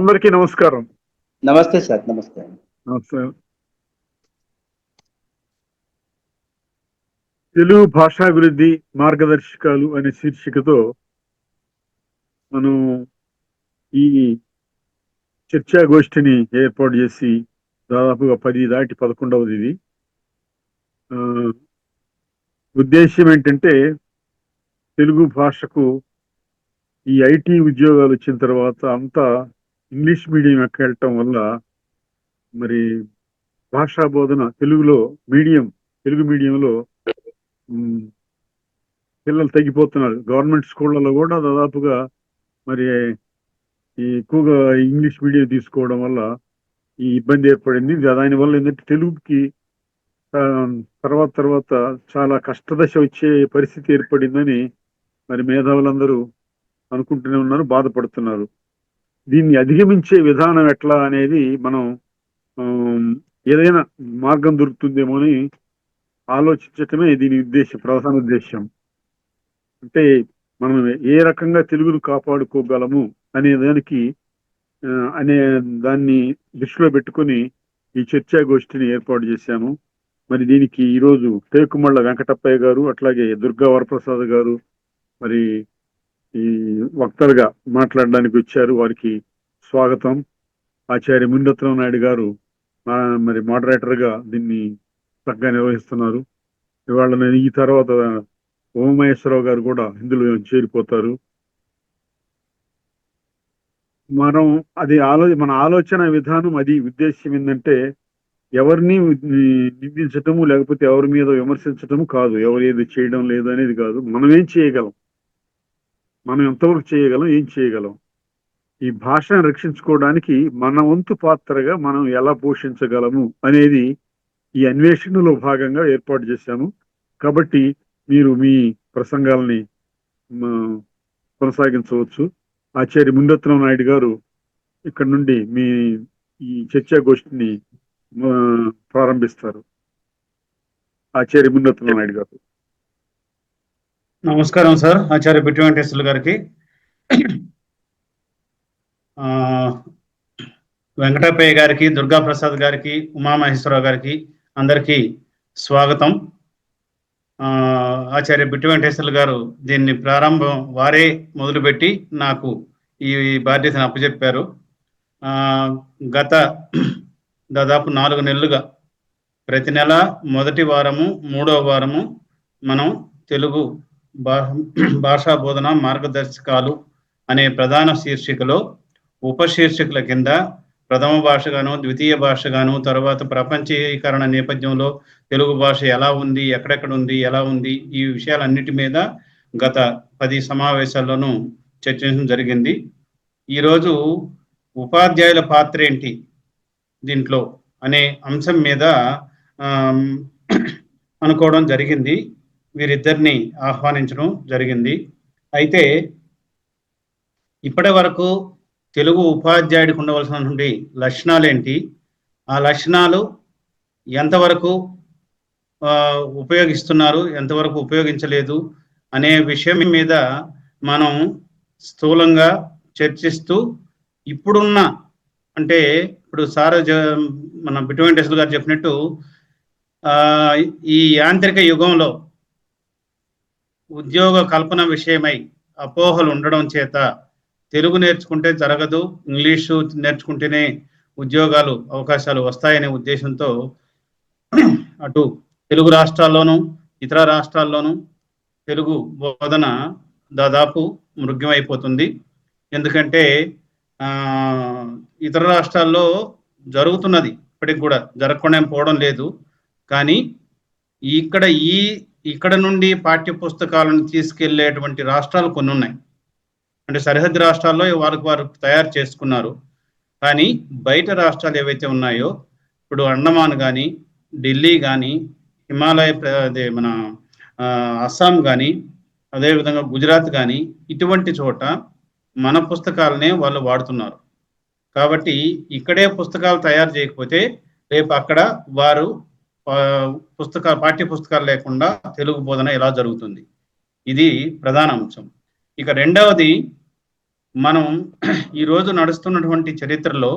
అందరికీ నమస్కారం. నమస్తే సార్. నమస్తే. నమస్తే. తెలుగు భాషాభివృద్ధి మార్గదర్శకాలు అనే శీర్షికతో మనం ఈ చర్చాగోష్ఠిని ఏర్పాటు చేసి దాదాపుగా 10 దాటి 11వది ఇది. ఉద్దేశ్యం ఏంటంటే తెలుగు భాషకు ఈ ఐటీ ఉద్యోగాలు వచ్చిన తర్వాత అంతా ఇంగ్లీష్ మీడియం వెళ్ళటం వల్ల మరి భాషా బోధన తెలుగు మీడియంలో పిల్లలు తగ్గిపోతున్నారు. గవర్నమెంట్ స్కూళ్ళలో కూడా దాదాపుగా మరి ఎక్కువగా ఇంగ్లీష్ మీడియం తీసుకోవడం వల్ల ఈ ఇబ్బంది ఏర్పడింది. దానివల్ల ఏంటంటే తెలుగుకి తర్వాత చాలా కష్టదశ వచ్చే పరిస్థితి ఏర్పడిందని మరి మేధావులందరూ అనుకుంటూనే ఉన్నారు, బాధపడుతున్నారు. దీన్ని అధిగమించే విధానం ఎట్లా అనేది మనం ఏదైనా మార్గం దొరుకుతుందేమో అని ఆలోచించటమే దీని ప్రధాన ఉద్దేశం. అంటే మనం ఏ రకంగా తెలుగును కాపాడుకోగలము అనే దాన్ని దృష్టిలో పెట్టుకొని ఈ చర్చాగోష్ఠిని ఏర్పాటు చేశాము. మరి దీనికి ఈరోజు టేకుమళ్ళ వెంకటప్పయ్య గారు, అట్లాగే దుర్గా వరప్రసాద్ గారు మరి ఈ వక్తలుగా మాట్లాడడానికి వచ్చారు. వారికి స్వాగతం. ఆచార్య మునిరత్నం నాయుడు గారు మరి మోడరేటర్ గా దీన్ని చక్కగా నిర్వహిస్తున్నారు. ఇవాళ ఈ తర్వాత ఉమామహేశ్వరరావు గారు కూడా ఇందులో చేరిపోతారు. మన ఆలోచన విధానం, అది ఉద్దేశ్యం ఏంటంటే ఎవరిని నిందించటము లేకపోతే ఎవరి మీద విమర్శించటము కాదు, ఎవరు ఏది చేయడం లేదు అనేది కాదు. మనం ఏం చేయగలం, మనం ఎంతవరకు చేయగలం, ఏం చేయగలం, ఈ భాషను రక్షించుకోవడానికి మన వంతు పాత్రగా మనం ఎలా పోషించగలము అనేది ఈ అన్వేషణలో భాగంగా ఏర్పాటు చేశాము. కాబట్టి మీరు మీ ప్రసంగాలని కొనసాగించవచ్చు. ఆచార్య మునిరత్నం నాయుడు గారు ఇక్కడ నుండి మీ ఈ చర్చాగోష్ఠిని ప్రారంభిస్తారు. ఆచార్య మునిరత్నం నాయుడు గారు. నమస్కారం సార్. ఆచార్య బిట్టు వెంకటేశ్వర్లు గారికి, వెంకటప్పయ్య గారికి, దుర్గా ప్రసాద్ గారికి, ఉమామహేశ్వరరావు గారికి అందరికీ స్వాగతం. ఆచార్య బిట్టు వెంకటేశ్వర్లు గారు దీన్ని ప్రారంభం వారే మొదలుపెట్టి నాకు ఈ బాధ్యతను అప్పచెప్పారు. గత దాదాపు 4 నెలలుగా ప్రతి నెల మొదటి వారము, 3వ వారము మనం తెలుగు భాషా బోధన మార్గదర్శకాలు అనే ప్రధాన శీర్షికలో ఉపశీర్షికల కింద ప్రథమ భాషగాను, ద్వితీయ భాషగాను, తర్వాత ప్రపంచీకరణ నేపథ్యంలో తెలుగు భాష ఎలా ఉంది, ఎక్కడెక్కడ ఉంది, ఎలా ఉంది, ఈ విషయాలన్నిటి మీద గత 10 సమావేశాల్లోనూ చర్చించడం జరిగింది. ఈరోజు ఉపాధ్యాయుల పాత్ర ఏంటి దీంట్లో అనే అంశం మీద అనుకోవడం జరిగింది. వీరిద్దరిని ఆహ్వానించడం జరిగింది. అయితే ఇప్పటి వరకు తెలుగు ఉపాధ్యాయుడికి ఉండవలసినటువంటి లక్షణాలు ఏంటి, ఆ లక్షణాలు ఎంతవరకు ఉపయోగిస్తున్నారు, ఎంతవరకు ఉపయోగించలేదు అనే విషయం మీద మనం స్థూలంగా చర్చిస్తూ ఇప్పుడున్న, అంటే ఇప్పుడు సార్ మన బిట్టు వెంకటేశ్వర గారు చెప్పినట్టు ఈ యాంత్రిక యుగంలో ఉద్యోగ కల్పన విషయమై అపోహలు ఉండడం చేత తెలుగు నేర్చుకుంటే జరగదు, ఇంగ్లీషు నేర్చుకుంటేనే ఉద్యోగాలు అవకాశాలు వస్తాయనే ఉద్దేశంతో అటు తెలుగు రాష్ట్రాల్లోనూ ఇతర రాష్ట్రాల్లోనూ తెలుగు బోధన దాదాపు మృగ్యమైపోతుంది. ఎందుకంటే ఇతర రాష్ట్రాల్లో జరుగుతున్నది, ఇప్పటికి కూడా జరగకుండా పోవడం లేదు. కానీ ఇక్కడ నుండి పాఠ్య పుస్తకాలను తీసుకెళ్లేటువంటి రాష్ట్రాలు కొన్ని ఉన్నాయి. అంటే సరిహద్దు రాష్ట్రాల్లో వారు తయారు చేసుకున్నారు. కానీ బయట రాష్ట్రాలు ఏవైతే ఉన్నాయో, ఇప్పుడు అండమాన్ కానీ, ఢిల్లీ కానీ, మన అస్సాం కానీ, అదేవిధంగా గుజరాత్ కానీ, ఇటువంటి చోట మన పుస్తకాలనే వాళ్ళు వాడుతున్నారు. కాబట్టి ఇక్కడే పుస్తకాలు తయారు చేయకపోతే రేపు అక్కడ వారు పాఠ్య పుస్తకాలు లేకుండా తెలుగు బోధన ఎలా జరుగుతుంది, ఇది ప్రధాన అంశం. ఇక రెండవది, మనం ఈరోజు నడుస్తున్నటువంటి చరిత్రలో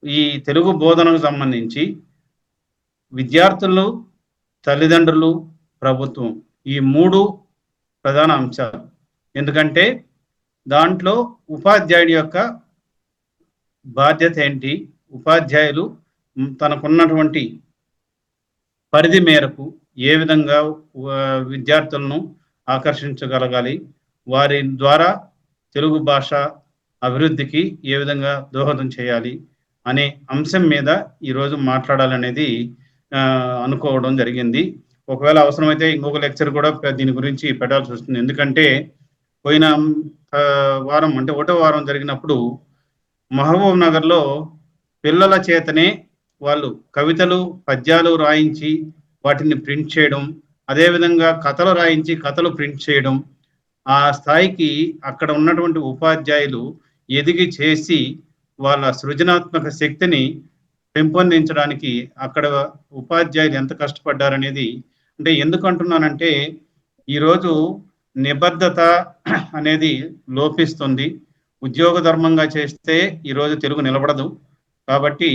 ఈ తెలుగు బోధనకు సంబంధించి విద్యార్థులు, తల్లిదండ్రులు, ప్రభుత్వం ఈ 3 ప్రధాన అంశాలు. ఎందుకంటే దాంట్లో ఉపాధ్యాయుడి యొక్క బాధ్యత ఏంటి, ఉపాధ్యాయులు తనకున్నటువంటి పరిధి మేరకు ఏ విధంగా విద్యార్థులను ఆకర్షించగలగాలి, వారి ద్వారా తెలుగు భాష అభివృద్ధికి ఏ విధంగా దోహదం చేయాలి అనే అంశం మీద ఈరోజు మాట్లాడాలనేది అనుకోవడం జరిగింది. ఒకవేళ అవసరమైతే ఇంకొక లెక్చర్ కూడా దీని గురించి పెట్టాల్సి వస్తుంది. ఎందుకంటే పోయిన వారం అంటే 1వ వారం జరిగినప్పుడు మహబూబ్ నగర్లో పిల్లల చేతనే వాళ్ళు కవితలు, పద్యాలు రాయించి వాటిని ప్రింట్ చేయడం, అదేవిధంగా కథలు రాయించి కథలు ప్రింట్ చేయడం, ఆ స్థాయికి అక్కడ ఉన్నటువంటి ఉపాధ్యాయులు ఎదిగి చేసి వాళ్ళ సృజనాత్మక శక్తిని పెంపొందించడానికి అక్కడ ఉపాధ్యాయులు ఎంత కష్టపడ్డారనేది. అంటే ఎందుకు అంటున్నానంటే ఈరోజు నిబద్ధత అనేది లోపిస్తుంది. ఉద్యోగ ధర్మంగా చేస్తే ఈరోజు తెలుగు నిలబడదు. కాబట్టి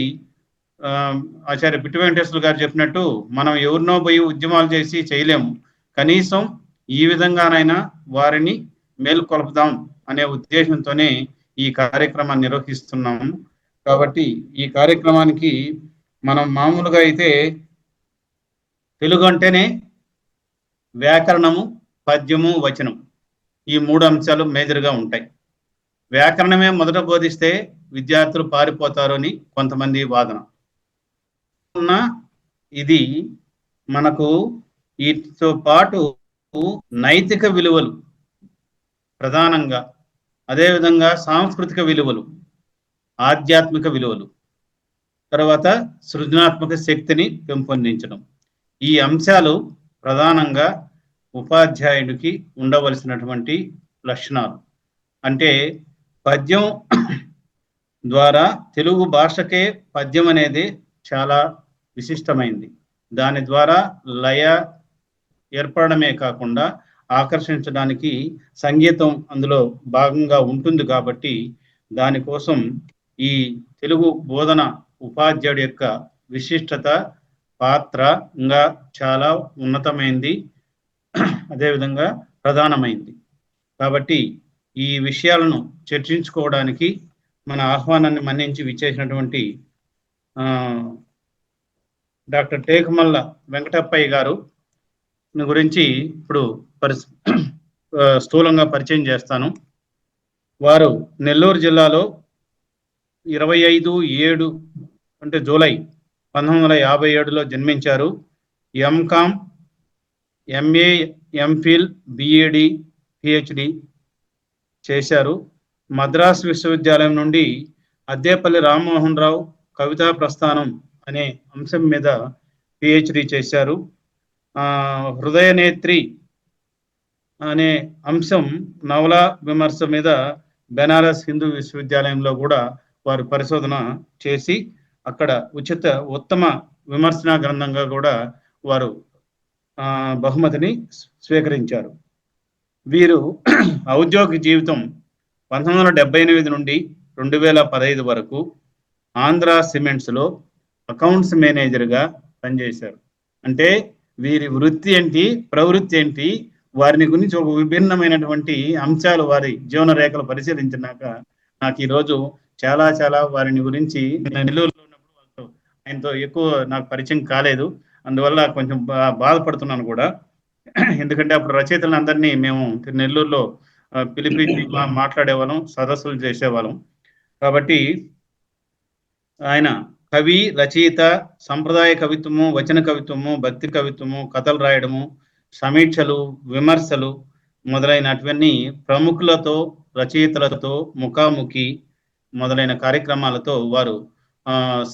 ఆచార్య పిట్టి వెంకటేశ్వర గారు చెప్పినట్టు మనం ఎవరినో పోయి ఉద్యమాలు చేసి చేయలేము. కనీసం ఈ విధంగానైనా వారిని మేల్కొల్పుదాం అనే ఉద్దేశంతోనే ఈ కార్యక్రమాన్ని నిర్వహిస్తున్నాము. కాబట్టి ఈ కార్యక్రమానికి మనం మామూలుగా అయితే తెలుగు అంటేనే వ్యాకరణము, పద్యము, వచనం ఈ 3 అంశాలు మేజర్గా ఉంటాయి. వ్యాకరణమే మొదట బోధిస్తే విద్యార్థులు పారిపోతారు అని కొంతమంది వాదన. ఇది మనకు వీటితో పాటు నైతిక విలువలు ప్రధానంగా, అదేవిధంగా సాంస్కృతిక విలువలు, ఆధ్యాత్మిక విలువలు, తర్వాత సృజనాత్మక శక్తిని పెంపొందించడం, ఈ అంశాలు ప్రధానంగా ఉపాధ్యాయుడికి ఉండవలసినటువంటి లక్షణాలు. అంటే పద్యం ద్వారా తెలుగు భాషకే పద్యం అనేది చాలా విశిష్టమైంది. దాని ద్వారా లయ ఏర్పడమే కాకుండా ఆకర్షించడానికి సంగీతం అందులో భాగంగా ఉంటుంది. కాబట్టి దానికోసం ఈ తెలుగు బోధన ఉపాధ్యాయుడి యొక్క విశిష్టత పాత్ర ఇంకా చాలా ఉన్నతమైంది, అదేవిధంగా ప్రధానమైంది. కాబట్టి ఈ విషయాలను చర్చించుకోవడానికి మన ఆహ్వానాన్ని మన్నించి విచ్చేసినటువంటి డాక్టర్ టేకుమల్ల వెంకటప్పయ్య గారు గురించి ఇప్పుడు స్థూలంగా పరిచయం చేస్తాను. వారు నెల్లూరు జిల్లాలో 25/7 అంటే జూలై 1957లో జన్మించారు. MCom, MA, MPhil, BEd, PhD చేశారు. మద్రాస్ విశ్వవిద్యాలయం నుండి అద్దేపల్లి రామ్మోహన్ రావు కవితా ప్రస్థానం అనే అంశం మీద పిహెచ్డి చేశారు. హృదయనేత్రి అనే అంశం నవల విమర్శ మీద బెనారస్ హిందూ విశ్వవిద్యాలయంలో కూడా వారు పరిశోధన చేసి అక్కడ ఉత్తమ విమర్శనా గ్రంథంగా కూడా వారు బహుమతిని స్వీకరించారు. వీరు ఔద్యోగిక జీవితం 1978 నుండి 2015 వరకు ఆంధ్ర సిమెంట్స్లో అకౌంట్స్ మేనేజర్గా పనిచేశారు. అంటే వీరి వృత్తి ఏంటి, ప్రవృత్తి ఏంటి, వారిని గురించి ఒక విభిన్నమైనటువంటి అంశాలు వారి జీవన రేఖలు పరిశీలించినాక నాకు ఈరోజు చాలా చాలా వారిని గురించి నెల్లూరులో ఉన్నప్పుడు వాళ్ళతో ఆయనతో ఎక్కువ నాకు పరిచయం కాలేదు. అందువల్ల కొంచెం బాధపడుతున్నాను కూడా. ఎందుకంటే అప్పుడు రచయితలను అందరినీ మేము నెల్లూరులో పిలిపించి మాట్లాడేవాళ్ళం, సదస్సులు చేసేవాళ్ళం. కాబట్టి ఆయన కవి, రచయిత, సంప్రదాయ కవిత్వము, వచన కవిత్వము, భక్తి కవిత్వము, కథలు రాయడము, సమీక్షలు, విమర్శలు మొదలైనటువన్నీ ప్రముఖులతో, రచయితలతో ముఖాముఖి మొదలైన కార్యక్రమాలతో వారు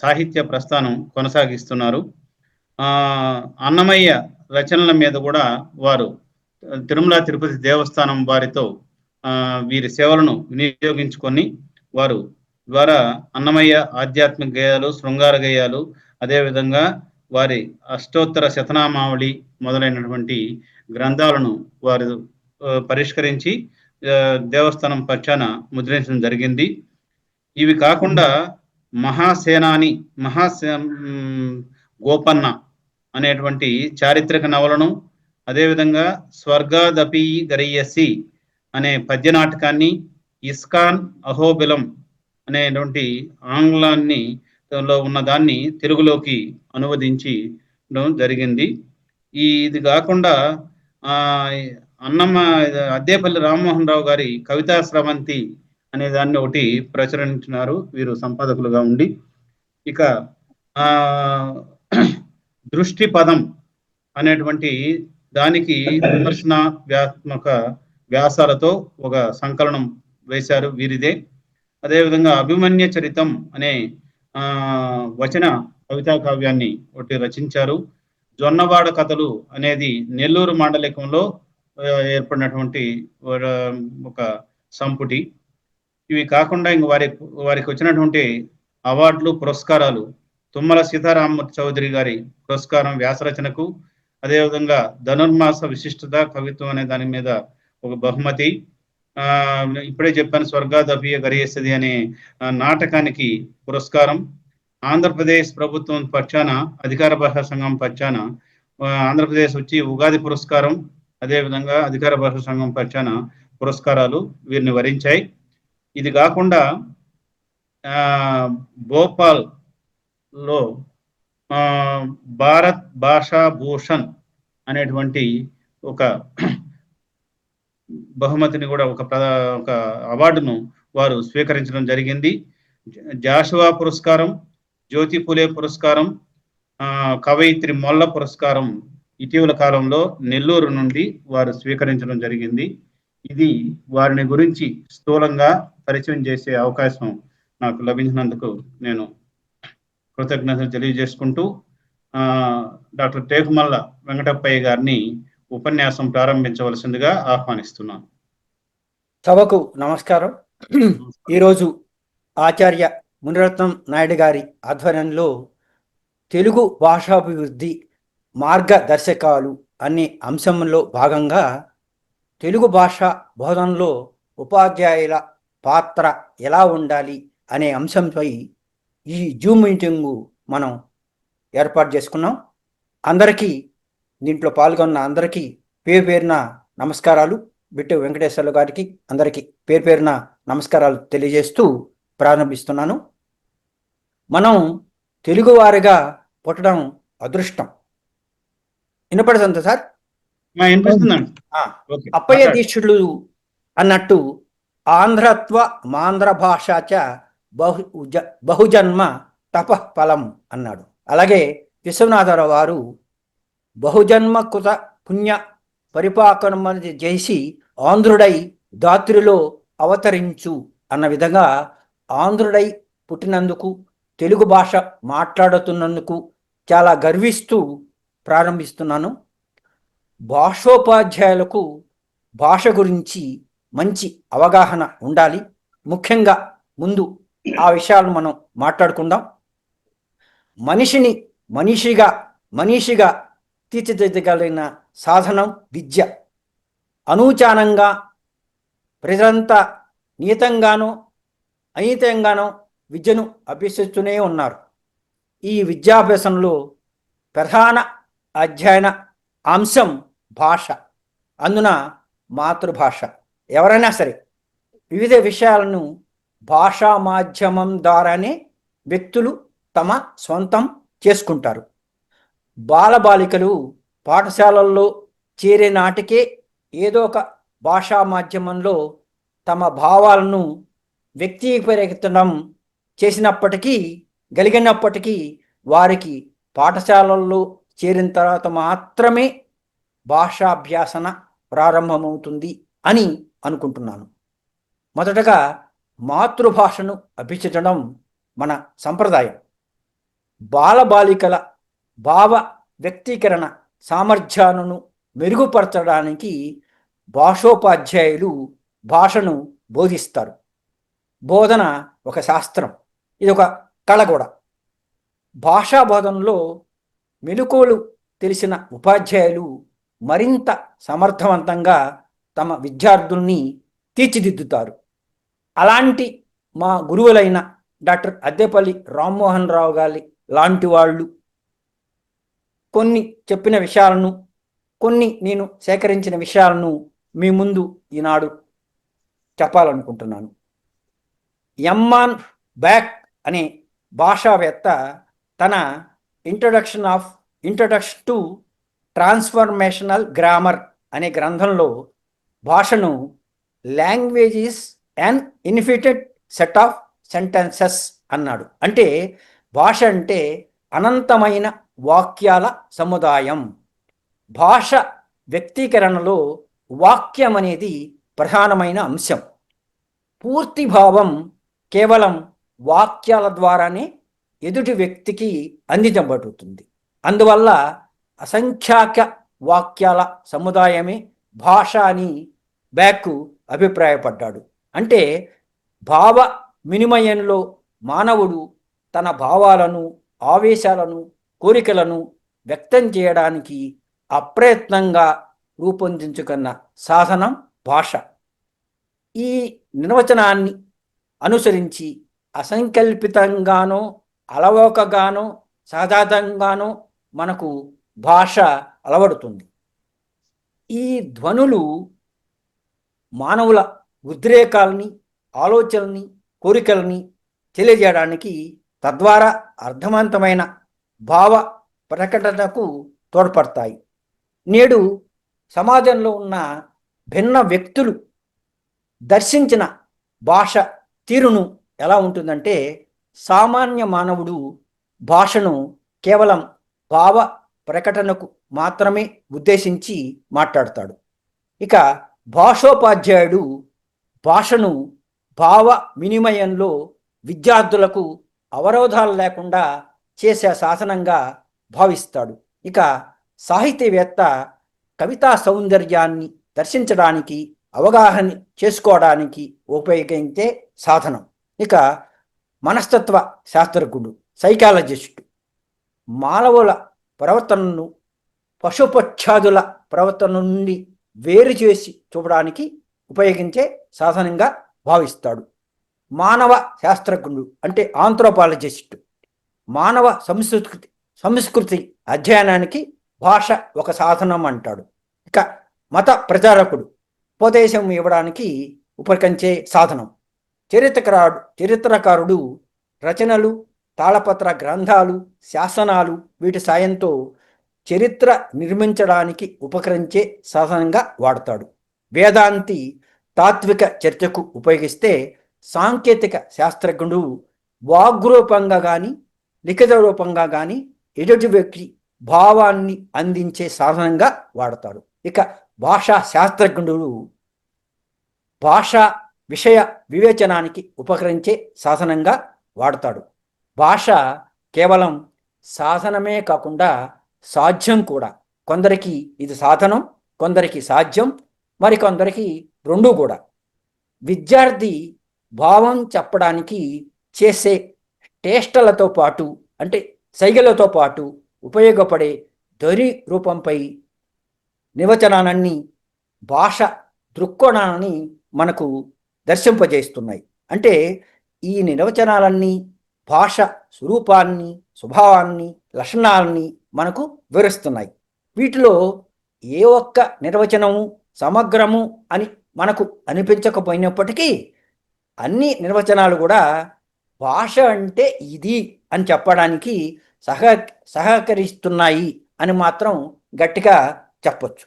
సాహిత్య ప్రస్థానం కొనసాగిస్తున్నారు. అన్నమయ్య రచనల మీద కూడా వారు తిరుమల తిరుపతి దేవస్థానం వారితో వీరి సేవలను వినియోగించుకొని వారు ద్వారా అన్నమయ్య ఆధ్యాత్మిక గేయాలు, శృంగార గేయాలు, అదేవిధంగా వారి అష్టోత్తర శతనామావళి మొదలైనటువంటి గ్రంథాలను వారు పరిష్కరించి దేవస్థానం పక్షాన ముద్రించడం జరిగింది. ఇవి కాకుండా మహాసేనాని గోపన్న అనేటువంటి చారిత్రక నవలను, అదేవిధంగా స్వర్గాదపి గరీయసి అనే పద్య నాటకాన్ని, ఇస్కాన్ అహోబిలం అనేటువంటి ఆంగ్లాన్ని లో ఉన్న దాన్ని తెలుగులోకి అనువదించడం జరిగింది. ఇది కాకుండా అద్దేపల్లి రామ్మోహన్ రావు గారి కవితా స్రవంతి అనే దాన్ని ఒకటి ప్రచురించినారు వీరు సంపాదకులుగా ఉండి. ఇక దృష్టి పదం అనేటువంటి దానికి విమర్శనాత్మక వ్యాసాలతో ఒక సంకలనం వేశారు వీరిదే. అదేవిధంగా అభిమన్య చరితం అనే వచన కవితా కావ్యాన్ని ఒకటి రచించారు. జొన్నవాడ కథలు అనేది నెల్లూరు మాండలికంలో ఏర్పడినటువంటి ఒక సంపుటి. ఇవి కాకుండా ఇంక వారికి వచ్చినటువంటి అవార్డులు, పురస్కారాలు, తుమ్మల సీతారామమూర్తి చౌదరి గారి పురస్కారం వ్యాసరచనకు, అదేవిధంగా ధనుర్మాస విశిష్టత కవిత్వం అనే దాని మీద ఒక బహుమతి, ఇప్పుడే చెప్పాను స్వర్గాదపియ గరియేస్తది అనే నాటకానికి పురస్కారం, ఆంధ్రప్రదేశ్ ప్రభుత్వం పక్షాన అధికార భాషా సంఘం పక్షాన ఆంధ్రప్రదేశ్ వచ్చి ఉగాది పురస్కారం, అదేవిధంగా అధికార భాషా సంఘం పక్షాన పురస్కారాలు వీరిని వరించాయి. ఇది కాకుండా భోపాల్ లో భారత్ భాషా భూషణ్ అనేటువంటి ఒక బహుమతిని కూడా ఒక అవార్డును వారు స్వీకరించడం జరిగింది. జాషువా పురస్కారం, జ్యోతి పులే పురస్కారం, కవయిత్రి మొల్ల పురస్కారం ఇటీవల కాలంలో నెల్లూరు నుండి వారు స్వీకరించడం జరిగింది. ఇది వారిని గురించి స్థూలంగా పరిచయం చేసే అవకాశం నాకు లభించినందుకు నేను కృతజ్ఞతలు తెలియజేసుకుంటూ డాక్టర్ టేకుమల్ల వెంకటప్పయ్య గారిని ఉపన్యాసం ప్రారంభించవలసిందిగా ఆహ్వానిస్తున్నాను. సభకు నమస్కారం. ఈరోజు ఆచార్య మునిరత్నం నాయుడు గారి ఆధ్వర్యంలో తెలుగు భాషాభివృద్ధి మార్గదర్శకాలు అనే అంశంలో భాగంగా తెలుగు భాష బోధనలో ఉపాధ్యాయుల పాత్ర ఎలా ఉండాలి అనే అంశంపై ఈ జూమ్ మీటింగు మనం ఏర్పాటు చేసుకున్నాం. అందరికీ, దీంట్లో పాల్గొన్న అందరికీ పేరున నమస్కారాలు. బిట్టు వెంకటేశ్వర్లు గారికి అందరికీ పేరున నమస్కారాలు తెలియజేస్తూ ప్రారంభిస్తున్నాను. మనం తెలుగువారిగా పుట్టడం అదృష్టం. వినపడుతుందా సార్? అప్పయ్య దీక్షుడు అన్నట్టు ఆంధ్రత్వ మాంధ్ర భాషాచ బహుజన్మ తపఃఫలం అన్నాడు. అలాగే విశ్వనాథరావు వారు బహుజన్మ కృత పుణ్య పరిపాకనం చేసి ఆంధ్రుడై దాత్రిలో అవతరించు అన్న విధంగా ఆంధ్రుడై పుట్టినందుకు, తెలుగు భాష మాట్లాడుతున్నందుకు చాలా గర్విస్తూ ప్రారంభిస్తున్నాను. భాషోపాధ్యాయులకు భాష గురించి మంచి అవగాహన ఉండాలి. ముఖ్యంగా ముందు ఆ విషయాలను మనం మాట్లాడుకుందాం. మనిషిని మనిషిగా తీర్చిదిద్దగలిగిన సాధనం విద్య. అనూచానంగా ప్రజలంతా నీతంగానో అనీతంగానో విద్యను అభ్యసిస్తూనే ఉన్నారు. ఈ విద్యాభ్యాసంలో ప్రధాన అధ్యయన అంశం భాష, అందున మాతృభాష. ఎవరైనా సరే వివిధ విషయాలను భాషా మాధ్యమం ద్వారానే వ్యక్తులు తమ సొంతం చేసుకుంటారు. బాలబాలికలు పాఠశాలల్లో చేరే నాటికే ఏదో ఒక భాషా మాధ్యమంలో తమ భావాలను వ్యక్తీకరించడం గలిగినప్పటికీ వారికి పాఠశాలల్లో చేరిన తర్వాత మాత్రమే భాషాభ్యాసన ప్రారంభమవుతుంది అని అనుకుంటున్నాను. మొదటగా మాతృభాషను అభ్యసించడం మన సంప్రదాయం. బాలబాలికల భావ వ్యక్తీకరణ సామర్థ్యాలను మెరుగుపరచడానికి భాషోపాధ్యాయులు భాషను బోధిస్తారు. బోధన ఒక శాస్త్రం, ఇది ఒక కళ కూడా. భాషా బోధనలో మెలకువలు తెలిసిన ఉపాధ్యాయులు మరింత సమర్థవంతంగా తమ విద్యార్థుల్ని తీర్చిదిద్దుతారు. అలాంటి మా గురువులైన డాక్టర్ అద్దేపల్లి రామ్మోహన్ రావు గారి లాంటి వాళ్ళు కొన్ని చెప్పిన విషయాలను, కొన్ని నేను సేకరించిన విషయాలను మీ ముందు ఈనాడు చెప్పాలనుకుంటున్నాను. ఎమ్మాన్ బ్యాక్ అనే భాషావేత్త తన ఇంట్రడక్షన్ టు ట్రాన్స్ఫర్మేషనల్ గ్రామర్ అనే గ్రంథంలో భాషను language is an infinite set of sentences అన్నాడు. అంటే భాష అంటే అనంతమైన వాక్యాల సముదాయం. భాష వ్యక్తీకరణలో వాక్యం అనేది ప్రధానమైన అంశం. పూర్తి భావం కేవలం వాక్యాల ద్వారానే ఎదుటి వ్యక్తికి అందించబడుతుంది. అందువల్ల అసంఖ్యాక వాక్యాల సముదాయమే భాష అని బ్యాక్ అభిప్రాయపడ్డాడు. అంటే భావ వినిమయంలో మానవుడు తన భావాలను, ఆవేశాలను, కోరికలను వ్యక్తం చేయడానికి అప్రయత్నంగా రూపొందించుకున్న సాధనం భాష. ఈ నిర్వచనాన్ని అనుసరించి అసంకల్పితంగానో, అలవోకగానో, సహజంగానో మనకు భాష అలవడుతుంది. ఈ ధ్వనులు మానవుల ఉద్రేకాలని, ఆలోచనల్ని, కోరికలని తెలియజేయడానికి, తద్వారా అర్థవంతమైన భావ ప్రకటనకు తోడ్పడతాయి. నేడు సమాజంలో ఉన్న భిన్న వ్యక్తులు దర్శించిన భాష తీరును ఎలా ఉంటుందంటే, సామాన్య మానవుడు భాషను కేవలం భావ ప్రకటనకు మాత్రమే ఉద్దేశించి మాట్లాడతాడు. ఇక భాషోపాధ్యాయుడు భాషను భావ వినిమయంలో విద్యార్థులకు అవరోధాలు లేకుండా చేసే సాధనంగా భావిస్తాడు. ఇక సాహితీవేత్త కవితా సౌందర్యాన్ని దర్శించడానికి, అవగాహన చేసుకోవడానికి ఉపయోగించే సాధనం. ఇక మనస్తత్వ శాస్త్రజ్ఞుడు, సైకాలజిస్టు మానవుల ప్రవర్తనను పశుపక్షాదుల ప్రవర్తన నుండి వేరు చేసి చూపడానికి ఉపయోగించే సాధనంగా భావిస్తాడు. మానవ శాస్త్రజ్ఞుడు అంటే ఆంథ్రోపాలజిస్టు మానవ సంస్కృతి అధ్యయనానికి భాష ఒక సాధనం అంటాడు. ఇక మత ప్రచారకుడు ఉపదేశం ఇవ్వడానికి ఉపకరించే సాధనం. చరిత్రకారుడు రచనలు, తాళపత్ర గ్రంథాలు, శాసనాలు వీటి సాయంతో చరిత్ర నిర్మించడానికి ఉపకరించే సాధనంగా వాడతాడు. వేదాంతి తాత్విక చర్చకు ఉపయోగిస్తే, సాంకేతిక శాస్త్రజ్ఞుడు వాగ్రూపంగా కానీ, లిఖిత రూపంగా కానీ ఎదుటి వ్యక్తి భావాన్ని అందించే సాధనంగా వాడతాడు. ఇక భాషా శాస్త్రజ్ఞుడు భాషా విషయ వివేచనానికి ఉపకరించే సాధనంగా వాడతాడు. భాష కేవలం సాధనమే కాకుండా సాధ్యం కూడా. కొందరికి ఇది సాధనం, కొందరికి సాధ్యం, మరికొందరికి రెండూ కూడా. విద్యార్థి భావం చెప్పడానికి చేసే టేస్టలతో పాటు, అంటే సైగలతో పాటు ఉపయోగపడే ధ్వని రూపంపై నిర్వచనాలన్నీ భాష దృక్కోణాలని మనకు దర్శింపజేస్తున్నాయి. అంటే ఈ నిర్వచనాలన్నీ భాష స్వరూపాన్ని, స్వభావాన్ని, లక్షణాలని మనకు వివరిస్తున్నాయి. వీటిలో ఏ ఒక్క నిర్వచనము సమగ్రము అని మనకు అనిపించకపోయినప్పటికీ అన్ని నిర్వచనాలు కూడా భాష అంటే ఇది అని చెప్పడానికి సహకరిస్తున్నాయి అని మాత్రం గట్టిగా చెప్పొచ్చు.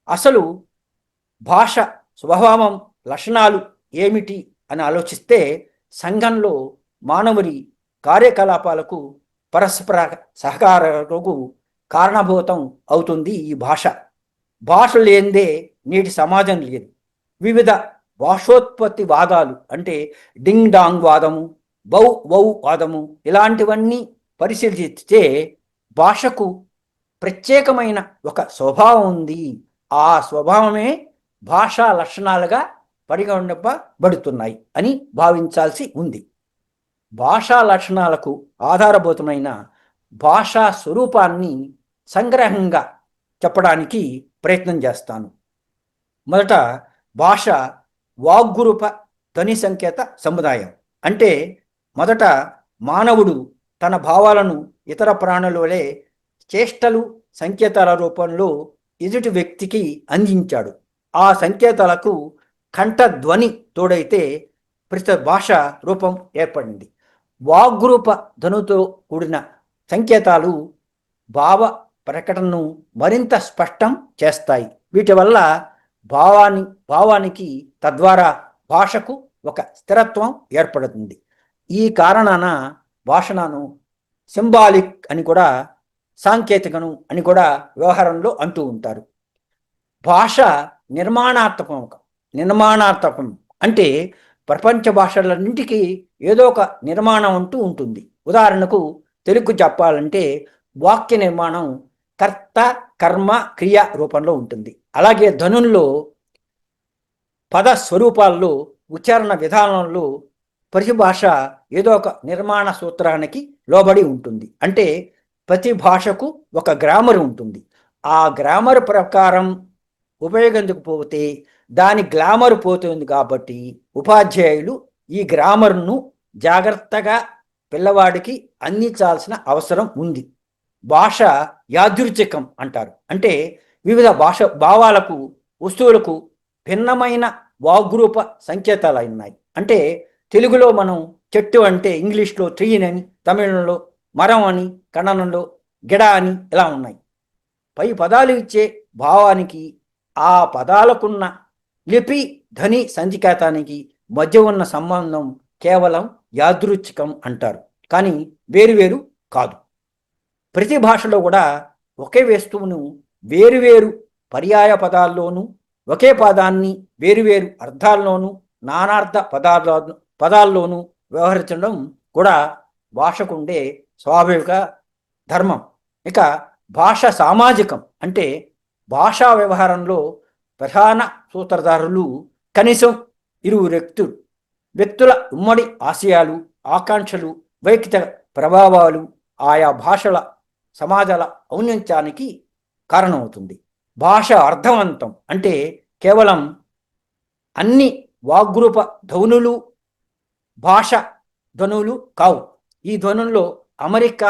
అసలు భాష స్వభావం, లక్షణాలు ఏమిటి అని ఆలోచిస్తే, సంఘంలో మానవుని కార్యకలాపాలకు పరస్పర సహకారకు కారణభూతం అవుతుంది ఈ భాష. భాష లేనిదే నేటి సమాజం లేదు. వివిధ భాషోత్పత్తి వాదాలు అంటే డింగ్ డాంగ్ వాదము, బౌ వౌ వాదము ఇలాంటివన్నీ పరిశీలిస్తే భాషకు ప్రత్యేకమైన ఒక స్వభావం ఉంది. ఆ స్వభావమే భాషా లక్షణాలుగా పరిగణింపబడుతున్నాయి అని భావించాల్సి ఉంది. భాషా లక్షణాలకు ఆధారభూతమైన భాషా స్వరూపాన్ని సంగ్రహంగా చెప్పడానికి ప్రయత్నం చేస్తాను. మొదట భాష వాగ్గరూప ధ్వని సంకేత సముదాయం. అంటే మొదట మానవుడు తన భావాలను ఇతర ప్రాణుల వలె చేష్టలు సంకేతాల రూపంలో ఎదుటి వ్యక్తికి అందించాడు. ఆ సంకేతాలకు కంఠధ్వని తోడైతే ప్రతి భాష రూపం ఏర్పడింది. వాగ్గరూప ధ్వనితో కూడిన సంకేతాలు భావ ప్రకటనను మరింత స్పష్టం చేస్తాయి. వీటి వల్ల భావానికి తద్వారా భాషకు ఒక స్థిరత్వం ఏర్పడుతుంది. ఈ కారణాన భాషను సింబాలిక్ అని కూడా, సాంకేతికను అని కూడా వ్యవహారంలో అంటూ ఉంటారు. భాష నిర్మాణాత్మకం అంటే ప్రపంచ భాషలన్నింటికీ ఏదో ఒక నిర్మాణం అంటూ ఉంటుంది. ఉదాహరణకు తెలుగు చెప్పాలంటే వాక్య నిర్మాణం కర్త కర్మ క్రియ రూపంలో ఉంటుంది. అలాగే ధ్వనుల్లో, పద స్వరూపాల్లో, ఉచ్చారణ విధానంలో ప్రతి భాష ఏదో ఒక నిర్మాణ సూత్రానికి లోబడి ఉంటుంది. అంటే ప్రతి భాషకు ఒక గ్రామర్ ఉంటుంది. ఆ గ్రామర్ ప్రకారం ఉపయోగించకపోతే దాని గ్లామర్ పోతుంది. కాబట్టి ఉపాధ్యాయులు ఈ గ్రామర్ను జాగ్రత్తగా పిల్లవాడికి అందించాల్సిన అవసరం ఉంది. భాష యాదృచ్ఛికం అంటారు. అంటే వివిధ భావాలకు, వస్తువులకు భిన్నమైన వాగ్గరూప సంకేతాలు ఉన్నాయి. అంటే తెలుగులో మనం చెట్టు అంటే ఇంగ్లీష్లో ట్రీ అని, తమిళంలో మరం అని, కన్నడంలో గిడ అని ఇలా ఉన్నాయి. పై పదాలు ఇచ్చే భావానికి ఆ పదాలకున్న లిపి ధ్వని సంకేతానికి మధ్య ఉన్న సంబంధం కేవలం యాదృచ్ఛికం అంటారు, కానీ వేరువేరు కాదు. ప్రతి భాషలో కూడా ఒకే వస్తువును వేరువేరు పర్యాయ పదాల్లోనూ, ఒకే పదాన్ని వేరువేరు అర్థాల్లోనూ, నానార్థ పదాల్లోనూ వ్యవహరించడం కూడా భాషకుండే స్వాభావిక ధర్మం. ఇక భాష సామాజికం అంటే భాషా వ్యవహారంలో ప్రధాన సూత్రధారులు కనీసం ఇరువురు వ్యక్తుల ఉమ్మడి ఆశయాలు, ఆకాంక్షలు, వైయక్తిక ప్రభావాలు ఆయా భాషల సమాజాల ఔన్నత్యానికి కారణమవుతుంది. భాష అర్థవంతం అంటే కేవలం అన్ని వాగ్గరూప ధ్వనులు భాష ధ్వనులు కావు. ఈ ధ్వనుల్లో అమరిక,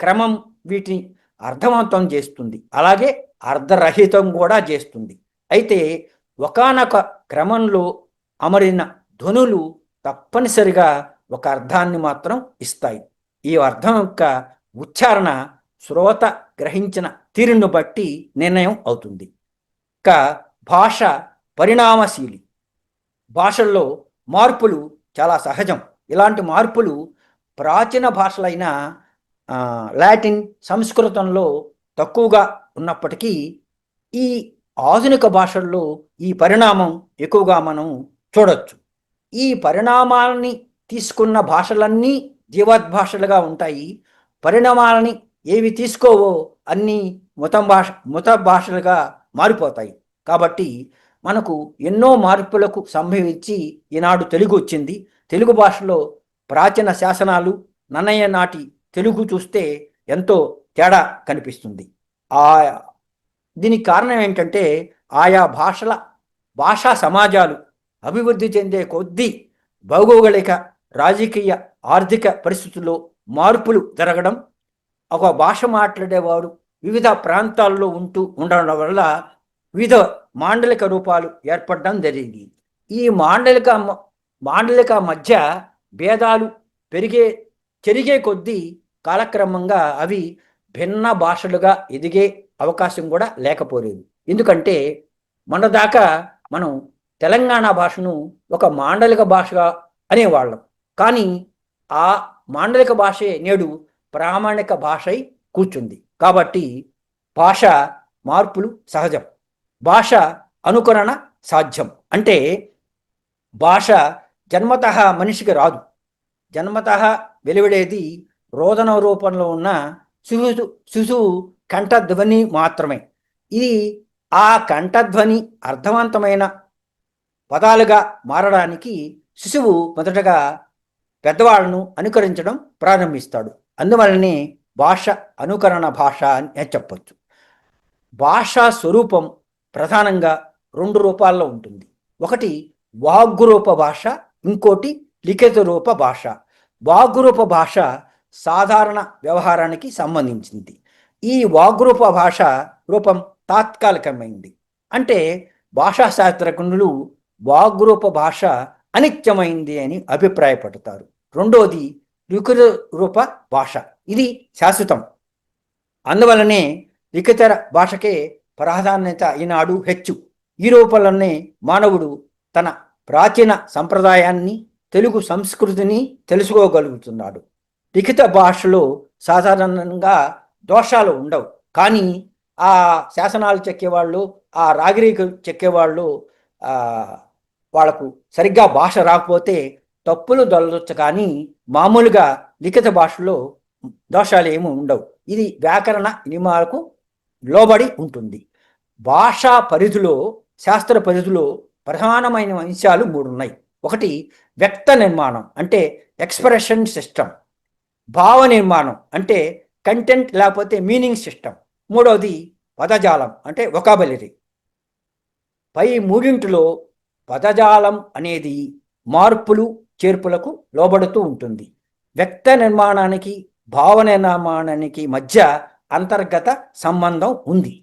క్రమం వీటిని అర్థవంతం చేస్తుంది, అలాగే అర్ధరహితం కూడా చేస్తుంది. అయితే ఒకానొక క్రమంలో అమరిన ధ్వనులు తప్పనిసరిగా ఒక అర్థాన్ని మాత్రం ఇస్తాయి. ఈ అర్థం యొక్క ఉచ్చారణ శ్రోత గ్రహించిన తీరును బట్టి నిర్ణయం అవుతుంది. ఇక భాష పరిణామశీలి. భాషల్లో మార్పులు చాలా సహజం. ఇలాంటి మార్పులు ప్రాచీన భాషలైన లాటిన్, సంస్కృతంలో తక్కువగా ఉన్నప్పటికీ ఈ ఆధునిక భాషల్లో ఈ పరిణామం ఎక్కువగా మనం చూడొచ్చు. ఈ పరిణామాలని తీసుకున్న భాషలన్నీ జీవద్భాషలుగా ఉంటాయి. పరిణామాలని ఏవి తీసుకోవో అన్నీ మృత భాషలుగా మారిపోతాయి. కాబట్టి మనకు ఎన్నో మార్పులకు సంభవించి ఈనాడు తెలుగు వచ్చింది. తెలుగు భాషలో ప్రాచీన శాసనాలు, నన్నయ్య నాటి తెలుగు చూస్తే ఎంతో తేడా కనిపిస్తుంది. దీనికి కారణం ఏంటంటే ఆయా భాషా సమాజాలు అభివృద్ధి చెందే కొద్దీ భౌగోళిక, రాజకీయ, ఆర్థిక పరిస్థితుల్లో మార్పులు జరగడం, ఒక భాష మాట్లాడేవాడు వివిధ ప్రాంతాల్లో ఉండడం వల్ల వివిధ మాండలిక రూపాలు ఏర్పడడం జరిగింది. ఈ మాండలిక మధ్య భేదాలు చెరిగే కొద్దీ కాలక్రమంగా అవి భిన్న భాషలుగా ఎదిగే అవకాశం కూడా లేకపోలేదు. ఎందుకంటే మొన్నదాకా మనం తెలంగాణ భాషను ఒక మాండలిక భాషగా అనేవాళ్ళం. కానీ ఆ మాండలిక భాషే నేడు ప్రామాణిక భాష అయి కూర్చుంది. కాబట్టి భాష మార్పులు సహజం. భాష అనుకరణ సాధ్యం. అంటే భాష జన్మతః మనిషికి రాదు. జన్మతః వెలువడేది రోదన రూపంలో ఉన్న శిశువు కంఠధ్వని మాత్రమే. ఇది ఆ కంఠధ్వని అర్థవంతమైన పదాలుగా మారడానికి శిశువు మొదటగా పెద్దవాళ్ళను అనుకరించడం ప్రారంభిస్తాడు. అందువలనే భాష అనుకరణ భాష అని చెప్పచ్చు. భాషా స్వరూపం ప్రధానంగా 2 రూపాల్లో ఉంటుంది. ఒకటి వాగ్రూప భాష, ఇంకోటి లిఖిత రూప భాష. వాగ్రూప భాష సాధారణ వ్యవహారానికి సంబంధించింది. ఈ వాగ్రూప భాష రూపం తాత్కాలికమైంది. అంటే భాషా శాస్త్రజ్ఞులు వాగ్రూప భాష అనిత్యమైంది అని అభిప్రాయపడతారు. రెండోది లిఖిత రూప భాష, ఇది శాశ్వతం. అందువలనే లిఖిత భాషకే ప్రాధాన్యత ఈనాడు హెచ్చు. ఈ రూపంలోనే మానవుడు తన ప్రాచీన సంప్రదాయాన్ని, తెలుగు సంస్కృతిని తెలుసుకోగలుగుతున్నాడు. లిఖిత భాషలో సాధారణంగా దోషాలు ఉండవు, కానీ ఆ శాసనాలు చెక్కేవాళ్ళు, ఆ రాగిరీకు చెక్కేవాళ్ళు వాళ్ళకు సరిగ్గా భాష రాకపోతే తప్పులు దొల్లొచ్చు, కానీ మామూలుగా లిఖిత భాషలో దోషాలు ఏమీ ఉండవు. ఇది వ్యాకరణ నియమాలకు లోబడి ఉంటుంది. భాషా పరిధిలో, శాస్త్ర పరిధిలో ప్రధానమైన అంశాలు 3 ఉన్నాయి. ఒకటి వ్యక్త నిర్మాణం, అంటే ఎక్స్ప్రెషన్ సిస్టమ్. భావ నిర్మాణం అంటే కంటెంట్ లేకపోతే మీనింగ్ సిస్టమ్. మూడవది పదజాలం, అంటే వొకాబులరీ. పై మూడింటిలో పదజాలం అనేది మార్పులు చేర్పులకు లోబడుతూ ఉంటుంది. వ్యక్త నిర్మాణానికి, భావ నిర్మాణానికి మధ్య అంతర్గత సంబంధం ఉంది.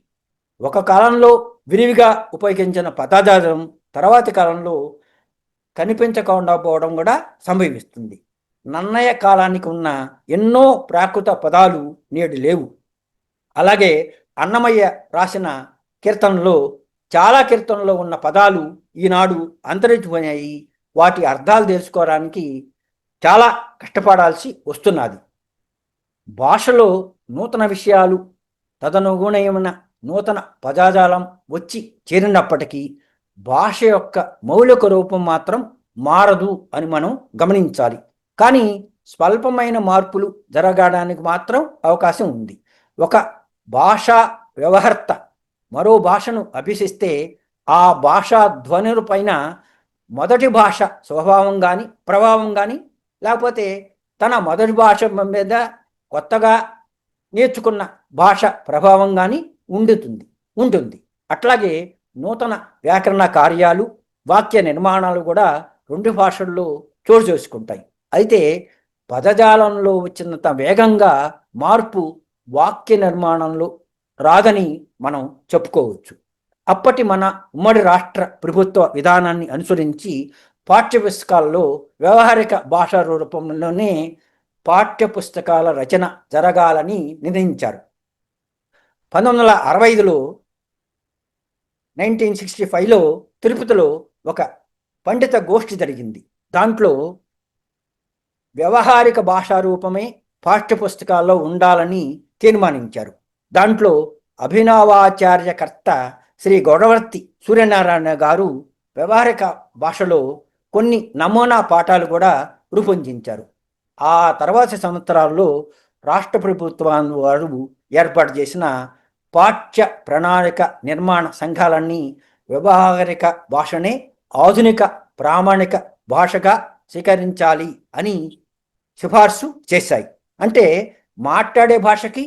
ఒక కాలంలో విరివిగా ఉపయోగించిన పదజాలం తర్వాతి కాలంలో కనిపించకుండా పోవడం కూడా సంభవిస్తుంది. నన్నయ కాలానికి ఉన్న ఎన్నో ప్రాకృత పదాలు నేడు లేవు. అలాగే అన్నమయ్య రాసిన కీర్తనలో చాలా కీర్తనలో ఉన్న పదాలు ఈనాడు అంతరించిపోయాయి. వాటి అర్థాలు తెలుసుకోవడానికి చాలా కష్టపడాల్సి వస్తున్నది. భాషలో నూతన విషయాలు, తదనుగుణమైన నూతన పదజాలం వచ్చి చేరినప్పటికీ భాష యొక్క మౌలిక రూపం మాత్రం మారదు అని మనం గమనించాలి. కానీ స్వల్పమైన మార్పులు జరగడానికి మాత్రం అవకాశం ఉంది. ఒక భాషా వ్యవహర్త మరో భాషను అభ్యసిస్తే ఆ భాషా ధ్వనులపైన మొదటి భాష స్వభావం కానీ, ప్రభావం కానీ, లేకపోతే తన మొదటి భాష మీద కొత్తగా నేర్చుకున్న భాష ప్రభావం కానీ ఉంటుంది. అట్లాగే నూతన వ్యాకరణ కార్యాలు, వాక్య నిర్మాణాలు కూడా 2 భాషల్లో చోటు చేసుకుంటాయి. అయితే పదజాలంలో వచ్చినంత వేగంగా మార్పు వాక్య నిర్మాణంలో రాదని మనం చెప్పుకోవచ్చు. అప్పటి మన ఉమ్మడి రాష్ట్ర ప్రభుత్వ విధానాన్ని అనుసరించి పాఠ్యపుస్తకాల్లో వ్యవహారిక భాషా రూపంలోనే పాఠ్యపుస్తకాల రచన జరగాలని నిర్ణయించారు. 1965లో 1965లో తిరుపతిలో ఒక పండిత గోష్ఠి జరిగింది. దాంట్లో వ్యవహారిక భాషా రూపమే పాఠ్యపుస్తకాల్లో ఉండాలని తీర్మానించారు. దాంట్లో అభినవాచార్యకర్త శ్రీ గొడవర్తి సూర్యనారాయణ గారు వ్యవహారిక భాషలో కొన్ని నమూనా పాఠాలు కూడా రూపొందించారు. ఆ తర్వాతి సంవత్సరాల్లో రాష్ట్ర ప్రభుత్వం వారు ఏర్పాటు చేసిన పాఠ్య ప్రణాళిక నిర్మాణ సంఘాలన్నీ వ్యవహారిక భాషనే ఆధునిక ప్రామాణిక భాషగా స్వీకరించాలి అని సిఫార్సు చేశాయి. అంటే మాట్లాడే భాషకి,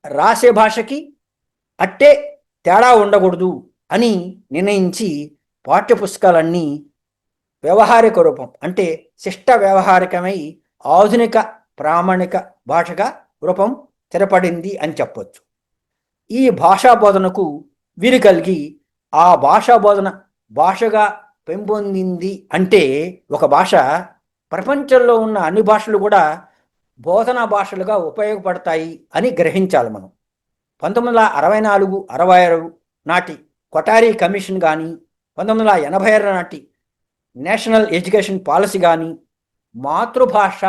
రాసే భాషకి అట్టే తేడా ఉండకూడదు అని నిర్ణయించి పాఠ్యపుస్తకాలన్నీ వ్యవహారిక రూపం, అంటే శిష్ట వ్యవహారికమై ఆధునిక ప్రామాణిక భాషగా రూపం స్థిరపడింది అని చెప్పవచ్చు. ఈ భాషా బోధనకు వీలు కలిగి ఆ భాషా బోధన భాషగా పెంపొందింది. అంటే ఒక భాష ప్రపంచంలో ఉన్న అన్ని భాషలు కూడా బోధనా భాషలుగా ఉపయోగపడతాయి అని గ్రహించాలి మనం. 1964-66 నాటి కొఠారి కమిషన్ కానీ, 1986 నాటి నేషనల్ ఎడ్యుకేషన్ పాలసీ కానీ మాతృభాష,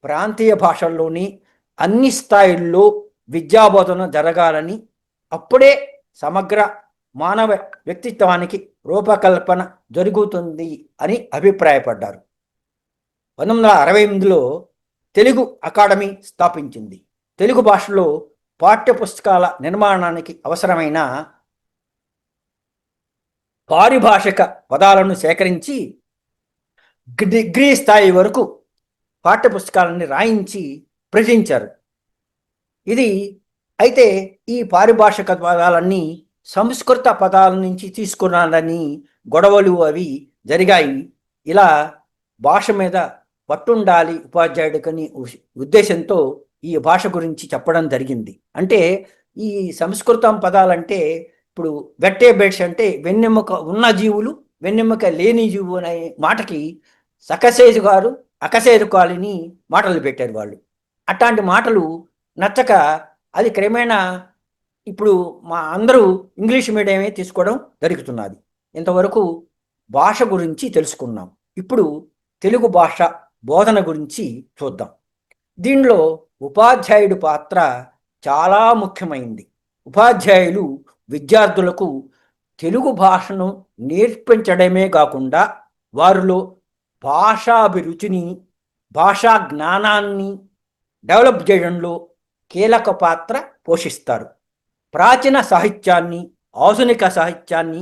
ప్రాంతీయ భాషల్లోని అన్ని స్థాయిల్లో విద్యాబోధన జరగాలని, అప్పుడే సమగ్ర మానవ వ్యక్తిత్వానికి రూపకల్పన జరుగుతుంది అని అభిప్రాయపడ్డారు. 1968లో తెలుగు అకాడమీ స్థాపించింది. తెలుగు భాషలో పాఠ్యపుస్తకాల నిర్మాణానికి అవసరమైన పారిభాషిక పదాలను సేకరించి డిగ్రీ స్థాయి వరకు పాఠ్యపుస్తకాలని రాయించి ప్రచురించారు. ఇది అయితే ఈ పారిభాషిక పదాలన్నీ సంస్కృత పదాల నుంచి తీసుకున్నారని గొడవలు అవి జరిగాయి. ఇలా భాష మీద పట్టుండాలి ఉపాధ్యాయుడికని ఉద్దేశంతో ఈ భాష గురించి చెప్పడం జరిగింది. అంటే ఈ సంస్కృతం పదాలంటే ఇప్పుడు వెట్టేబెట్స్ అంటే వెన్నెముక ఉన్న జీవులు, వెన్నెముక లేని జీవు అనే మాటకి సకసేజు గారు అకసేరు కాలిని మాటలు పెట్టారు వాళ్ళు. అట్లాంటి మాటలు నచ్చక అది క్రమేణా ఇప్పుడు మా అందరూ ఇంగ్లీష్ మీడియమే తీసుకోవడం జరుగుతున్నది. ఇంతవరకు భాష గురించి తెలుసుకున్నాం. ఇప్పుడు తెలుగు భాష బోధన గురించి చూద్దాం. దీనిలో ఉపాధ్యాయుడి పాత్ర చాలా ముఖ్యమైంది. ఉపాధ్యాయులు విద్యార్థులకు తెలుగు భాషను నేర్పించడమే కాకుండా వారిలో భాషాభిరుచిని, భాషా జ్ఞానాన్ని డెవలప్ చేయడంలో కీలక పాత్ర పోషిస్తారు. ప్రాచీన సాహిత్యాన్ని, ఆధునిక సాహిత్యాన్ని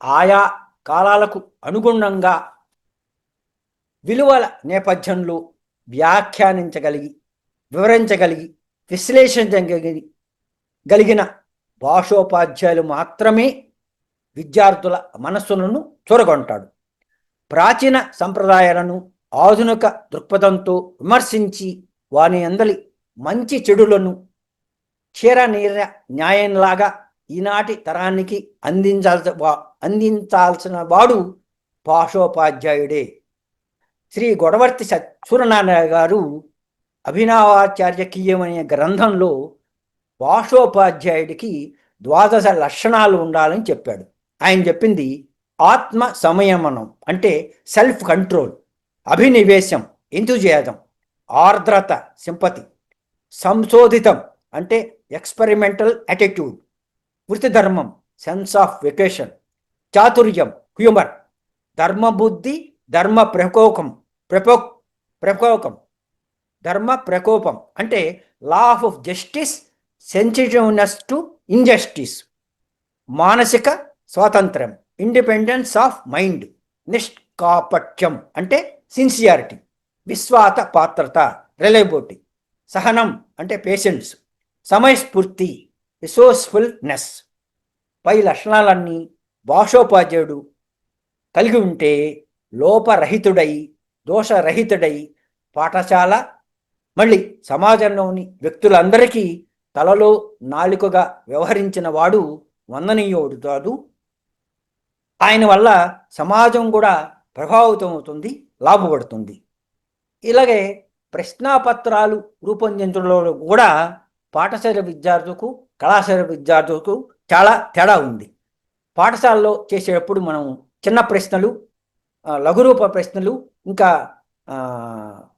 ఆయా కాలాలకు అనుగుణంగా విలువల నేపథ్యంలో వ్యాఖ్యానించగలిగి, వివరించగలిగి, విశ్లేషించగలిగిన భాషోపాధ్యాయులు మాత్రమే విద్యార్థుల మనస్సులను చూరగొంటాడు. ప్రాచీన సంప్రదాయాలను ఆధునిక దృక్పథంతో విమర్శించి వాని అందలి మంచి చెడులను క్షీరనీర న్యాయంలాగా ఈనాటి తరానికి అందించాల్సిన వాడు భాషోపాధ్యాయుడే. శ్రీ గొడవర్తి సూర్యనారాయణ గారు అభినవాచార్యకీయం అనే గ్రంథంలో భాషోపాధ్యాయుడికి 12 లక్షణాలు ఉండాలని చెప్పాడు. ఆయన చెప్పింది ఆత్మ సంయమనం అంటే సెల్ఫ్ కంట్రోల్, అభినివేశం ఎంతూజియాజం, ఆర్ద్రత సింపతి, సంశోధితం అంటే ఎక్స్పెరిమెంటల్ యాటిట్యూడ్, వృత్తిధర్మం సెన్స్ ఆఫ్ వెకేషన్, చాతుర్యం హ్యూమర్, ధర్మబుద్ధి ధర్మ ప్రకోపం ధర్మ ప్రకోపం అంటే law of justice, sensitiveness to injustice, మానసిక స్వాతంత్ర్యం ఇండిపెండెన్స్ ఆఫ్ మైండ్, నిష్కాపట్యం అంటే సిన్సియారిటీ, విశ్వాస పాత్రత రిలయబిలిటీ, సహనం అంటే పేషెన్స్, సమయస్ఫూర్తి రిసోర్స్ఫుల్నెస్. పై లక్షణాలన్నీ భాషోపాధ్యాయుడు కలిగి ఉంటే లోపరహితుడై, దోషరహితుడై పాఠశాల మళ్ళీ సమాజంలోని వ్యక్తులందరికీ తలలో నాలుకగా వ్యవహరించిన వాడు వందనీయుడుతాడు. ఆయన వల్ల సమాజం కూడా ప్రభావితం అవుతుంది, లాభపడుతుంది. ఇలాగే ప్రశ్నాపత్రాలు రూపొందించడంలో కూడా పాఠశాల విద్యార్థులకు, కళాశాల విద్యార్థులకు చాలా తేడా ఉంది. పాఠశాలలో చేసేటప్పుడు మనం చిన్న ప్రశ్నలు, లఘురూప ప్రశ్నలు, ఇంకా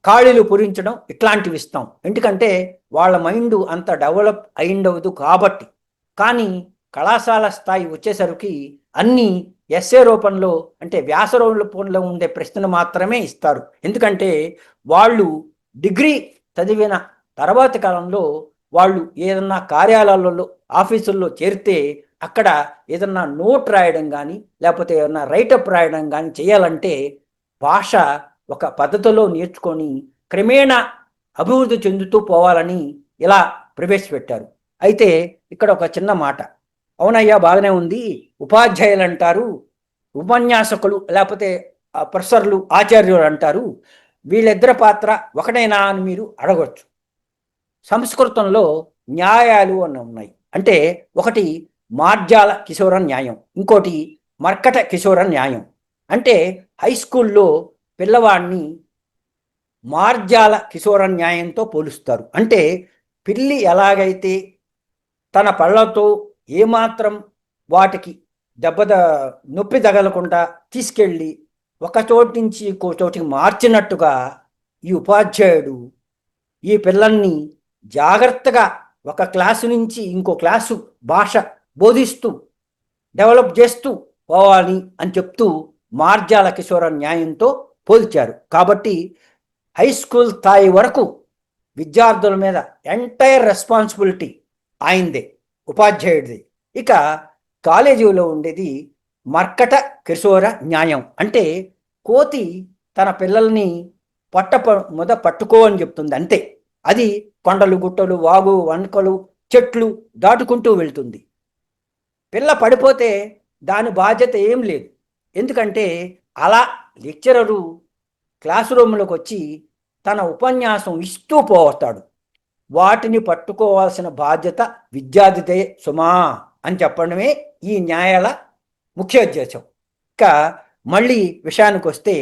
ఖాళీలు పూరించడం ఇట్లాంటివి ఇస్తాం. ఎందుకంటే వాళ్ళ మైండ్ అంత డెవలప్ అయిండవదు కాబట్టి. కానీ కళాశాల స్థాయి వచ్చేసరికి అన్నీ ఎస్ఏ రూపంలో అంటే వ్యాస రూపంలో ఉండే ప్రశ్నలు మాత్రమే ఇస్తారు. ఎందుకంటే వాళ్ళు డిగ్రీ చదివిన తర్వాతి కాలంలో వాళ్ళు ఏదన్నా కార్యాలయాలలో, ఆఫీసుల్లో చేరితే అక్కడ ఏదన్నా నోట్ రాయడం కానీ లేకపోతే ఏదన్నా రైటప్ రాయడం కానీ చేయాలంటే భాష ఒక పద్ధతిలో నేర్చుకొని క్రమేణా అభివృద్ధి చెందుతూ పోవాలని ఇలా ప్రవేశపెట్టారు. అయితే ఇక్కడ ఒక చిన్న మాట, అవునయ్యా బాగానే ఉంది, ఉపాధ్యాయులు అంటారు, ఉపన్యాసకులు లేకపోతే ప్రొఫెసర్లు, ఆచార్యులు అంటారు, వీళ్ళిద్దరి పాత్ర ఒకటేనా అని మీరు అడగవచ్చు. సంస్కృతంలో న్యాయాలు అని ఉన్నాయి. అంటే ఒకటి మార్జాల కిశోర న్యాయం, ఇంకోటి మర్కట కిశోర న్యాయం. అంటే హై స్కూల్లో పిల్లవాడిని మార్జాల కిశోర న్యాయంతో పోలుస్తారు. అంటే పిల్లి ఎలాగైతే తన పళ్ళతో ఏమాత్రం వాటికి నొప్పి తగలకుండా తీసుకెళ్ళి ఒక చోటు నుంచి ఇంకో చోటికి మార్చినట్టుగా ఈ ఉపాధ్యాయుడు ఈ పిల్లల్ని జాగ్రత్తగా ఒక క్లాసు నుంచి ఇంకో క్లాసు భాష బోధిస్తూ డెవలప్ చేస్తూ పోవాలి అని చెప్తూ మార్జాల కిశోర న్యాయంతో పోల్చారు. కాబట్టి హై స్కూల్ స్థాయి వరకు విద్యార్థుల మీద ఎంటైర్ రెస్పాన్సిబిలిటీ ఆయనదే, ఉపాధ్యాయుడిది. ఇక కాలేజీలో ఉండేది మర్కట కిశోర న్యాయం. అంటే కోతి తన పిల్లల్ని పట్టుకో అని చెప్తుంది అంతే. అది కొండలు, గుట్టలు, వాగు, వంకలు, చెట్లు దాటుకుంటూ వెళ్తుంది. పిల్ల పడిపోతే దాని బాధ్యత ఏం లేదు. ఎందుకంటే అలా లెక్చరరు క్లాస్ రూమ్లోకి వచ్చి తన ఉపన్యాసం ఇస్తూ పోతాడు. వాటిని పట్టుకోవాల్సిన బాధ్యత విద్యార్థిదే సుమా అని చెప్పడమే ఈ న్యాయాల ముఖ్య ఉద్దేశం. ఇక మళ్ళీ విషయానికి వస్తే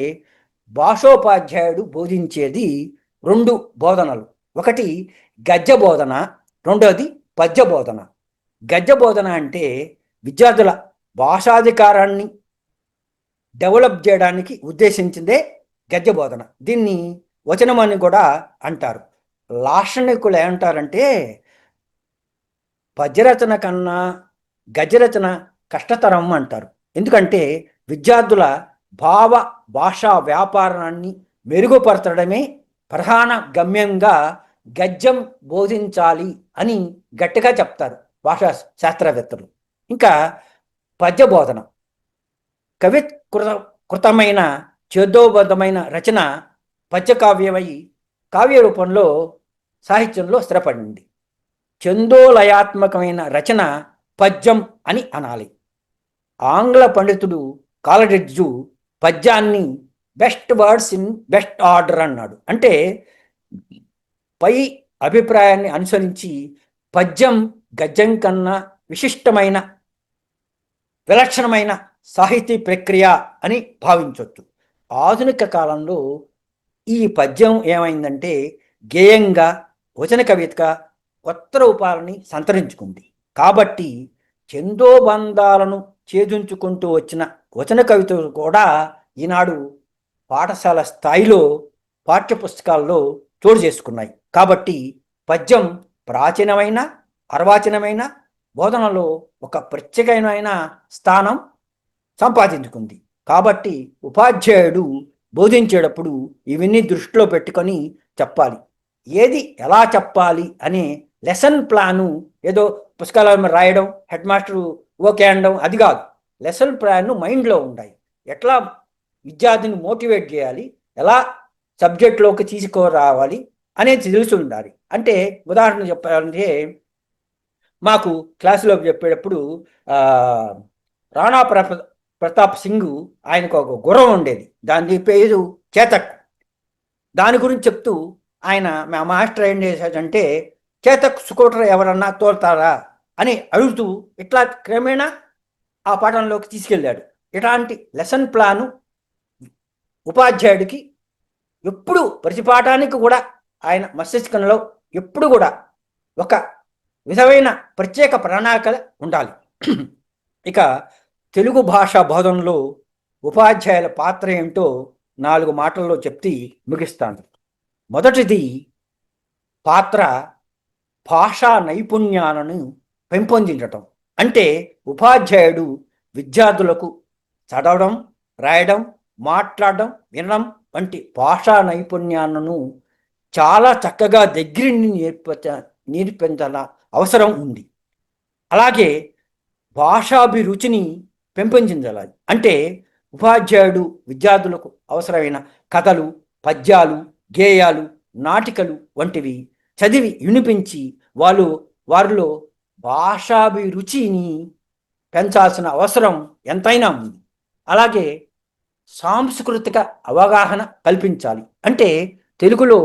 భాషోపాధ్యాయుడు బోధించేది 2 బోధనలు. ఒకటి గద్య బోధన, రెండోది పద్య బోధన. గద్య బోధన అంటే విద్యార్థుల భాషాధికారాన్ని డెవలప్ చేయడానికి ఉద్దేశించిందే గద్య బోధన. దీన్ని వచనం అని కూడా అంటారు. లాక్షణికులు ఏమంటారంటే పద్యరచన కన్నా గద్యరచన కష్టతరం అంటారు. ఎందుకంటే విద్యార్థుల భావ భాషా వ్యాపారాన్ని మెరుగుపరచడమే ప్రధాన గమ్యంగా గద్యం బోధించాలి అని గట్టిగా చెప్తారు భాషా శాస్త్రవేత్తలు. ఇంకా పద్య బోధన కృతమైన ఛేదోబద్ధమైన రచన పద్యకావ్యమై కావ్య రూపంలో సాహిత్యంలో స్థిరపడింది. చందోలయాత్మకమైన రచన పద్యం అని అనాలి. ఆంగ్ల పండితుడు కాలరిడ్జు పద్యాన్ని best words in best order అన్నాడు. అంటే పై అభిప్రాయాన్ని అనుసరించి పద్యం గద్యం కన్నా విశిష్టమైన విలక్షణమైన సాహితీ ప్రక్రియ అని భావించవచ్చు. ఆధునిక కాలంలో ఈ పద్యం ఏమైందంటే గేయంగా, వచన కవితగా కొత్త రూపాలని సంతరించుకుంది. కాబట్టి చందోబంధాలను ఛేదించుకుంటూ వచ్చిన వచన కవితలు కూడా ఈనాడు పాఠశాల స్థాయిలో పాఠ్యపుస్తకాల్లో చోటు చేసుకున్నాయి. కాబట్టి పద్యం ప్రాచీనమైన అర్వాచీనమైన బోధనలో ఒక ప్రత్యేకమైన స్థానం సంపాదించుకుంది. కాబట్టి ఉపాధ్యాయుడు బోధించేటప్పుడు ఇవన్నీ దృష్టిలో పెట్టుకొని చెప్పాలి. ఏది ఎలా చెప్పాలి అనే లెసన్ ప్లాను ఏదో పుస్తకాల రాయడం, హెడ్ మాస్టరు ఓకే అనడం అది కాదు. లెసన్ ప్లాన్ మైండ్లో ఉండాలి. ఎట్లా విద్యార్థిని మోటివేట్ చేయాలి, ఎలా సబ్జెక్ట్లోకి తీసుకురావాలి అనేది తెలిసి ఉండాలి. అంటే ఉదాహరణ చెప్పాలంటే మాకు క్లాసులో చెప్పేటప్పుడు రాణా ప్రతాప్ సింగ్ ఆయనకు ఒక గుర్రం ఉండేది, దాని పేరు చేతక్. దాని గురించి చెప్తూ ఆయన మా మాస్టర్ ఏం చేశాడంటే చేతక్ స్కూటర్ ఎవరన్నా తోలుతారా అని అడుగుతూ ఇట్లా క్రమేణా ఆ పాఠంలోకి తీసుకెళ్ళాడు. ఇలాంటి లెసన్ ప్లాను ఉపాధ్యాయుడికి ఎప్పుడు ప్రతి పాఠానికి కూడా ఆయన మస్తిష్కంలో ఎప్పుడు కూడా ఒక విధమైన ప్రత్యేక ప్రణాళిక ఉండాలి. ఇక తెలుగు భాష బోధనలో ఉపాధ్యాయుల పాత్ర ఏమిటో 4 మాటల్లో చెప్తే ముగిస్తాను. మొదటిది పాత్ర భాషా నైపుణ్యాలను పెంపొందించటం. అంటే ఉపాధ్యాయుడు విద్యార్థులకు చదవడం, రాయడం, మాట్లాడడం, వినడం వంటి భాషా నైపుణ్యాలను చాలా చక్కగా దగ్గరుండి నేర్పించాల అవసరం ఉంది. అలాగే భాషాభిరుచిని పెంపొందించాలి. అంటే ఉపాధ్యాయుడు విద్యార్థులకు అవసరమైన కథలు, పద్యాలు, గేయాలు, నాటికలు వంటివి చదివి వినిపించి వారిలో భాషాభిరుచిని పెంచాల్సిన అవసరం ఎంతైనా ఉంది. అలాగే సాంస్కృతిక అవగాహన కల్పించాలి. అంటే తెలుగులో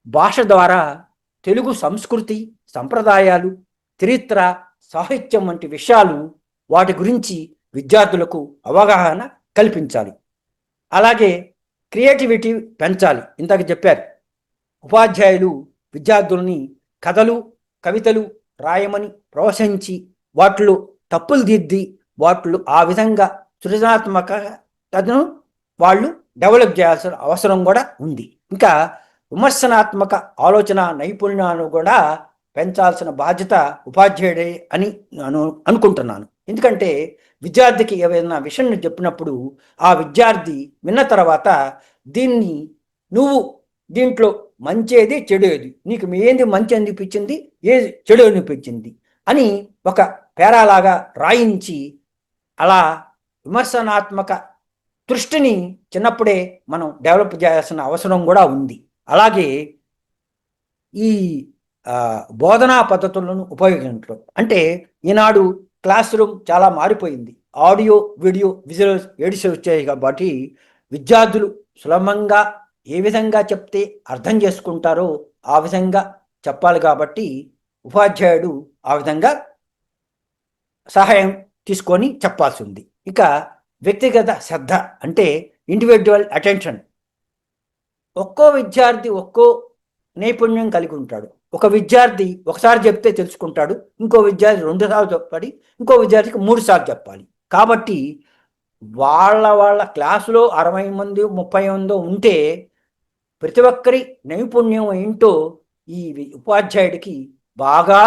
భాష ద్వారా తెలుగు సంస్కృతి, సంప్రదాయాలు, చరిత్ర, సాహిత్యం వంటి విషయాలు వాటి గురించి విద్యార్థులకు అవగాహన కల్పించాలి. అలాగే క్రియేటివిటీ పెంచాలి. ఇందాక చెప్పారు, ఉపాధ్యాయులు విద్యార్థుల్ని కథలు, కవితలు రాయమని ప్రోత్సహించి వాటిలో తప్పులు దిద్ది వాటిలో ఆ విధంగా సృజనాత్మకతను వాళ్ళు డెవలప్ చేయాల్సిన అవసరం కూడా ఉంది. ఇంకా విమర్శనాత్మక ఆలోచన నైపుణ్యాలను కూడా పెంచాల్సిన బాధ్యత ఉపాధ్యాయుడే అని నేను అనుకుంటున్నాను. ఎందుకంటే విద్యార్థికి ఏదైనా విషయం చెప్పినప్పుడు ఆ విద్యార్థి విన్న తర్వాత దీన్ని నువ్వు దీంట్లో మంచేది చెడు ఏది, నీకు ఏంది మంచి అనిపించింది, ఏది చెడు అనిపించింది అని ఒక పేరాలాగా రాయించి అలా విమర్శనాత్మక దృష్టిని చిన్నప్పుడే మనం డెవలప్ చేయాల్సిన అవసరం కూడా ఉంది. అలాగే ఈ బోధనా పద్ధతులను ఉపయోగించడం. అంటే ఈనాడు క్లాస్ రూమ్ చాలా మారిపోయింది. ఆడియో వీడియో విజువల్ ఎడిట్స్ వచ్చాయి కాబట్టి విద్యార్థులు సులభంగా ఏ విధంగా చెప్తే అర్థం చేసుకుంటారో ఆ విధంగా చెప్పాలి కాబట్టి ఉపాధ్యాయుడు ఆ విధంగా సహాయం తీసుకొని చెప్పాల్సి ఉంది. ఇక వ్యక్తిగత శ్రద్ధ అంటే ఇండివిజువల్ అటెన్షన్. ఒక్కో విద్యార్థి ఒక్కో నైపుణ్యం కలిగి ఉంటాడు. ఒక విద్యార్థి ఒకసారి చెప్తే తెలుసుకుంటాడు, ఇంకో విద్యార్థి 2 సార్లు చెప్పాలి, ఇంకో విద్యార్థికి 3 సార్లు చెప్పాలి. కాబట్టి వాళ్ళ క్లాసులో 60 మంది 30 మంది ఉంటే ప్రతి ఒక్కరి నైపుణ్యం ఏంటో ఈ ఉపాధ్యాయుడికి బాగా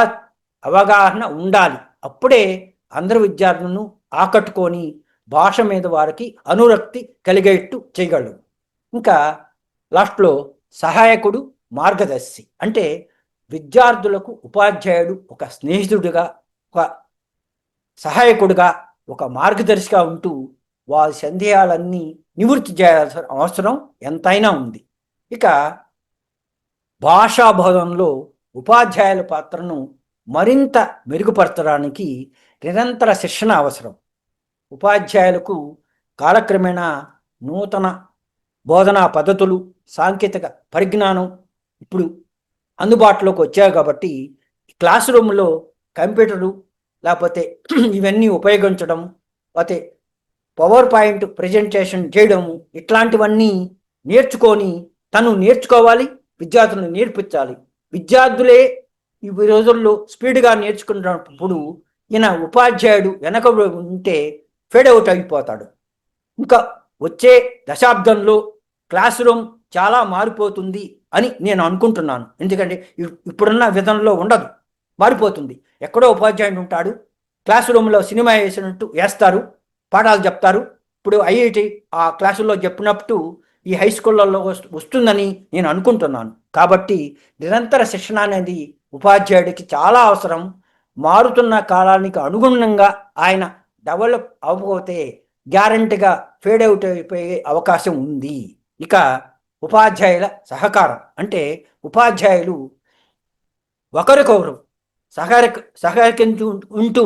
అవగాహన ఉండాలి. అప్పుడే అందరు విద్యార్థులను ఆకట్టుకొని భాష మీద వారికి అనురక్తి కలిగేట్టు చేయగలరు. ఇంకా లాస్ట్లో సహాయకుడు, మార్గదర్శి అంటే విద్యార్థులకు ఉపాధ్యాయుడు ఒక స్నేహితుడిగా, ఒక సహాయకుడిగా, ఒక మార్గదర్శిగా ఉంటూ వారి సందేహాలన్నీ నివృత్తి చేయాల్సిన అవసరం ఎంతైనా ఉంది. ఇక భాషా బోధనలో ఉపాధ్యాయుల పాత్రను మరింత మెరుగుపరచడానికి నిరంతర శిక్షణ అవసరం. ఉపాధ్యాయులకు కాలక్రమేణా నూతన బోధనా పద్ధతులు, సాంకేతిక పరిజ్ఞానం ఇప్పుడు అందుబాటులోకి వచ్చాయి కాబట్టి క్లాస్ రూమ్లో కంప్యూటరు లేకపోతే ఇవన్నీ ఉపయోగించడం, లేకపోతే పవర్ పాయింట్ ప్రజెంటేషన్ చేయడము, ఇట్లాంటివన్నీ నేర్చుకొని తను నేర్చుకోవాలి, విద్యార్థులను నేర్పించాలి. విద్యార్థులే ఈ రోజుల్లో స్పీడ్గా నేర్చుకున్నప్పుడు ఈయన ఉపాధ్యాయుడు వెనక ఉంటే ఫేడ్ అవుట్ అయిపోతాడు. ఇంకా వచ్చే దశాబ్దంలో క్లాస్ రూమ్ చాలా మారిపోతుంది అని నేను అనుకుంటున్నాను. ఎందుకంటే ఇప్పుడున్న విధానంలో ఉండదు, మారిపోతుంది. ఎక్కడో ఉపాధ్యాయుడు ఉంటాడు, క్లాస్ రూమ్లో సినిమా వేసినట్టు వేస్తారు, పాఠాలు చెప్తారు. ఇప్పుడు ఐఐటి ఆ క్లాసుల్లో చెప్పినప్పుడు ఈ హై స్కూళ్ళల్లో వస్తుందని నేను అనుకుంటున్నాను. కాబట్టి నిరంతర శిక్షణ అనేది ఉపాధ్యాయుడికి చాలా అవసరం. మారుతున్న కాలానికి అనుగుణంగా ఆయన డెవలప్ అవ్వకపోతే గ్యారంటీగా ఫేడ్ అవుట్ అయిపోయే అవకాశం ఉంది. ఇక ఉపాధ్యాయుల సహకారం అంటే ఉపాధ్యాయులు ఒకరికొకరు సహకరించు ఉంటూ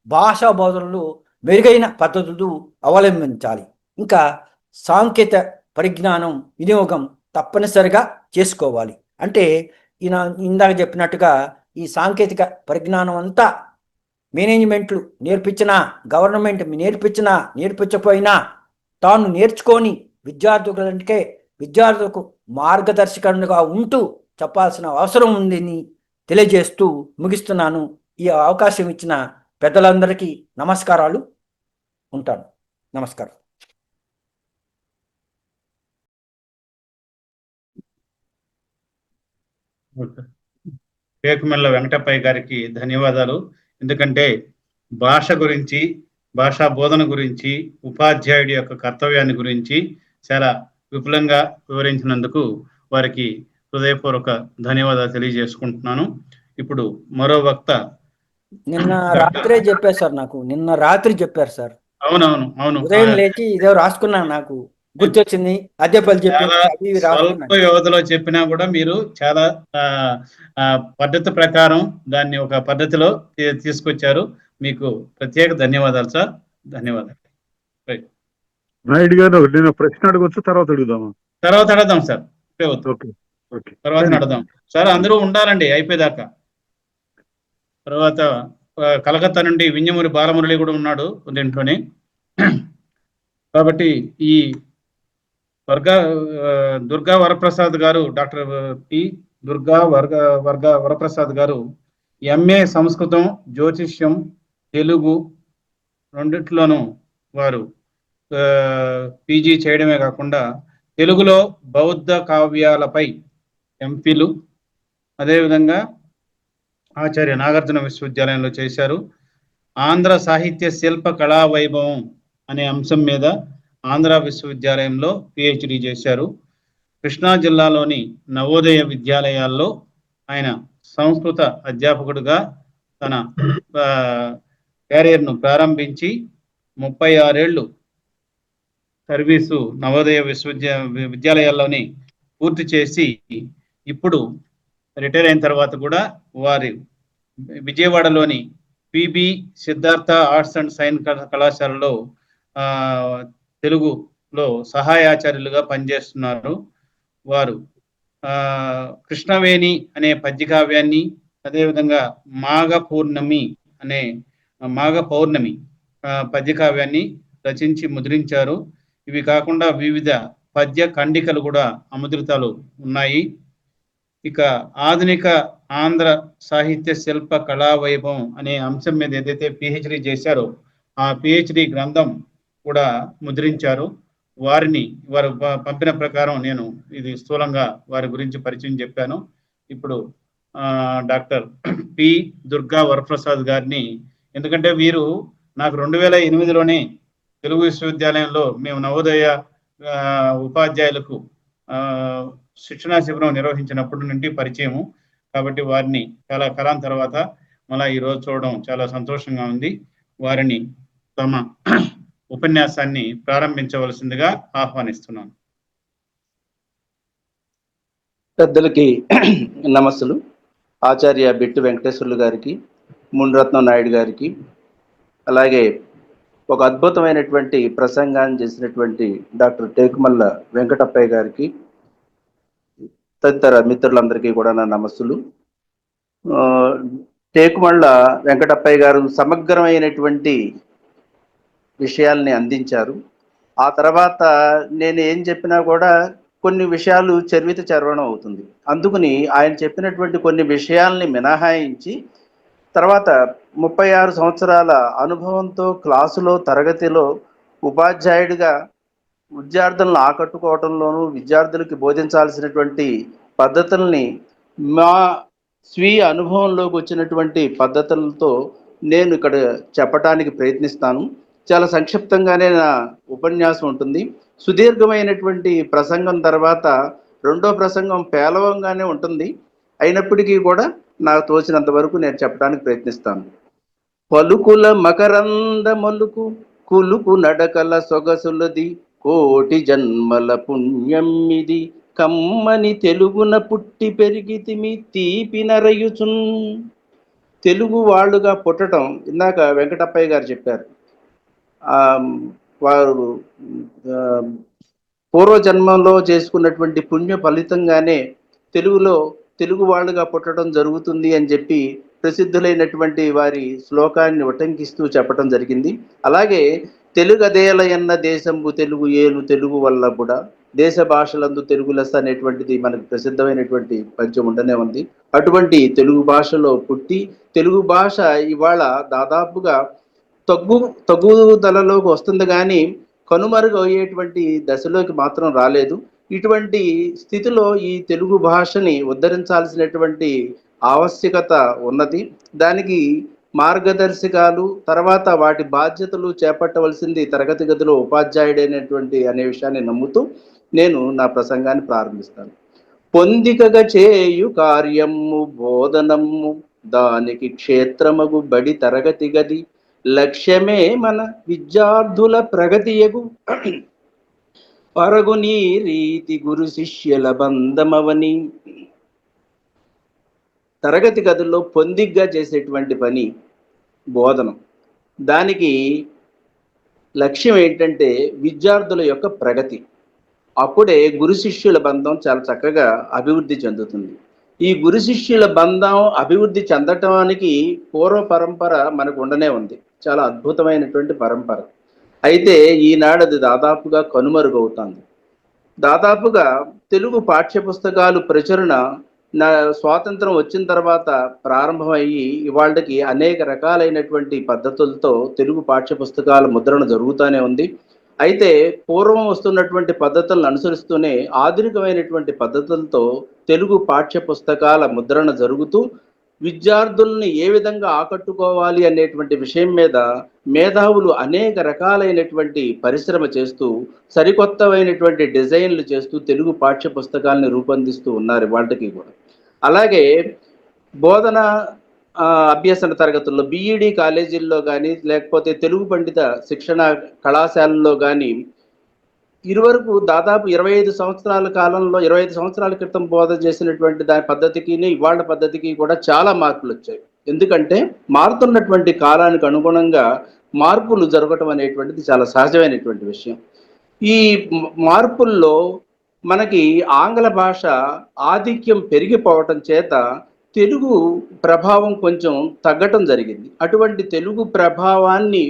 భాషా బోధనలో మెరుగైన పద్ధతులు అవలంబించాలి. ఇంకా సాంకేతిక పరిజ్ఞానం వినియోగం తప్పనిసరిగా చేసుకోవాలి. అంటే ఈయన ఇందాక చెప్పినట్టుగా ఈ సాంకేతిక పరిజ్ఞానం అంతా మేనేజ్మెంట్లు నేర్పించినా, గవర్నమెంట్ నేర్పించినా నేర్పించకపోయినా తాను నేర్చుకొని విద్యార్థులకు మార్గదర్శకంగా ఉంటూ చెప్పాల్సిన అవసరం ఉందని తెలియజేస్తూ ముగిస్తున్నాను. ఈ అవకాశం ఇచ్చిన పెద్దలందరికీ నమస్కారాలు. ఉంటాను. నమస్కారం. పేకుమెల్ల వెంకటప్పయ్య గారికి ధన్యవాదాలు. ఎందుకంటే భాష గురించి, భాషా బోధన గురించి, ఉపాధ్యాయుడి యొక్క కర్తవ్యాన్ని గురించి చాలా విపులంగా వివరించినందుకు వారికి హృదయపూర్వక ధన్యవాదాలు తెలియజేసుకుంటున్నాను. ఇప్పుడు మరో వక్త నిన్న రాత్రే చెప్పారు సార్, నాకు నిన్న రాత్రి చెప్పారు సార్. అవును ఉదయం లేచి ఇదే రాసుకున్నాను, నాకు గుర్తొచ్చింది. అదే పని చెప్పి స్వల్ప వ్యవధిలో చెప్పినా కూడా మీరు చాలా పద్ధతి ప్రకారం దాన్ని ఒక పద్ధతిలో తీసుకొచ్చారు. మీకు ప్రత్యేక ధన్యవాదాలు సార్. ధన్యవాదాలు. నాయుడు గారు, నేను ప్రశ్న అడగొచ్చు, తర్వాత అడుగుదామా? తర్వాత అడదాం సార్, తర్వాత ఓకే. అడదాం సార్. అందరూ ఉండాలండి అయిపోయేదాకా. తర్వాత కలకత్తా నుండి వింజమూరి బాలమురళి కూడా ఉన్నాడు దీంట్లోనే. కాబట్టి ఈ దుర్గా వరప్రసాద్ గారు, డాక్టర్ పి దుర్గా వరప్రసాద్ గారు ఎంఏ సంస్కృతం, జ్యోతిష్యం, తెలుగు రెండిట్లోనూ వారు పీజీ చేయడమే కాకుండా తెలుగులో బౌద్ధ కావ్యాలపై ఎంఫిలు, అదేవిధంగా ఆచార్య నాగార్జున విశ్వవిద్యాలయంలో చేశారు. ఆంధ్ర సాహిత్య శిల్ప కళా వైభవం అనే అంశం మీద ఆంధ్ర విశ్వవిద్యాలయంలో పిహెచ్డి చేశారు. కృష్ణా జిల్లాలోని నవోదయ విద్యాలయాల్లో ఆయన సంస్కృత అధ్యాపకుడిగా తన క్యారియర్ను ప్రారంభించి 36 ఏళ్ళు సర్వీసు నవోదయ విద్యాలయాల్లోని పూర్తి చేసి ఇప్పుడు రిటైర్ అయిన తర్వాత కూడా వారి విజయవాడలోని PB Siddhartha arts and science కళాశాలలో తెలుగులో సహాయాచార్యులుగా పనిచేస్తున్నారు. వారు కృష్ణవేణి అనే పద్యకావ్యాన్ని, అదేవిధంగా మాఘ పౌర్ణమి పద్యకావ్యాన్ని రచించి ముద్రించారు. ఇవి కాకుండా వివిధ పద్య ఖండికలు కూడా అముద్రితాలు ఉన్నాయి. ఇక ఆధునిక ఆంధ్ర సాహిత్య శిల్ప కళా వైభవం అనే అంశం మీద ఏదైతే పిహెచ్డి చేశారో ఆ పిహెచ్డి గ్రంథం కూడా ముద్రించారు. వారు పంపిన ప్రకారం నేను ఇది స్థూలంగా వారి గురించి పరిచయం చెప్పాను. ఇప్పుడు డాక్టర్ పి దుర్గా వరప్రసాద్ గారిని, ఎందుకంటే వీరు నాకు 2008లోనే తెలుగు విశ్వవిద్యాలయంలో మేము నవోదయ ఉపాధ్యాయులకు శిక్షణా శిబిరం నిర్వహించినప్పటి నుండి పరిచయము. కాబట్టి వారిని చాలా కాలం తర్వాత మళ్ళా ఈరోజు చూడడం చాలా సంతోషంగా ఉంది. వారిని తమ ఉపన్యాసాన్ని ప్రారంభించవలసిందిగా ఆహ్వానిస్తున్నాను. పెద్దలకి నమస్సులు. ఆచార్య బిట్టు వెంకటేశ్వర్లు గారికి, మునిరత్నం నాయుడు గారికి, అలాగే ఒక అద్భుతమైనటువంటి ప్రసంగాన్ని చేసినటువంటి డాక్టర్ టేకుమల్ల వెంకటప్పయ్య గారికి, తదితర మిత్రులందరికీ కూడా నా నమస్సులు. టేకుమల్ల వెంకటప్పయ్య గారు సమగ్రమైనటువంటి విషయాల్ని అందించారు. ఆ తర్వాత నేను ఏం చెప్పినా కూడా కొన్ని విషయాలు చర్వణం అవుతుంది. అందుకని ఆయన చెప్పినటువంటి కొన్ని విషయాల్ని మినహాయించి తర్వాత 36 సంవత్సరాల అనుభవంతో క్లాసులో తరగతిలో ఉపాధ్యాయుడిగా విద్యార్థులను ఆకట్టుకోవడంలోనూ విద్యార్థులకి బోధించాల్సినటువంటి పద్ధతుల్ని మా స్వీయ అనుభవంలోకి వచ్చినటువంటి పద్ధతులతో నేను ఇక్కడ చెప్పడానికి ప్రయత్నిస్తాను. చాలా సంక్షిప్తంగానే నా ఉపన్యాసం ఉంటుంది. సుదీర్ఘమైనటువంటి ప్రసంగం తర్వాత రెండో ప్రసంగం పేలవంగానే ఉంటుంది. అయినప్పటికీ కూడా నాకు తోచినంత వరకు నేను చెప్పడానికి ప్రయత్నిస్తాను. పలుకుల మకరంద మలుకు కులుకు నడకల సొగసులది కోటి జన్మల పుణ్యం ఇది కమ్మని తెలుగున పుట్టి పెరిగితిమి తీపి నరయుచున్. తెలుగు వాళ్ళుగా పుట్టడం ఇందాక వెంకటప్పయ్య గారు చెప్పారు. వారు పూర్వజన్మంలో చేసుకున్నటువంటి పుణ్య ఫలితంగానే తెలుగు వాళ్ళుగా పుట్టడం జరుగుతుంది అని చెప్పి ప్రసిద్ధులైనటువంటి వారి శ్లోకాన్ని ఉటంకిస్తూ చెప్పడం జరిగింది. అలాగే తెలుగదేలయన్న దేశంబు తెలుగు ఏలు తెలుగు వల్ల కూడా దేశ భాషలందు తెలుగు లెస్స అనేటువంటిది మనకు ప్రసిద్ధమైనటువంటి పద్యం ఉండనే ఉంది. అటువంటి తెలుగు భాషలో పుట్టి తెలుగు భాష ఇవాళ దాదాపుగా తగ్గుదలలోకి వస్తుంది, కానీ కనుమరుగు అయ్యేటువంటి దశలోకి మాత్రం రాలేదు. ఇటువంటి స్థితిలో ఈ తెలుగు భాషని ఉద్ధరించాల్సినటువంటి ఆవశ్యకత ఉన్నది. దానికి మార్గదర్శకాలు, తర్వాత వాటి బాధ్యతలు చేపట్టవలసింది తరగతి గదిలో ఉపాధ్యాయుడైనటువంటి అనే విషయాన్ని నమ్ముతూ నేను నా ప్రసంగాన్ని ప్రారంభిస్తాను. పొందికగా చేయు కార్యము బోధనము దానికి క్షేత్రమగు బడి తరగతి గది లక్ష్యమే మన విద్యార్థుల ప్రగతియగు పరగుని రీతి గురు శిష్యుల బంధమవని. తరగతి గదుల్లో పొందిగ్గా చేసేటువంటి పని బోధనం. దానికి లక్ష్యం ఏంటంటే విద్యార్థుల యొక్క ప్రగతి. అప్పుడే గురు శిష్యుల బంధం చాలా చక్కగా అభివృద్ధి చెందుతుంది. ఈ గురు శిష్యుల బంధం అభివృద్ధి చెందటానికి పూర్వ పరంపర మనకు ఉండనే ఉంది, చాలా అద్భుతమైనటువంటి పరంపర. అయితే ఈనాడు అది దాదాపుగా కనుమరుగవుతుంది. దాదాపుగా తెలుగు పాఠ్యపుస్తకాలు ప్రచురణ స్వాతంత్రం వచ్చిన తర్వాత ప్రారంభమయ్యి ఇవాళకి అనేక రకాలైనటువంటి పద్ధతులతో తెలుగు పాఠ్యపుస్తకాల ముద్రణ జరుగుతూనే ఉంది. అయితే పూర్వం వస్తున్నటువంటి పద్ధతులను అనుసరిస్తూనే ఆధునికమైనటువంటి పద్ధతులతో తెలుగు పాఠ్య పుస్తకాల ముద్రణ జరుగుతూ విద్యార్థుల్ని ఏ విధంగా ఆకట్టుకోవాలి అనేటువంటి విషయం మీద మేధావులు అనేక రకాలైనటువంటి పరిశ్రమ చేస్తూ సరికొత్తమైనటువంటి డిజైన్లు చేస్తూ తెలుగు పాఠ్య పుస్తకాలను రూపొందిస్తూ ఉన్నారు వాటికి కూడా. అలాగే బోధన అభ్యసన తరగతుల్లో బిఈడి కాలేజీల్లో కానీ లేకపోతే తెలుగు పండిత శిక్షణ కళాశాలల్లో కానీ ఇరువరకు దాదాపు 25 సంవత్సరాల కాలంలో 25 సంవత్సరాల క్రితం బోధన చేసినటువంటి దాని పద్ధతికి ఇవాళ పద్ధతికి కూడా చాలా మార్పులు వచ్చాయి. ఎందుకంటే మారుతున్నటువంటి కాలానికి అనుగుణంగా మార్పులు జరగటం అనేటువంటిది చాలా సహజమైనటువంటి విషయం. ఈ మార్పుల్లో మనకి ఆంగ్ల భాష ఆధిక్యం పెరిగిపోవటం చేత తెలుగు ప్రభావం కొంచెం తగ్గటం జరిగింది. అటువంటి తెలుగు ప్రభావాన్ని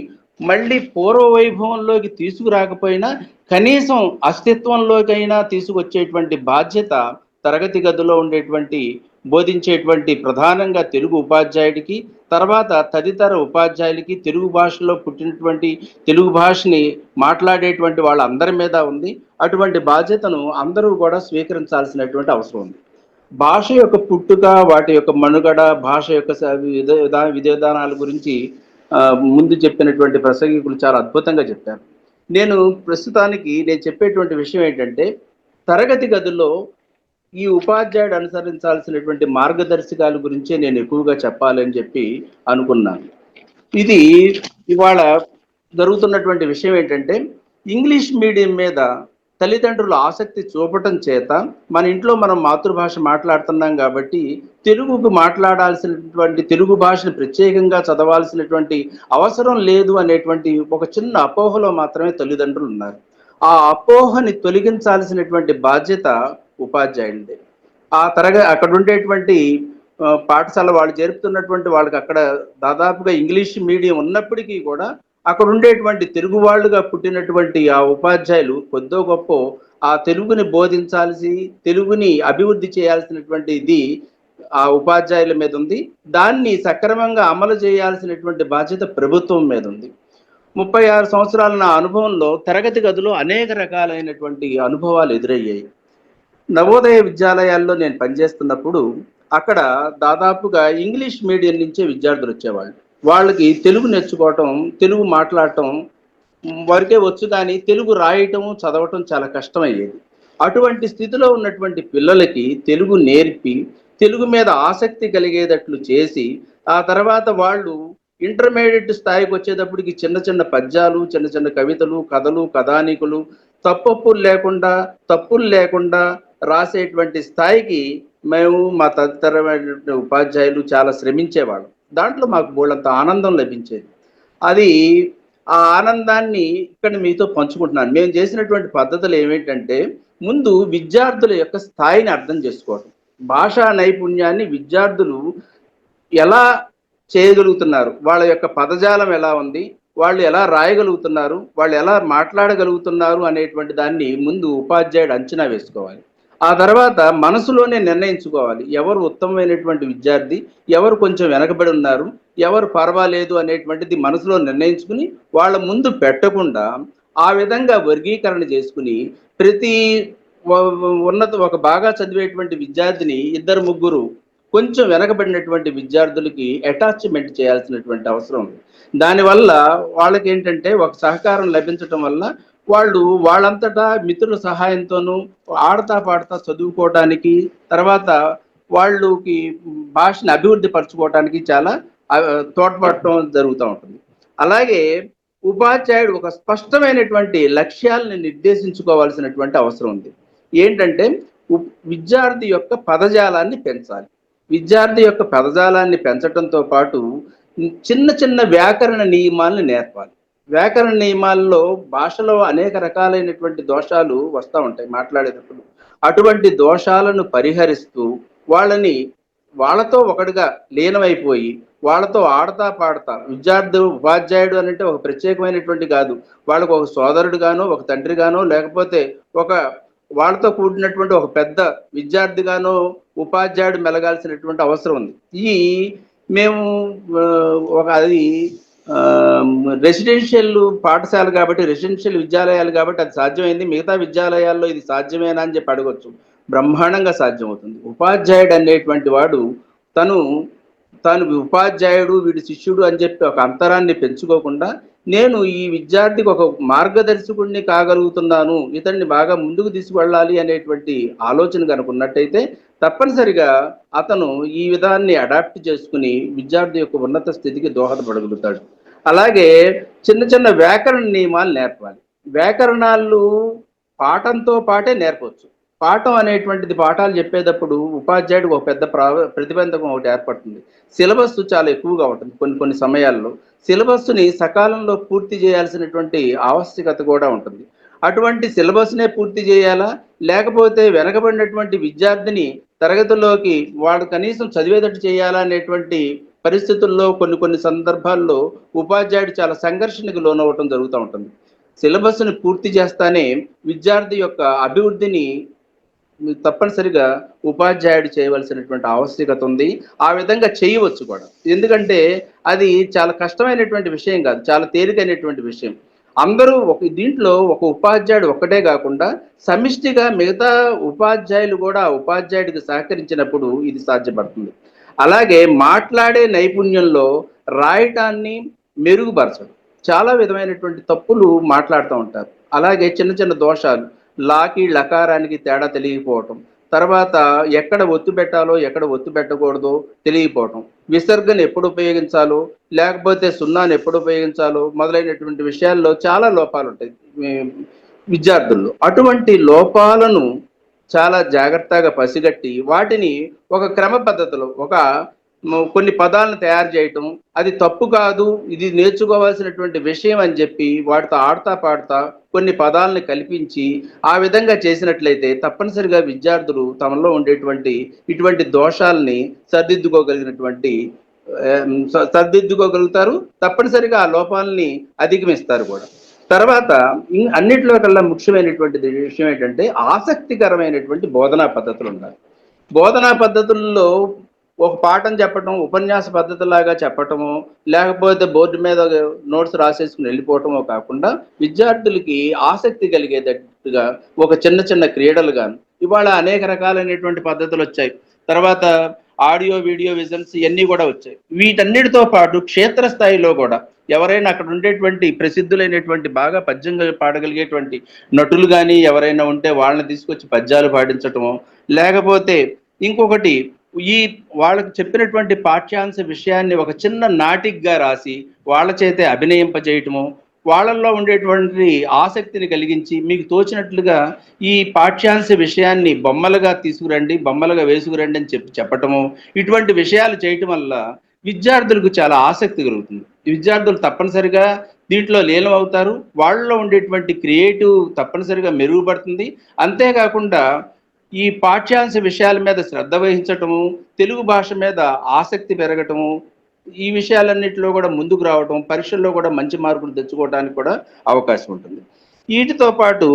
మళ్ళీ పూర్వ వైభవంలోకి తీసుకురాకపోయినా కనీసం అస్తిత్వంలోకైనా తీసుకొచ్చేటువంటి బాధ్యత తరగతి గదిలో ఉండేటువంటి బోధించేటువంటి ప్రధానంగా తెలుగు ఉపాధ్యాయుడికి, తర్వాత తదితర ఉపాధ్యాయులకి, తెలుగు భాషలో పుట్టినటువంటి తెలుగు భాషని మాట్లాడేటువంటి వాళ్ళందరి మీద ఉంది. అటువంటి బాధ్యతను అందరూ కూడా స్వీకరించాల్సినటువంటి అవసరం ఉంది. భాష యొక్క పుట్టుక, వాటి యొక్క మనుగడ, భాష యొక్క విధి విధానాల గురించి ముందు చెప్పినటువంటి ప్రసంగికులు చాలా అద్భుతంగా చెప్పారు. నేను ప్రస్తుతానికి చెప్పేటువంటి విషయం ఏంటంటే, తరగతి గదుల్లో ఈ ఉపాధ్యాయుడు అనుసరించాల్సినటువంటి మార్గదర్శకాల గురించే నేను ఎక్కువగా చెప్పాలని చెప్పి అనుకున్నాను. ఇది ఇవాళ జరుగుతున్నటువంటి విషయం ఏంటంటే, ఇంగ్లీష్ మీడియం మీద తల్లిదండ్రులు ఆసక్తి చూపటం చేత మన ఇంట్లో మనం మాతృభాష మాట్లాడుతున్నాం కాబట్టి తెలుగుకు మాట్లాడాల్సినటువంటి, తెలుగు భాషను ప్రత్యేకంగా చదవాల్సినటువంటి అవసరం లేదు అనేటువంటి ఒక చిన్న అపోహలో మాత్రమే తల్లిదండ్రులు ఉన్నారు. ఆ అపోహని తొలగించాల్సినటువంటి బాధ్యత ఉపాధ్యాయుడిదే. అక్కడ ఉండేటువంటి పాఠశాల వాళ్ళు జరుపుతున్నటువంటి వాళ్ళకి అక్కడ దాదాపుగా ఇంగ్లీష్ మీడియం ఉన్నప్పటికీ కూడా అక్కడ ఉండేటువంటి తెలుగు వాళ్ళుగా పుట్టినటువంటి ఆ ఉపాధ్యాయులు కొద్దో గొప్ప ఆ తెలుగుని బోధించాల్సి, తెలుగుని అభివృద్ధి చేయాల్సినటువంటి ఇది ఆ ఉపాధ్యాయుల మీద ఉంది. దాన్ని సక్రమంగా అమలు చేయాల్సినటువంటి బాధ్యత ప్రభుత్వం మీద ఉంది. 36 సంవత్సరాల నా అనుభవంలో తరగతి గదిలో అనేక రకాలైనటువంటి అనుభవాలు ఎదురయ్యాయి. నవోదయ విద్యాలయాల్లో నేను పనిచేస్తున్నప్పుడు అక్కడ దాదాపుగా ఇంగ్లీష్ మీడియం నుంచే విద్యార్థులు వచ్చేవాళ్ళు. వాళ్ళకి తెలుగు నేర్చుకోవటం, తెలుగు మాట్లాడటం వరకే వచ్చు, కానీ తెలుగు రాయటం, చదవటం చాలా కష్టమయ్యేది. అటువంటి స్థితిలో ఉన్నటువంటి పిల్లలకి తెలుగు నేర్పి, తెలుగు మీద ఆసక్తి కలిగేటట్లు చేసి, ఆ తర్వాత వాళ్ళు ఇంటర్మీడియట్ స్థాయికి వచ్చేటప్పటికి చిన్న చిన్న పద్యాలు, చిన్న చిన్న కవితలు, కథలు, కథానికులు తప్పులు లేకుండా రాసేటువంటి స్థాయికి మేము, మా తదితరమైనటువంటి ఉపాధ్యాయులు చాలా శ్రమించేవాళ్ళం. దాంట్లో మాకు బోళ్ళంత ఆనందం లభించేది. అది ఆ ఆనందాన్ని ఇక్కడ మీతో పంచుకుంటున్నాను. మేము చేసినటువంటి పద్ధతులు ఏమిటంటే, ముందు విద్యార్థుల యొక్క స్థాయిని అర్థం చేసుకోవడం, భాషా నైపుణ్యాన్ని విద్యార్థులు ఎలా చేయగలుగుతున్నారు, వాళ్ళ యొక్క పదజాలం ఎలా ఉంది, వాళ్ళు ఎలా రాయగలుగుతున్నారు, వాళ్ళు ఎలా మాట్లాడగలుగుతున్నారు అనేటువంటి దాన్ని ముందు ఉపాధ్యాయుడు అంచనా వేసుకోవాలి. ఆ తర్వాత మనసులోనే నిర్ణయించుకోవాలి ఎవరు ఉత్తమమైనటువంటి విద్యార్థి, ఎవరు కొంచెం వెనకబడి ఉన్నారు, ఎవరు పర్వాలేదు అనేటువంటిది మనసులో నిర్ణయించుకుని వాళ్ళ ముందు పెట్టకుండా ఆ విధంగా వర్గీకరణ చేసుకుని ప్రతి ఒక బాగా చదివేటువంటి విద్యార్థిని 2-3 కొంచెం వెనకబడినటువంటి విద్యార్థులకి అటాచ్మెంట్ చేయాల్సినటువంటి అవసరం ఉంది. దానివల్ల వాళ్ళకి ఏంటంటే ఒక సహకారం లభించటం వల్ల వాళ్ళు వాళ్ళంతటా మిత్రుల సహాయంతోనూ ఆడతా పాడతా చదువుకోవటానికి, తర్వాత వాళ్ళకి భాషను అభివృద్ధి పరచుకోవటానికి చాలా తోడ్పడటం జరుగుతూ ఉంటుంది. అలాగే ఉపాధ్యాయుడు ఒక స్పష్టమైనటువంటి లక్ష్యాలను నిర్దేశించుకోవాల్సినటువంటి అవసరం ఉంది. ఏంటంటే విద్యార్థి యొక్క పదజాలాన్ని పెంచాలి. విద్యార్థి యొక్క పదజాలాన్ని పెంచడంతో పాటు చిన్న చిన్న వ్యాకరణ నియమాలను నేర్పాలి. వ్యాకరణ నియమాల్లో భాషలో అనేక రకాలైనటువంటి దోషాలు వస్తూ ఉంటాయి మాట్లాడేటప్పుడు. అటువంటి దోషాలను పరిహరిస్తూ వాళ్ళతో ఒకటిగా లీనమైపోయి వాళ్ళతో ఆడతా పాడతా, విద్యార్థి ఉపాధ్యాయుడు అంటే ఒక ప్రత్యేకమైనటువంటి కాదు, వాళ్ళకు ఒక సోదరుడుగానో, ఒక తండ్రిగానో, లేకపోతే ఒక వాళ్ళతో కూడినటువంటి ఒక పెద్ద విద్యార్థిగానో ఉపాధ్యాయుడు మెలగాల్సినటువంటి అవసరం ఉంది. మేము అది రెసిడెన్షియల్ పాఠశాల కాబట్టి, రెసిడెన్షియల్ విద్యాలయాలు కాబట్టి అది సాధ్యమైంది. మిగతా విద్యాలయాల్లో ఇది సాధ్యమేనా అని చెప్పి అడగొచ్చు. బ్రహ్మాండంగా సాధ్యమవుతుంది. ఉపాధ్యాయుడు అనేటువంటి వాడు తాను ఉపాధ్యాయుడు, వీడి శిష్యుడు అని చెప్పి ఒక అంతరాన్ని పెంచుకోకుండా, నేను ఈ విద్యార్థికి ఒక మార్గదర్శకుడిని కాగలుగుతున్నాను, ఇతన్ని బాగా ముందుకు తీసుకువెళ్ళాలి అనేటువంటి ఆలోచన కనుక ఉన్నట్టయితే తప్పనిసరిగా అతను ఈ విధాన్ని అడాప్ట్ చేసుకుని విద్యార్థి యొక్క ఉన్నత స్థితికి దోహదపడగలుగుతాడు. అలాగే చిన్న చిన్న వ్యాకరణ నియమాలు నేర్పాలి. వ్యాకరణాలు పాఠంతో పాటే నేర్పవచ్చు. పాఠం అనేటువంటిది పాఠాలు చెప్పేటప్పుడు ఉపాధ్యాయుడికి ఒక పెద్ద ప్రతిబంధకం ఒకటి ఏర్పడుతుంది. సిలబస్ చాలా ఎక్కువగా ఉంటుంది. కొన్ని సమయాల్లో సిలబస్ని సకాలంలో పూర్తి చేయాల్సినటువంటి ఆవశ్యకత కూడా ఉంటుంది. అటువంటి సిలబస్నే పూర్తి చేయాలా, లేకపోతే వెనకబడినటువంటి విద్యార్థిని తరగతిలోకి వాడు కనీసం చదివేటట్టు చేయాలా అనేటువంటి పరిస్థితుల్లో కొన్ని సందర్భాల్లో ఉపాధ్యాయుడు చాలా సంఘర్షణకు లోనవ్వటం జరుగుతూ ఉంటుంది. సిలబస్ని పూర్తి చేస్తానే విద్యార్థి యొక్క అభివృద్ధిని తప్పనిసరిగా ఉపాధ్యాయుడు చేయవలసినటువంటి ఆవశ్యకత ఉంది. ఆ విధంగా చేయవచ్చు కూడా. ఎందుకంటే అది చాలా కష్టమైనటువంటి విషయం కాదు, చాలా తేలికైనటువంటి విషయం. అందరూ దీంట్లో ఒక ఉపాధ్యాయుడు ఒక్కటే కాకుండా సమిష్టిగా మిగతా ఉపాధ్యాయులు కూడా ఉపాధ్యాయుడికి సహకరించినప్పుడు ఇది సాధ్యపడుతుంది. అలాగే మాట్లాడే నైపుణ్యంలో రాయటాన్ని మెరుగుపరచడం, చాలా విధమైనటువంటి తప్పులు మాట్లాడుతూ ఉంటారు. అలాగే చిన్న దోషాలు, లాకి లకారానికి తేడా తెలియకపోవటం, తర్వాత ఎక్కడ ఒత్తు పెట్టాలో ఎక్కడ ఒత్తు పెట్టకూడదో తెలియకపోవటం, విసర్గను ఎప్పుడు ఉపయోగించాలో లేకపోతే సున్నాను ఎప్పుడు ఉపయోగించాలో మొదలైనటువంటి విషయాల్లో చాలా లోపాలు ఉంటాయి విద్యార్థుల్లో. అటువంటి లోపాలను చాలా జాగ్రత్తగా పసిగట్టి వాటిని ఒక క్రమ పద్ధతిలో కొన్ని పదాలను తయారు చేయటం, అది తప్పు కాదు, ఇది నేర్చుకోవాల్సినటువంటి విషయం అని చెప్పి వాటితో ఆడతా పాడుతా కొన్ని పదాలను కల్పించి ఆ విధంగా చేసినట్లయితే తప్పనిసరిగా విద్యార్థులు తమలో ఉండేటువంటి ఇటువంటి దోషాలని సరిదిద్దుకోగలుగుతారు. తప్పనిసరిగా ఆ లోపాలని అధిగమిస్తారు కూడా. తర్వాత అన్నిట్లో కల్లా ముఖ్యమైనటువంటి విషయం ఏంటంటే ఆసక్తికరమైనటువంటి బోధనా పద్ధతులు ఉండాలి. బోధనా పద్ధతుల్లో ఒక పాఠం చెప్పటం, ఉపన్యాస పద్ధతిలాగా చెప్పటము, లేకపోతే బోర్డు మీద నోట్స్ రాసేసుకుని వెళ్ళిపోవటమో కాకుండా విద్యార్థులకి ఆసక్తి కలిగేటట్టుగా ఒక చిన్న క్రీడలు గాను ఇవాళ అనేక రకాలైనటువంటి పద్ధతులు వచ్చాయి. తర్వాత ఆడియో వీడియో విజన్స్ ఇవన్నీ కూడా వచ్చాయి. వీటన్నిటితో పాటు క్షేత్రస్థాయిలో కూడా ఎవరైనా అక్కడ ఉండేటువంటి ప్రసిద్ధులైనటువంటి బాగా పద్యంగా పాడగలిగేటువంటి నటులు కానీ ఎవరైనా ఉంటే వాళ్ళని తీసుకొచ్చి పద్యాలు పాడించటము, లేకపోతే ఇంకొకటి వాళ్ళకి చెప్పినటువంటి పాఠ్యాంశ విషయాన్ని ఒక చిన్న నాటికగా రాసి వాళ్ళ చేతే అభినయింపజేయటము, వాళ్ళల్లో ఉండేటువంటి ఆసక్తిని కలిగించి మీకు తోచినట్లుగా ఈ పాఠ్యాంశ విషయాన్ని బొమ్మలుగా తీసుకురండి, బొమ్మలుగా వేసుకురండి అని చెప్పటము, ఇటువంటి విషయాలు చేయటం వల్ల విద్యార్థులకు చాలా ఆసక్తి కలుగుతుంది. విద్యార్థులు తప్పనిసరిగా దీంట్లో లీనం అవుతారు. వాళ్ళలో ఉండేటువంటి క్రియేటివ్ తప్పనిసరిగా మెరుగుపడుతుంది. అంతేకాకుండా ఈ పాఠ్యాంశ విషయాల మీద శ్రద్ధ వహించటము, తెలుగు భాష మీద ఆసక్తి పెరగటము, ఈ విషయాలన్నింటిలో కూడా ముందుకు రావటం, పరీక్షల్లో కూడా మంచి మార్కులు తెచ్చుకోవడానికి కూడా అవకాశం ఉంటుంది. వీటితో పాటు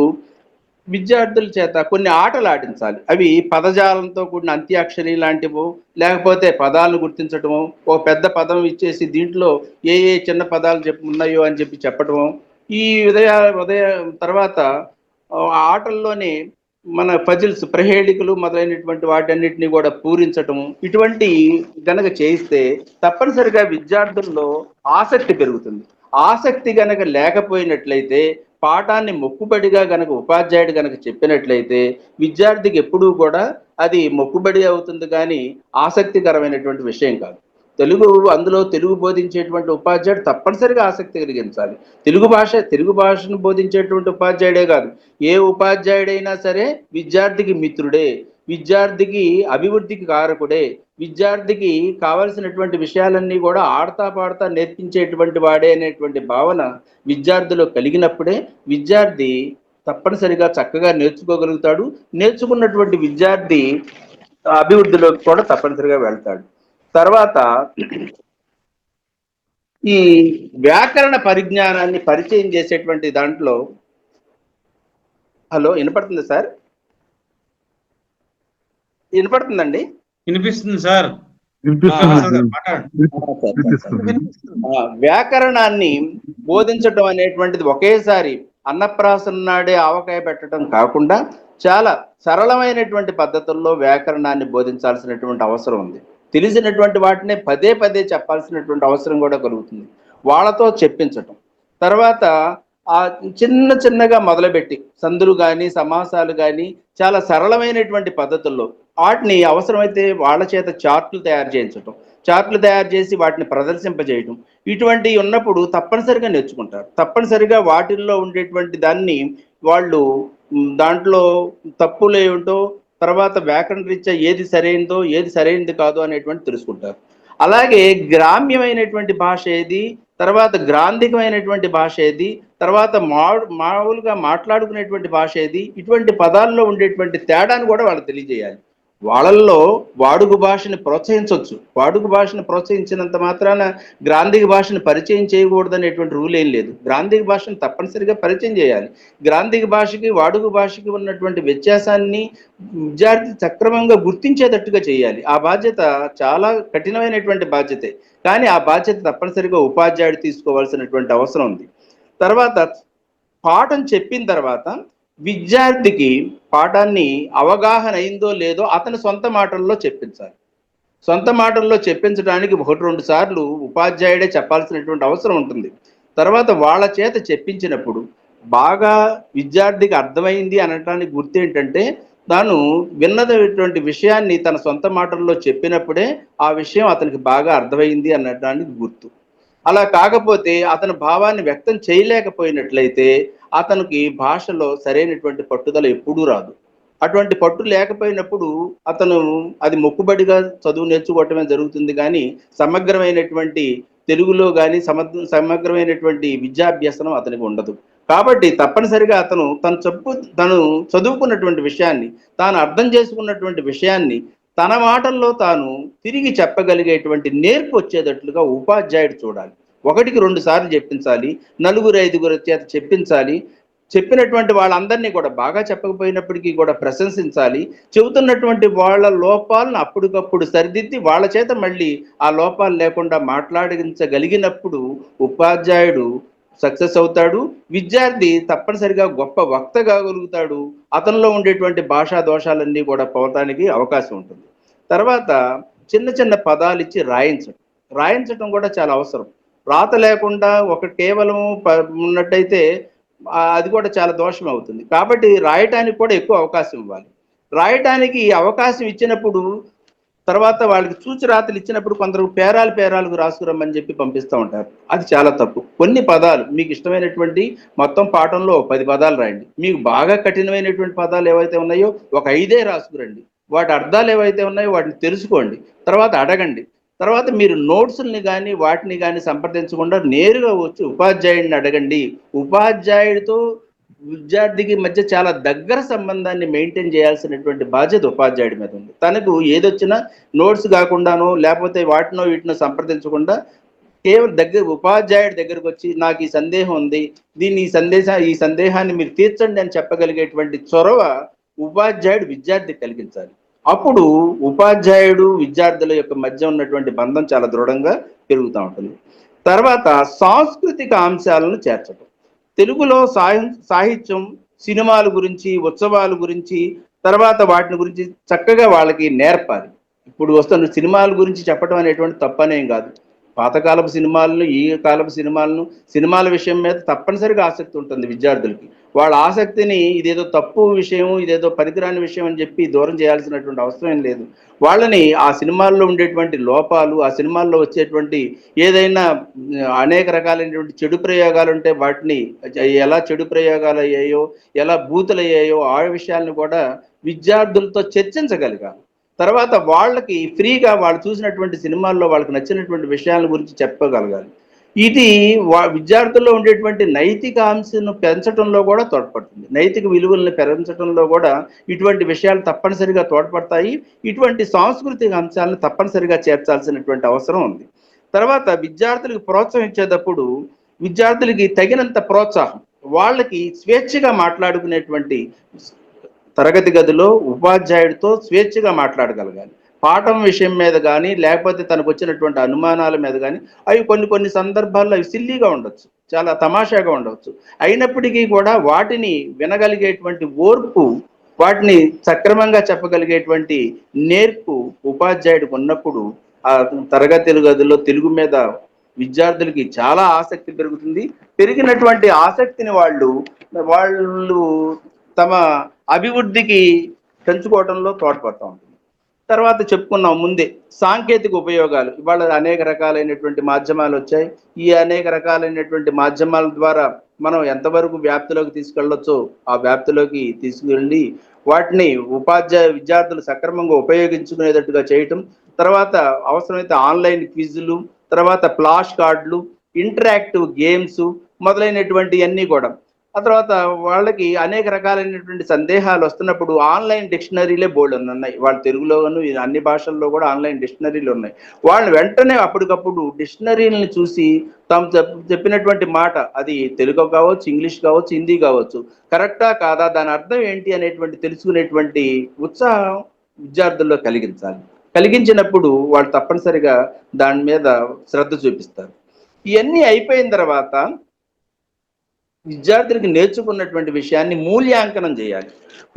విద్యార్థుల చేత కొన్ని ఆటలు ఆడించాలి. అవి పదజాలంతో కూడిన అంత్యాక్షరి లాంటివో, లేకపోతే పదాలను గుర్తించటము, ఓ పెద్ద పదం ఇచ్చేసి దీంట్లో ఏ చిన్న పదాలు ఉన్నాయో అని చెప్పటము, ఈ తర్వాత ఆటల్లోనే మన పజిల్స్, ప్రహేళికలు మొదలైనటువంటి వాటన్నిటిని కూడా పూరించటము, ఇటువంటి గనక చేయిస్తే తప్పనిసరిగా విద్యార్థుల్లో ఆసక్తి పెరుగుతుంది. ఆసక్తి గనక లేకపోయినట్లయితే, పాఠాన్ని మొక్కుబడిగా గనక ఉపాధ్యాయుడు గనక చెప్పినట్లయితే విద్యార్థికి ఎప్పుడూ కూడా అది మొక్కుబడి అవుతుంది కానీ ఆసక్తికరమైనటువంటి విషయం కాదు. అందులో తెలుగు బోధించేటువంటి ఉపాధ్యాయుడు తప్పనిసరిగా ఆసక్తి కలిగించాలి. తెలుగు భాషను బోధించేటువంటి ఉపాధ్యాయుడే కాదు, ఏ ఉపాధ్యాయుడైనా సరే విద్యార్థికి మిత్రుడే, విద్యార్థికి అభివృద్ధికి కారకుడే, విద్యార్థికి కావలసినటువంటి విషయాలన్నీ కూడా ఆడతా పాడతా నేర్పించేటువంటి వాడే అనేటువంటి భావన విద్యార్థిలో కలిగినప్పుడే విద్యార్థి తప్పనిసరిగా చక్కగా నేర్చుకోగలుగుతాడు. నేర్చుకున్నటువంటి విద్యార్థి అభివృద్ధిలోకి కూడా తప్పనిసరిగా వెళ్తాడు. తర్వాత ఈ వ్యాకరణ పరిజ్ఞానాన్ని పరిచయం చేసేటువంటి దాంట్లో, హలో వినపడుతుంది సార్? వినపడుతుందండి? వినిపిస్తుంది సార్. వ్యాకరణాన్ని బోధించడం అనేటువంటిది ఒకేసారి అన్నప్రాసన నాడే ఆవకాయ పెట్టడం కాకుండా చాలా సరళమైనటువంటి పద్ధతుల్లో వ్యాకరణాన్ని బోధించాల్సినటువంటి అవసరం ఉంది. తెలిసినటువంటి వాటిని పదే చెప్పాల్సినటువంటి అవసరం కూడా కలుగుతుంది. వాళ్ళతో చెప్పించటం, తర్వాత ఆ చిన్నగా మొదలుపెట్టి సందులు కానీ సమాసాలు కానీ చాలా సరళమైనటువంటి పద్ధతుల్లో వాటిని అవసరమైతే వాళ్ళ చేత చార్ట్లు తయారు చేయించటం, చార్ట్లు తయారు చేసి వాటిని ప్రదర్శింపజేయటం, ఇటువంటివి ఉన్నప్పుడు తప్పనిసరిగా నేర్చుకుంటారు. తప్పనిసరిగా వాటిల్లో ఉండేటువంటి దాన్ని వాళ్ళు దాంట్లో తప్పులు ఏమిటో, తర్వాత వ్యాకరణ రీత్యా ఏది సరైనదో ఏది సరైనది కాదు అనేటువంటి తెలుసుకుంటారు. అలాగే గ్రామ్యమైనటువంటి భాష ఏది, తర్వాత గ్రాంధికమైనటువంటి భాష ఏది, తర్వాత మామూలుగా మాట్లాడుకునేటువంటి భాష ఏది, ఇటువంటి పదాల్లో ఉండేటువంటి తేడాను కూడా వాళ్ళకి తెలియజేయాలి. వాళ్ళల్లో వాడుక భాషని ప్రోత్సహించవచ్చు. వాడుక భాషను ప్రోత్సహించినంత మాత్రాన గ్రాంధిక భాషను పరిచయం చేయకూడదు అనేటువంటి రూల్ ఏం లేదు. గ్రాంధిక భాషను తప్పనిసరిగా పరిచయం చేయాలి. గ్రాంధిక భాషకి వాడుక భాషకి ఉన్నటువంటి వ్యత్యాసాన్ని విద్యార్థి సక్రమంగా గుర్తించేటట్టుగా చేయాలి. ఆ బాధ్యత చాలా కఠినమైనటువంటి బాధ్యతే, కానీ ఆ బాధ్యత తప్పనిసరిగా ఉపాధ్యాయుడు తీసుకోవాల్సినటువంటి అవసరం ఉంది. తర్వాత పాఠం చెప్పిన తర్వాత విద్యార్థికి పాఠాన్ని అవగాహన అయిందో లేదో అతని సొంత మాటల్లో చెప్పించాలి. సొంత మాటల్లో చెప్పించడానికి 1-2 సార్లు ఉపాధ్యాయుడే చెప్పాల్సినటువంటి అవసరం ఉంటుంది. తర్వాత వాళ్ళ చేత చెప్పించినప్పుడు బాగా విద్యార్థికి అర్థమైంది అనటానికి గుర్తు ఏంటంటే, తాను విన్నటువంటి విషయాన్ని తన సొంత మాటల్లో చెప్పినప్పుడే ఆ విషయం అతనికి బాగా అర్థమైంది అనటానికి గుర్తు. అలా కాకపోతే అతని భావాన్ని వ్యక్తం చేయలేకపోయినట్లయితే అతనికి భాషలో సరైనటువంటి పట్టుదల ఎప్పుడూ రాదు. అటువంటి పట్టు లేకపోయినప్పుడు అతను అది మొక్కుబడిగా చదువు నేర్చుకోవటమే జరుగుతుంది, కానీ సమగ్రమైనటువంటి తెలుగులో కానీ సమగ్రమైనటువంటి విద్యాభ్యాసనం అతనికి ఉండదు. కాబట్టి తప్పనిసరిగా తను చదువుకున్నటువంటి విషయాన్ని, తాను అర్థం చేసుకున్నటువంటి విషయాన్ని తన మాటల్లో తాను తిరిగి చెప్పగలిగేటువంటి నేర్పు వచ్చేటట్లుగా ఉపాధ్యాయుడు చూడాలి. 1-2 సార్లు చెప్పించాలి, 4-5 చేత చెప్పించాలి. చెప్పినటువంటి వాళ్ళందరినీ కూడా బాగా చెప్పకపోయినప్పటికీ కూడా ప్రశంసించాలి. చెబుతున్నటువంటి వాళ్ళ లోపాలను అప్పటికప్పుడు సరిదిద్ది వాళ్ళ చేత మళ్ళీ ఆ లోపాలు లేకుండా మాట్లాడించగలిగినప్పుడు ఉపాధ్యాయుడు సక్సెస్ అవుతాడు. విద్యార్థి తప్పనిసరిగా గొప్ప వక్త కాగలుగుతాడు. అతనిలో ఉండేటువంటి భాషా దోషాలన్నీ కూడా పోవటానికి అవకాశం ఉంటుంది. తర్వాత చిన్న చిన్న పదాలు ఇచ్చి రాయించటం కూడా చాలా అవసరం. రాత లేకుండా కేవలం ఉన్నట్టయితే అది కూడా చాలా దోషం అవుతుంది. కాబట్టి రాయటానికి కూడా ఎక్కువ అవకాశం ఇవ్వాలి. రాయటానికి అవకాశం ఇచ్చినప్పుడు తర్వాత వాళ్ళకి సూచరాతలు ఇచ్చినప్పుడు కొందరు పేరాలకు రాసుకురమ్మని చెప్పి పంపిస్తూ ఉంటారు. అది చాలా తప్పు. కొన్ని పదాలు మీకు ఇష్టమైనటువంటి మొత్తం పాఠంలో 10 పదాలు రాయండి. మీకు బాగా కఠినమైనటువంటి పదాలు ఏవైతే ఉన్నాయో ఒక 5 రాసుకురండి. వాటి అర్థాలు ఏవైతే ఉన్నాయో వాటిని తెలుసుకోండి. తర్వాత అడగండి. తర్వాత మీరు నోట్స్ని కానీ వాటిని కానీ సంప్రదించకుండా నేరుగా వచ్చి ఉపాధ్యాయుడిని అడగండి. ఉపాధ్యాయుడితో విద్యార్థికి మధ్య చాలా దగ్గర సంబంధాన్ని మెయింటైన్ చేయాల్సినటువంటి బాధ్యత ఉపాధ్యాయుడి మీద ఉంది. తనకు ఏదొచ్చినా నోట్స్ కాకుండానో లేకపోతే వాటినో వీటినో సంప్రదించకుండా కేవలం ఉపాధ్యాయుడి దగ్గరకు వచ్చి నాకు ఈ సందేహం ఉంది, ఈ సందేహాన్ని మీరు తీర్చండి అని చెప్పగలిగేటువంటి చొరవ ఉపాధ్యాయుడు విద్యార్థికి కలిగించాలి. అప్పుడు ఉపాధ్యాయుడు విద్యార్థుల యొక్క మధ్య ఉన్నటువంటి బంధం చాలా దృఢంగా పెరుగుతూ ఉంటుంది. తర్వాత సాంస్కృతిక అంశాలను చేర్చడం. తెలుగులో సాహిత్యం, సినిమాల గురించి, ఉత్సవాల గురించి, తర్వాత వాటిని గురించి చక్కగా వాళ్ళకి నేర్పాలి. ఇప్పుడు వస్తున్న సినిమాల గురించి చెప్పడం అనేటువంటి తప్పనేం కాదు. పాతకాలపు సినిమాలను, ఈ కాలపు సినిమాల విషయం మీద తప్పనిసరిగా ఆసక్తి ఉంటుంది విద్యార్థులకి. వాళ్ళ ఆసక్తిని ఇదేదో తప్పు విషయం, ఇదేదో పనికిరాని విషయం అని చెప్పి దూరం చేయాల్సినటువంటి అవసరం ఏం లేదు. వాళ్ళని ఆ సినిమాల్లో ఉండేటువంటి లోపాలు, ఆ సినిమాల్లో వచ్చేటువంటి ఏదైనా అనేక రకాలైనటువంటి చెడు ప్రయోగాలు ఉంటే వాటిని ఎలా చెడు ప్రయోగాలు అయ్యాయో, ఎలా బూతులు అయ్యాయో ఆ విషయాలను కూడా విద్యార్థులతో చర్చించగలిగాలి. తర్వాత వాళ్ళకి ఫ్రీగా వాళ్ళు చూసినటువంటి సినిమాల్లో వాళ్ళకి నచ్చినటువంటి విషయాల గురించి చెప్పగలగాలి. ఇది విద్యార్థుల్లో ఉండేటువంటి నైతిక అంశాలను పెంచడంలో కూడా తోడ్పడుతుంది. నైతిక విలువలను పెంచడంలో కూడా ఇటువంటి విషయాలు తప్పనిసరిగా తోడ్పడతాయి. ఇటువంటి సాంస్కృతిక అంశాలను తప్పనిసరిగా చేర్చాల్సినటువంటి అవసరం ఉంది. తర్వాత విద్యార్థులకు ప్రోత్సహించేటప్పుడు విద్యార్థులకి తగినంత ప్రోత్సాహం, వాళ్ళకి స్వేచ్ఛగా మాట్లాడుకునేటువంటి తరగతి గదిలో ఉపాధ్యాయుడితో స్వేచ్ఛగా మాట్లాడగలగాలి. పాఠం విషయం మీద కానీ లేకపోతే తనకు వచ్చినటువంటి అనుమానాల మీద కానీ అవి కొన్ని సందర్భాల్లో అవి సిల్లీగా ఉండొచ్చు, చాలా తమాషాగా ఉండవచ్చు. అయినప్పటికీ కూడా వాటిని వినగలిగేటువంటి ఓర్పు, వాటిని సక్రమంగా చెప్పగలిగేటువంటి నేర్పు ఉపాధ్యాయుడికి ఉన్నప్పుడు ఆ తరగతి గదిలో తెలుగు మీద విద్యార్థులకి చాలా ఆసక్తి పెరుగుతుంది. పెరిగినటువంటి ఆసక్తిని వాళ్ళు తమ అభివృద్ధికి పెంచుకోవడంలో తోడ్పడుతూ ఉంటుంది. తర్వాత చెప్పుకున్నాం ముందే సాంకేతిక ఉపయోగాలు. ఇవాళ అనేక రకాలైనటువంటి మాధ్యమాలు వచ్చాయి. ఈ అనేక రకాలైనటువంటి మాధ్యమాల ద్వారా మనం ఎంతవరకు వ్యాప్తిలోకి తీసుకెళ్ళొచ్చో ఆ వ్యాప్తిలోకి తీసుకువెళ్ళి వాటిని విద్యార్థులు సక్రమంగా ఉపయోగించుకునేటట్టుగా చేయటం. తర్వాత అవసరమైతే ఆన్లైన్ క్విజ్లు, తర్వాత ఫ్లాష్ కార్డులు, ఇంటరాక్టివ్ గేమ్స్ మొదలైనటువంటివన్నీ కూడా. ఆ తర్వాత వాళ్ళకి అనేక రకాలైనటువంటి సందేహాలు వస్తున్నప్పుడు ఆన్లైన్ డిక్షనరీలే బోల్డ్ ఉన్నాయి. వాళ్ళ తెలుగులోను అన్ని భాషల్లో కూడా ఆన్లైన్ డిక్షనరీలు ఉన్నాయి. వాళ్ళు వెంటనే అప్పటికప్పుడు డిక్షనరీలను చూసి తాము చెప్పినటువంటి మాట, అది తెలుగు కావచ్చు, ఇంగ్లీష్ కావచ్చు, హిందీ కావచ్చు, కరెక్టా కాదా, దాని అర్థం ఏంటి అనేటువంటి తెలుసుకునేటువంటి ఉత్సాహం విద్యార్థుల్లో కలిగించాలి. కలిగించినప్పుడు వాళ్ళు తప్పనిసరిగా దాని మీద శ్రద్ధ చూపిస్తారు. ఇవన్నీ అయిపోయిన తర్వాత విద్యార్థులకి నేర్చుకున్నటువంటి విషయాన్ని మూల్యాంకనం చేయాలి.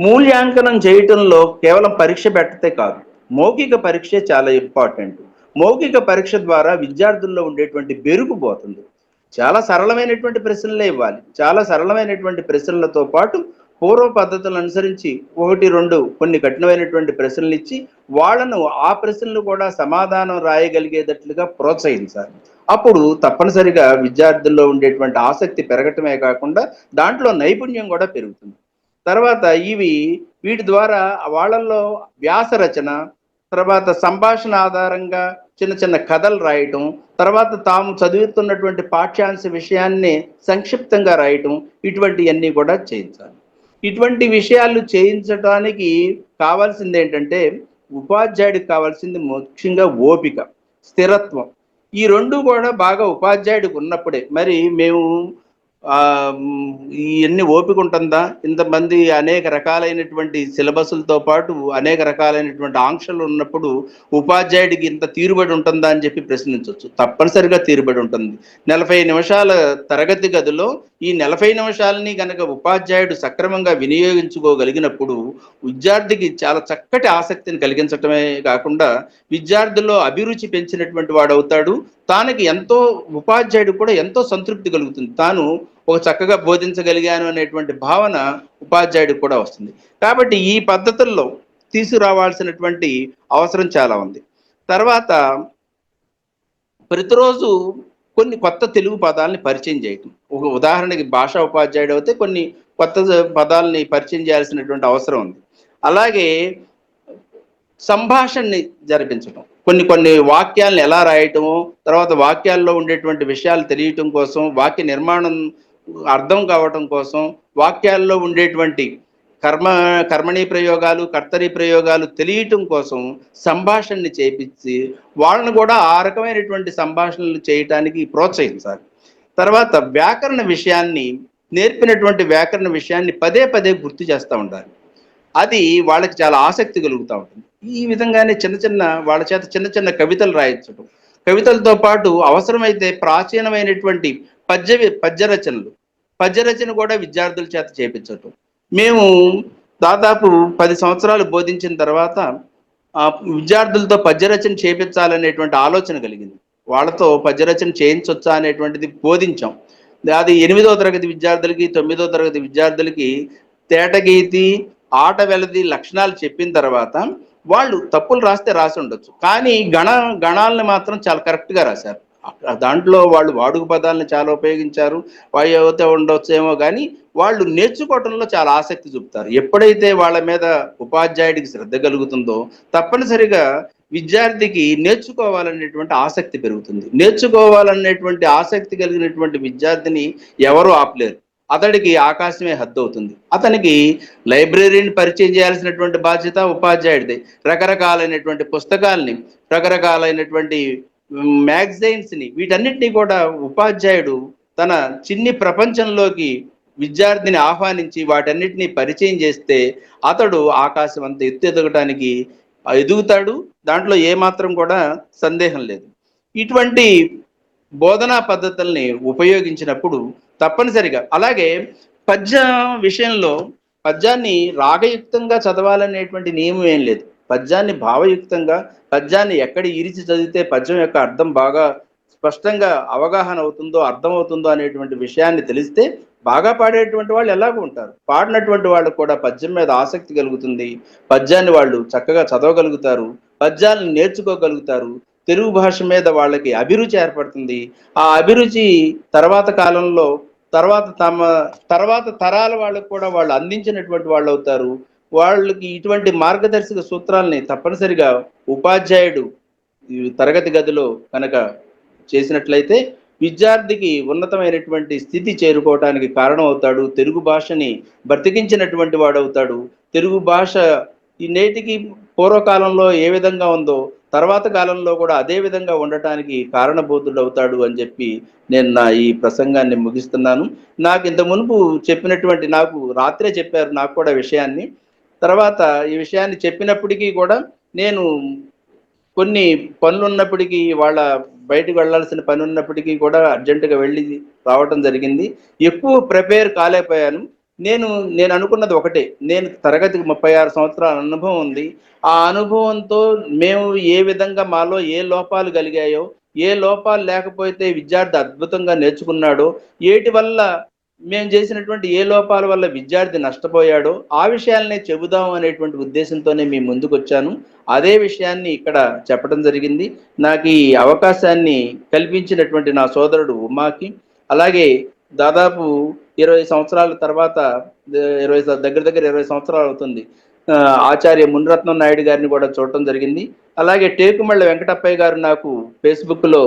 మూల్యాంకనం చేయటంలో కేవలం పరీక్ష పెట్టతే కాదు, మౌఖిక పరీక్ష చాలా ఇంపార్టెంట్. మౌఖిక పరీక్ష ద్వారా విద్యార్థుల్లో ఉండేటువంటి బెరుకు పోతుంది. చాలా సరళమైనటువంటి ప్రశ్నలే ఇవ్వాలి. చాలా సరళమైనటువంటి ప్రశ్నలతో పాటు పూర్వ పద్ధతులను అనుసరించి 1, 2 కొన్ని కఠినమైనటువంటి ప్రశ్నలు ఇచ్చి వాళ్ళను ఆ ప్రశ్నలు కూడా సమాధానం రాయగలిగేటట్లుగా ప్రోత్సహించాలి. అప్పుడు తప్పనిసరిగా విద్యార్థుల్లో ఉండేటువంటి ఆసక్తి పెరగటమే కాకుండా దాంట్లో నైపుణ్యం కూడా పెరుగుతుంది. తర్వాత వీటి ద్వారా వాళ్ళల్లో వ్యాస రచన, తర్వాత సంభాషణ ఆధారంగా చిన్న చిన్న కథలు రాయటం, తర్వాత తాము చదువుతున్నటువంటి పాఠ్యాంశ విషయాన్ని సంక్షిప్తంగా రాయటం, ఇటువంటివన్నీ కూడా చేయించాలి. ఇటువంటి విషయాలు చేయించడానికి కావాల్సింది ఏంటంటే ఉపాధ్యాయుడికి కావాల్సింది ముఖ్యంగా ఓపిక, స్థిరత్వం. ఈ రెండు కూడా బాగా ఉపాధ్యాయుడికి ఉన్నప్పుడే. మరి మేము ఇవన్నీ ఓపిక ఉంటుందా? ఇంతమంది అనేక రకాలైనటువంటి సిలబస్లతో పాటు అనేక రకాలైనటువంటి ఆంక్షలు ఉన్నప్పుడు ఉపాధ్యాయుడికి ఇంత తీరుబడి ఉంటుందా అని చెప్పి ప్రశ్నించవచ్చు. తప్పనిసరిగా తీరుబడి ఉంటుంది. 40 నిమిషాల తరగతి గదిలో ఈ 40 నిమిషాలని కనుక ఉపాధ్యాయుడు సక్రమంగా వినియోగించుకోగలిగినప్పుడు విద్యార్థికి చాలా చక్కటి ఆసక్తిని కలిగించటమే కాకుండా విద్యార్థుల్లో అభిరుచి పెంచినటువంటి వాడు అవుతాడు. తానికి ఎంతో ఉపాధ్యాయుడు కూడా ఎంతో సంతృప్తి కలుగుతుంది. తాను ఒక చక్కగా బోధించగలిగాను అనేటువంటి భావన ఉపాధ్యాయుడికి కూడా వస్తుంది. కాబట్టి ఈ పద్ధతుల్లో తీసుకురావాల్సినటువంటి అవసరం చాలా ఉంది. తర్వాత ప్రతిరోజు కొన్ని కొత్త తెలుగు పదాలని పరిచయం చేయటం. ఒక ఉదాహరణకి భాషా ఉపాధ్యాయుడు అయితే కొన్ని కొత్త పదాలని పరిచయం చేయాల్సినటువంటి అవసరం ఉంది. అలాగే సంభాషణని జరిపించడం, కొన్ని వాక్యాలను ఎలా రాయటము, తర్వాత వాక్యాల్లో ఉండేటువంటి విషయాలు తెలియటం కోసం, వాక్య నిర్మాణం అర్థం కావటం కోసం, వాక్యాల్లో ఉండేటువంటి కర్మణీ ప్రయోగాలు, కర్తరీ ప్రయోగాలు తెలియటం కోసం సంభాషణని చేపించి వాళ్ళను కూడా ఆ రకమైనటువంటి సంభాషణలు చేయటానికి ప్రోత్సహించాలి. తర్వాత నేర్పినటువంటి వ్యాకరణ విషయాన్ని పదే పదే గుర్తు చేస్తూ ఉండాలి. అది వాళ్ళకి చాలా ఆసక్తి కలుగుతూ ఉంటుంది. ఈ విధంగానే వాళ్ళ చేత చిన్న చిన్న కవితలు రాయించడం, కవితలతో పాటు అవసరమైతే ప్రాచీనమైనటువంటి పద్య రచన కూడా విద్యార్థుల చేత చేపించటం. మేము దాదాపు 10 సంవత్సరాలు బోధించిన తర్వాత విద్యార్థులతో పద్యరచన చేపించాలనేటువంటి ఆలోచన కలిగింది. వాళ్ళతో పద్యరచన చేయించవచ్చా అనేటువంటిది బోధించాం. అది 8వ తరగతి విద్యార్థులకి, 9వ తరగతి విద్యార్థులకి తేటగీతి, ఆట వెలది లక్షణాలు చెప్పిన తర్వాత వాళ్ళు తప్పులు రాసి ఉండొచ్చు, కానీ గణాలను మాత్రం చాలా కరెక్ట్గా రాశారు. దాంట్లో వాళ్ళు వాడుక పదాలను చాలా ఉపయోగించారు. అయితే ఉండొచ్చేమో కానీ వాళ్ళు నేర్చుకోవటంలో చాలా ఆసక్తి చూపుతారు. ఎప్పుడైతే వాళ్ళ మీద ఉపాధ్యాయుడికి శ్రద్ధ కలుగుతుందో తప్పనిసరిగా విద్యార్థికి నేర్చుకోవాలనేటువంటి ఆసక్తి పెరుగుతుంది. నేర్చుకోవాలనేటువంటి ఆసక్తి కలిగినటువంటి విద్యార్థిని ఎవరు ఆపలేరు. అతడికి ఆకాశమే హద్దు అవుతుంది. అతనికి లైబ్రరీని పరిచయం చేయాల్సినటువంటి బాధ్యత ఉపాధ్యాయుడిది. రకరకాలైనటువంటి పుస్తకాలని, రకరకాలైనటువంటి మ్యాగజైన్స్ని, వీటన్నిటినీ కూడా ఉపాధ్యాయుడు తన చిన్ని ప్రపంచంలోకి విద్యార్థిని ఆహ్వానించి వాటన్నిటినీ పరిచయం చేస్తే అతడు ఆకాశం అంత ఎత్తు ఎదుగుతాడు. దాంట్లో ఏమాత్రం కూడా సందేహం లేదు. ఇటువంటి బోధనా పద్ధతుల్ని ఉపయోగించినప్పుడు తప్పనిసరిగా, అలాగే పద్యం విషయంలో పద్యాన్ని రాగయుక్తంగా చదవాలనేటువంటి నియమం ఏం లేదు. పద్యాన్ని భావయుక్తంగా, పద్యాన్ని ఎక్కడ ఇరిచి చదివితే పద్యం యొక్క అర్థం బాగా స్పష్టంగా అవగాహన అవుతుందో, అర్థమవుతుందో అనేటువంటి విషయాన్ని తెలిస్తే బాగా పాడేటువంటి వాళ్ళు ఎలాగో ఉంటారు. పాడినటువంటి వాళ్ళకు కూడా పద్యం మీద ఆసక్తి కలుగుతుంది. పద్యాన్ని వాళ్ళు చక్కగా చదవగలుగుతారు, పద్యాలను నేర్చుకోగలుగుతారు. తెలుగు భాష మీద వాళ్ళకి అభిరుచి ఏర్పడుతుంది. ఆ అభిరుచి తర్వాత కాలంలో తర్వాత తరాల వాళ్ళకు కూడా వాళ్ళు అందించినటువంటి వాళ్ళు అవుతారు. వాళ్ళకి ఇటువంటి మార్గదర్శక సూత్రాల్ని తప్పనిసరిగా ఉపాధ్యాయుడు ఈ తరగతి గదిలో కనుక చేసినట్లయితే విద్యార్థికి ఉన్నతమైనటువంటి స్థితి చేరుకోవటానికి కారణం అవుతాడు. తెలుగు భాషని బ్రతికించినటువంటి వాడవుతాడు. తెలుగు భాష ఈ నేటికి పూర్వకాలంలో ఏ విధంగా ఉందో తర్వాత కాలంలో కూడా అదే విధంగా ఉండటానికి కారణభూతుడు అవుతాడు అని చెప్పి నేను నా ఈ ప్రసంగాన్ని ముగిస్తున్నాను. నాకు ఇంత మునుపు చెప్పినటువంటి, నాకు రాత్రే చెప్పారు నాకు కూడా విషయాన్ని. తర్వాత ఈ విషయాన్ని చెప్పినప్పటికీ కూడా నేను కొన్ని పనులు ఉన్నప్పటికీ, వాళ్ళ బయటకు వెళ్ళాల్సిన పని ఉన్నప్పటికీ కూడా అర్జెంటుగా వెళ్ళి రావటం జరిగింది. ఎక్కువ ప్రిపేర్ కాలేకపోయాను. నేను అనుకున్నది ఒకటే, నేను తరగతికి 36 సంవత్సరాల అనుభవం ఉంది. ఆ అనుభవంతో మేము ఏ విధంగా మాలో ఏ లోపాలు కలిగాయో, ఏ లోపాలు లేకపోతే విద్యార్థి అద్భుతంగా నేర్చుకున్నాడో, ఏటి వల్ల మేము చేసినటువంటి ఏ లోపాల వల్ల విద్యార్థి నష్టపోయాడో ఆ విషయాలనే చెబుదాం అనేటువంటి ఉద్దేశంతోనే మీ ముందుకు వచ్చాను. అదే విషయాన్ని ఇక్కడ చెప్పడం జరిగింది. నాకు ఈ అవకాశాన్ని కల్పించినటువంటి నా సోదరుడు ఉమాకి, అలాగే దాదాపు 20 సంవత్సరాల తర్వాత, దగ్గర దగ్గర 20 సంవత్సరాలు అవుతుంది, ఆచార్య మునిరత్నం నాయుడు గారిని కూడా చూడటం జరిగింది. అలాగే టేకుమళ్ళ వెంకటప్పయ్య గారు నాకు ఫేస్బుక్లో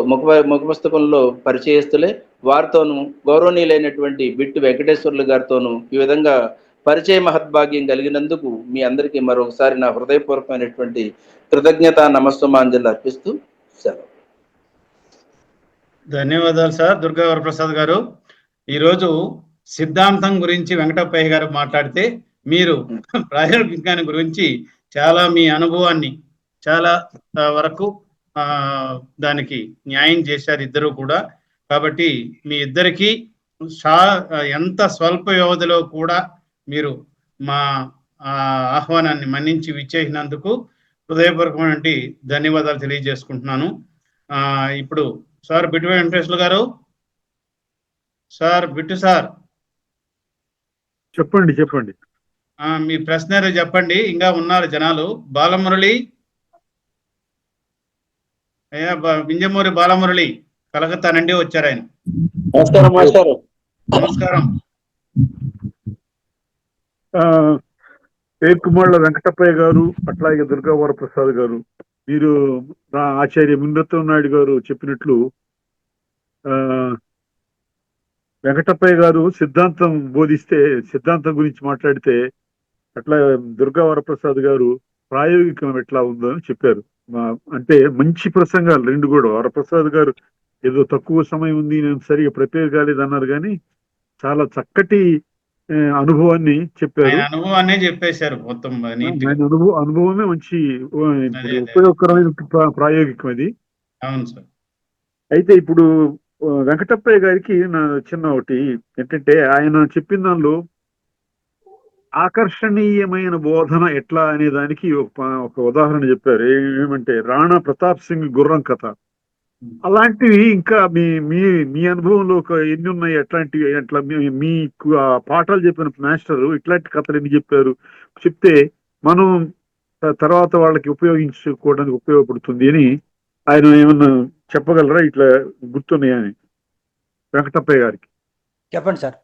ముఖపుస్తకంలో పరిచయస్తులే. వారితోనూ గౌరవనీయులైనటువంటి బిట్టు వెంకటేశ్వర్లు గారితోనూ ఈ విధంగా పరిచయ మహద్భాగ్యం కలిగినందుకు మీ అందరికీ మరొకసారి నా హృదయపూర్వకమైనటువంటి కృతజ్ఞత నమస్సుమాంజలి అర్పిస్తూ సెలవు. ధన్యవాదాలు సార్ దుర్గా వరప్రసాద్ గారు. ఈరోజు సిద్ధాంతం గురించి వెంకటప్పయ్య గారు మాట్లాడితే, మీరు ప్రాయోగికాన్ని గురించి చాలా మీ అనుభవాన్ని చాలా వరకు దానికి న్యాయం చేశారు ఇద్దరు కూడా. కాబట్టి మీ ఇద్దరికి ఎంత స్వల్ప వ్యవధిలో కూడా మీరు మా ఆహ్వానాన్ని మన్నించి విచ్చేసినందుకు హృదయపూర్వకమైన ధన్యవాదాలు తెలియజేసుకుంటున్నాను. ఇప్పుడు సార్ బిట్టు వెంకటేశ్వర్లు గారు, సార్ బిట్టు సార్ చెప్పండి. మీ ప్రశ్న చెప్పండి. ఇంకా ఉన్నారు జనాలు. బాలమురళి, అయ్యా వింజమూరి బాలమురళి కలకత్తా నుండి వచ్చారు ఆయన. నమస్కారం. పేర్కుమళ్ళ వెంకటప్పయ్య గారు, అట్లాగే దుర్గా వరప్రసాద్ గారు, మీరు ఆచార్య మునిరత్నం నాయుడు గారు చెప్పినట్లు వెంకటప్పయ్య గారు సిద్ధాంతం బోధిస్తే, సిద్ధాంతం గురించి మాట్లాడితే, అట్లా దుర్గా వరప్రసాద్ గారు ప్రాయోగికం ఎట్లా ఉందో అని చెప్పారు. అంటే మంచి ప్రసంగాలు రెండు కూడా. వరప్రసాద్ గారు ఏదో తక్కువ సమయం ఉంది, నేను సరిగా ప్రిపేర్ కాలేదు అన్నారు, కానీ చాలా చక్కటి అనుభవాన్ని చెప్పారు. అనుభవాన్ని చెప్పేశారు మొత్తం. అనుభవమే మంచి ఉపయోగకరమైన ప్రాయోగికం అది. అవును సార్. అయితే ఇప్పుడు వెంకటప్పయ్య గారికి నా చిన్న ఒకటి ఏంటంటే, ఆయన చెప్పిన దానిలో ఆకర్షణీయమైన బోధన ఎట్లా అనే దానికి ఒక ఉదాహరణ చెప్పారు. ఏమంటే రాణా ప్రతాప్ సింగ్ గుర్రం కథ. అలాంటివి ఇంకా మీ మీ మీ అనుభవంలో ఎన్ని ఉన్నాయి? అట్లాంటివి అట్లా మీకు ఆ పాఠాలు చెప్పిన మాస్టర్ ఇట్లాంటి కథలు ఎన్ని చెప్పారు? చెప్తే మనం తర్వాత వాళ్ళకి ఉపయోగించుకోవడానికి ఉపయోగపడుతుంది అని ఆయన ఏమన్నా చెప్పగలరా? ఇట్లా గుర్తున్నాయని వెంకటప్పయ్య గారికి చెప్పండి సార్.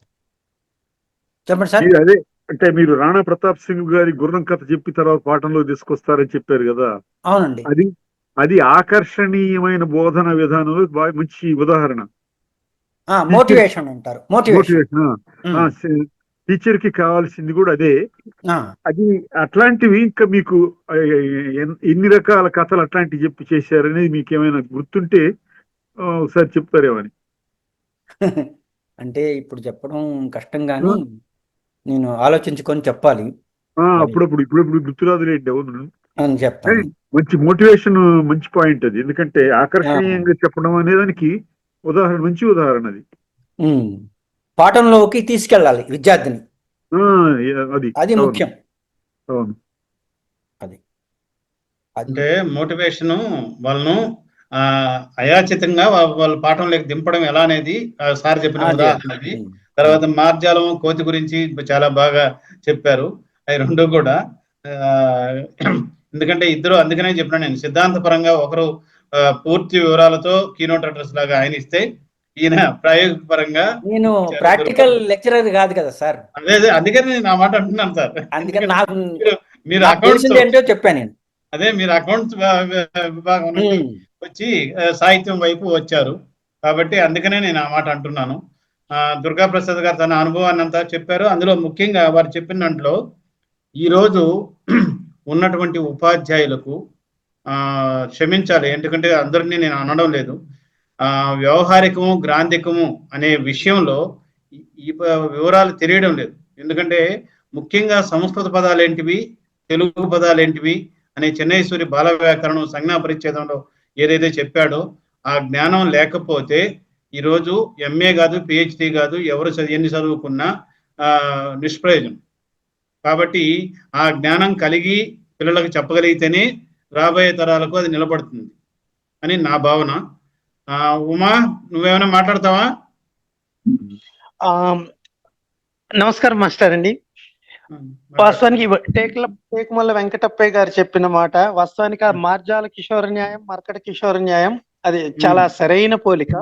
అదే అంటే మీరు రాణా ప్రతాప్ సింగ్ గారి గుర్రం కథ చెప్పి తర్వాత పాఠంలో తీసుకొస్తారని చెప్పారు కదా. అవునండి. అది ఆకర్షణీయమైన బోధన విధానంలో బాగా మంచి ఉదాహరణ. మోటివేషన్ అంటారు. మోటివేషన్ టీచర్ కి కావాల్సింది కూడా అదే. అది అట్లాంటివి ఇంకా మీకు ఎన్ని రకాల కథలు అట్లాంటివి చెప్పి చేశారనేది మీకు ఏమైనా గుర్తుంటే ఒకసారి చెప్తారేమని. అంటే ఇప్పుడు చెప్పడం కష్టం, కానీ నేను ఆలోచించుకొని చెప్పాలి. అప్పుడప్పుడు ఇప్పుడు గుర్తురాదులేండి. అవును, చెప్తాను. మంచి మోటివేషన్, మంచి పాయింట్ అది. ఎందుకంటే ఆకర్షణీయంగా చెప్పడం అనేదానికి ఉదాహరణ, మంచి ఉదాహరణ అది. పాఠంలోకి తీసుకెళ్ళాలి విద్యార్థిని, అది ముఖ్యం. అవును, అంటే మోటివేషన్ వాళ్ళను అయాచితంగా వాళ్ళ పాఠంలోకి దింపడం ఎలా అనేది సార్ చెప్పిన అదే. ఉదాహరణ అది. తర్వాత మార్జాలం కోతి గురించి చాలా బాగా చెప్పారు. అవి రెండు కూడా ఎందుకంటే ఇద్దరు, అందుకనే చెప్పినా నేను, సిద్ధాంతపరంగా ఒకరు పూర్తి వివరాలతో కీనోట్ అడ్రస్ లాగా ఆయన ఇస్తే, ఈయన ప్రాయోగిక పరంగా నేను ప్రాక్టికల్ లెక్చరర్ కాదు కదా సార్. అదే అందుకని నేను ఆ మాట అంటున్నాను సార్. అందుకని నాకు మీరు నాకు అకౌంట్స్ తెలిసింది ఏంటో చెప్పాను నేను. అదే మీరు అకౌంట్స్ విభాగం నుండి వచ్చి సాహిత్యం వైపు వచ్చారు కాబట్టి అందుకనే నేను ఆ మాట అంటున్నాను. దుర్గా ప్రసాద్ గారు తన అనుభవాన్ని అంతా చెప్పారు. అందులో ముఖ్యంగా వారు చెప్పిన దాంట్లో ఈరోజు ఉన్నటువంటి ఉపాధ్యాయులకు క్షమించాలి, ఎందుకంటే అందరినీ నేను అనడం లేదు, వ్యవహారికము గ్రాంధికము అనే విషయంలో ఈ వివరాలు తెలియడం లేదు. ఎందుకంటే ముఖ్యంగా సంస్కృత పదాలు ఏంటివి, తెలుగు పదాలు ఏంటివి అనే చెన్నైశ్వరి బాల వ్యాకరణం సంజ్ఞా పరిచ్ఛేదంలో ఏదైతే చెప్పాడో ఆ జ్ఞానం లేకపోతే ఈరోజు ఎంఏ కాదు, పిహెచ్డి కాదు, ఎవరు ఎన్ని చదువుకున్నా నిష్ప్రయోజనం. కాబట్టి ఆ జ్ఞానం కలిగి పిల్లలకు చెప్పగలిగితేనే రాబోయే తరాలకు అది నిలబడుతుంది అని నా భావన. ఉమా, నువ్వేమైనా మాట్లాడతావా? నమస్కారం మాస్టర్ అండి. వాస్తవానికి టేకుమల్ల వెంకటప్పయ్య గారు చెప్పిన మాట వాస్తవానికి ఆ మార్జాల కిషోర న్యాయం, మర్కట కిషోర న్యాయం అది చాలా సరైన పోలిక.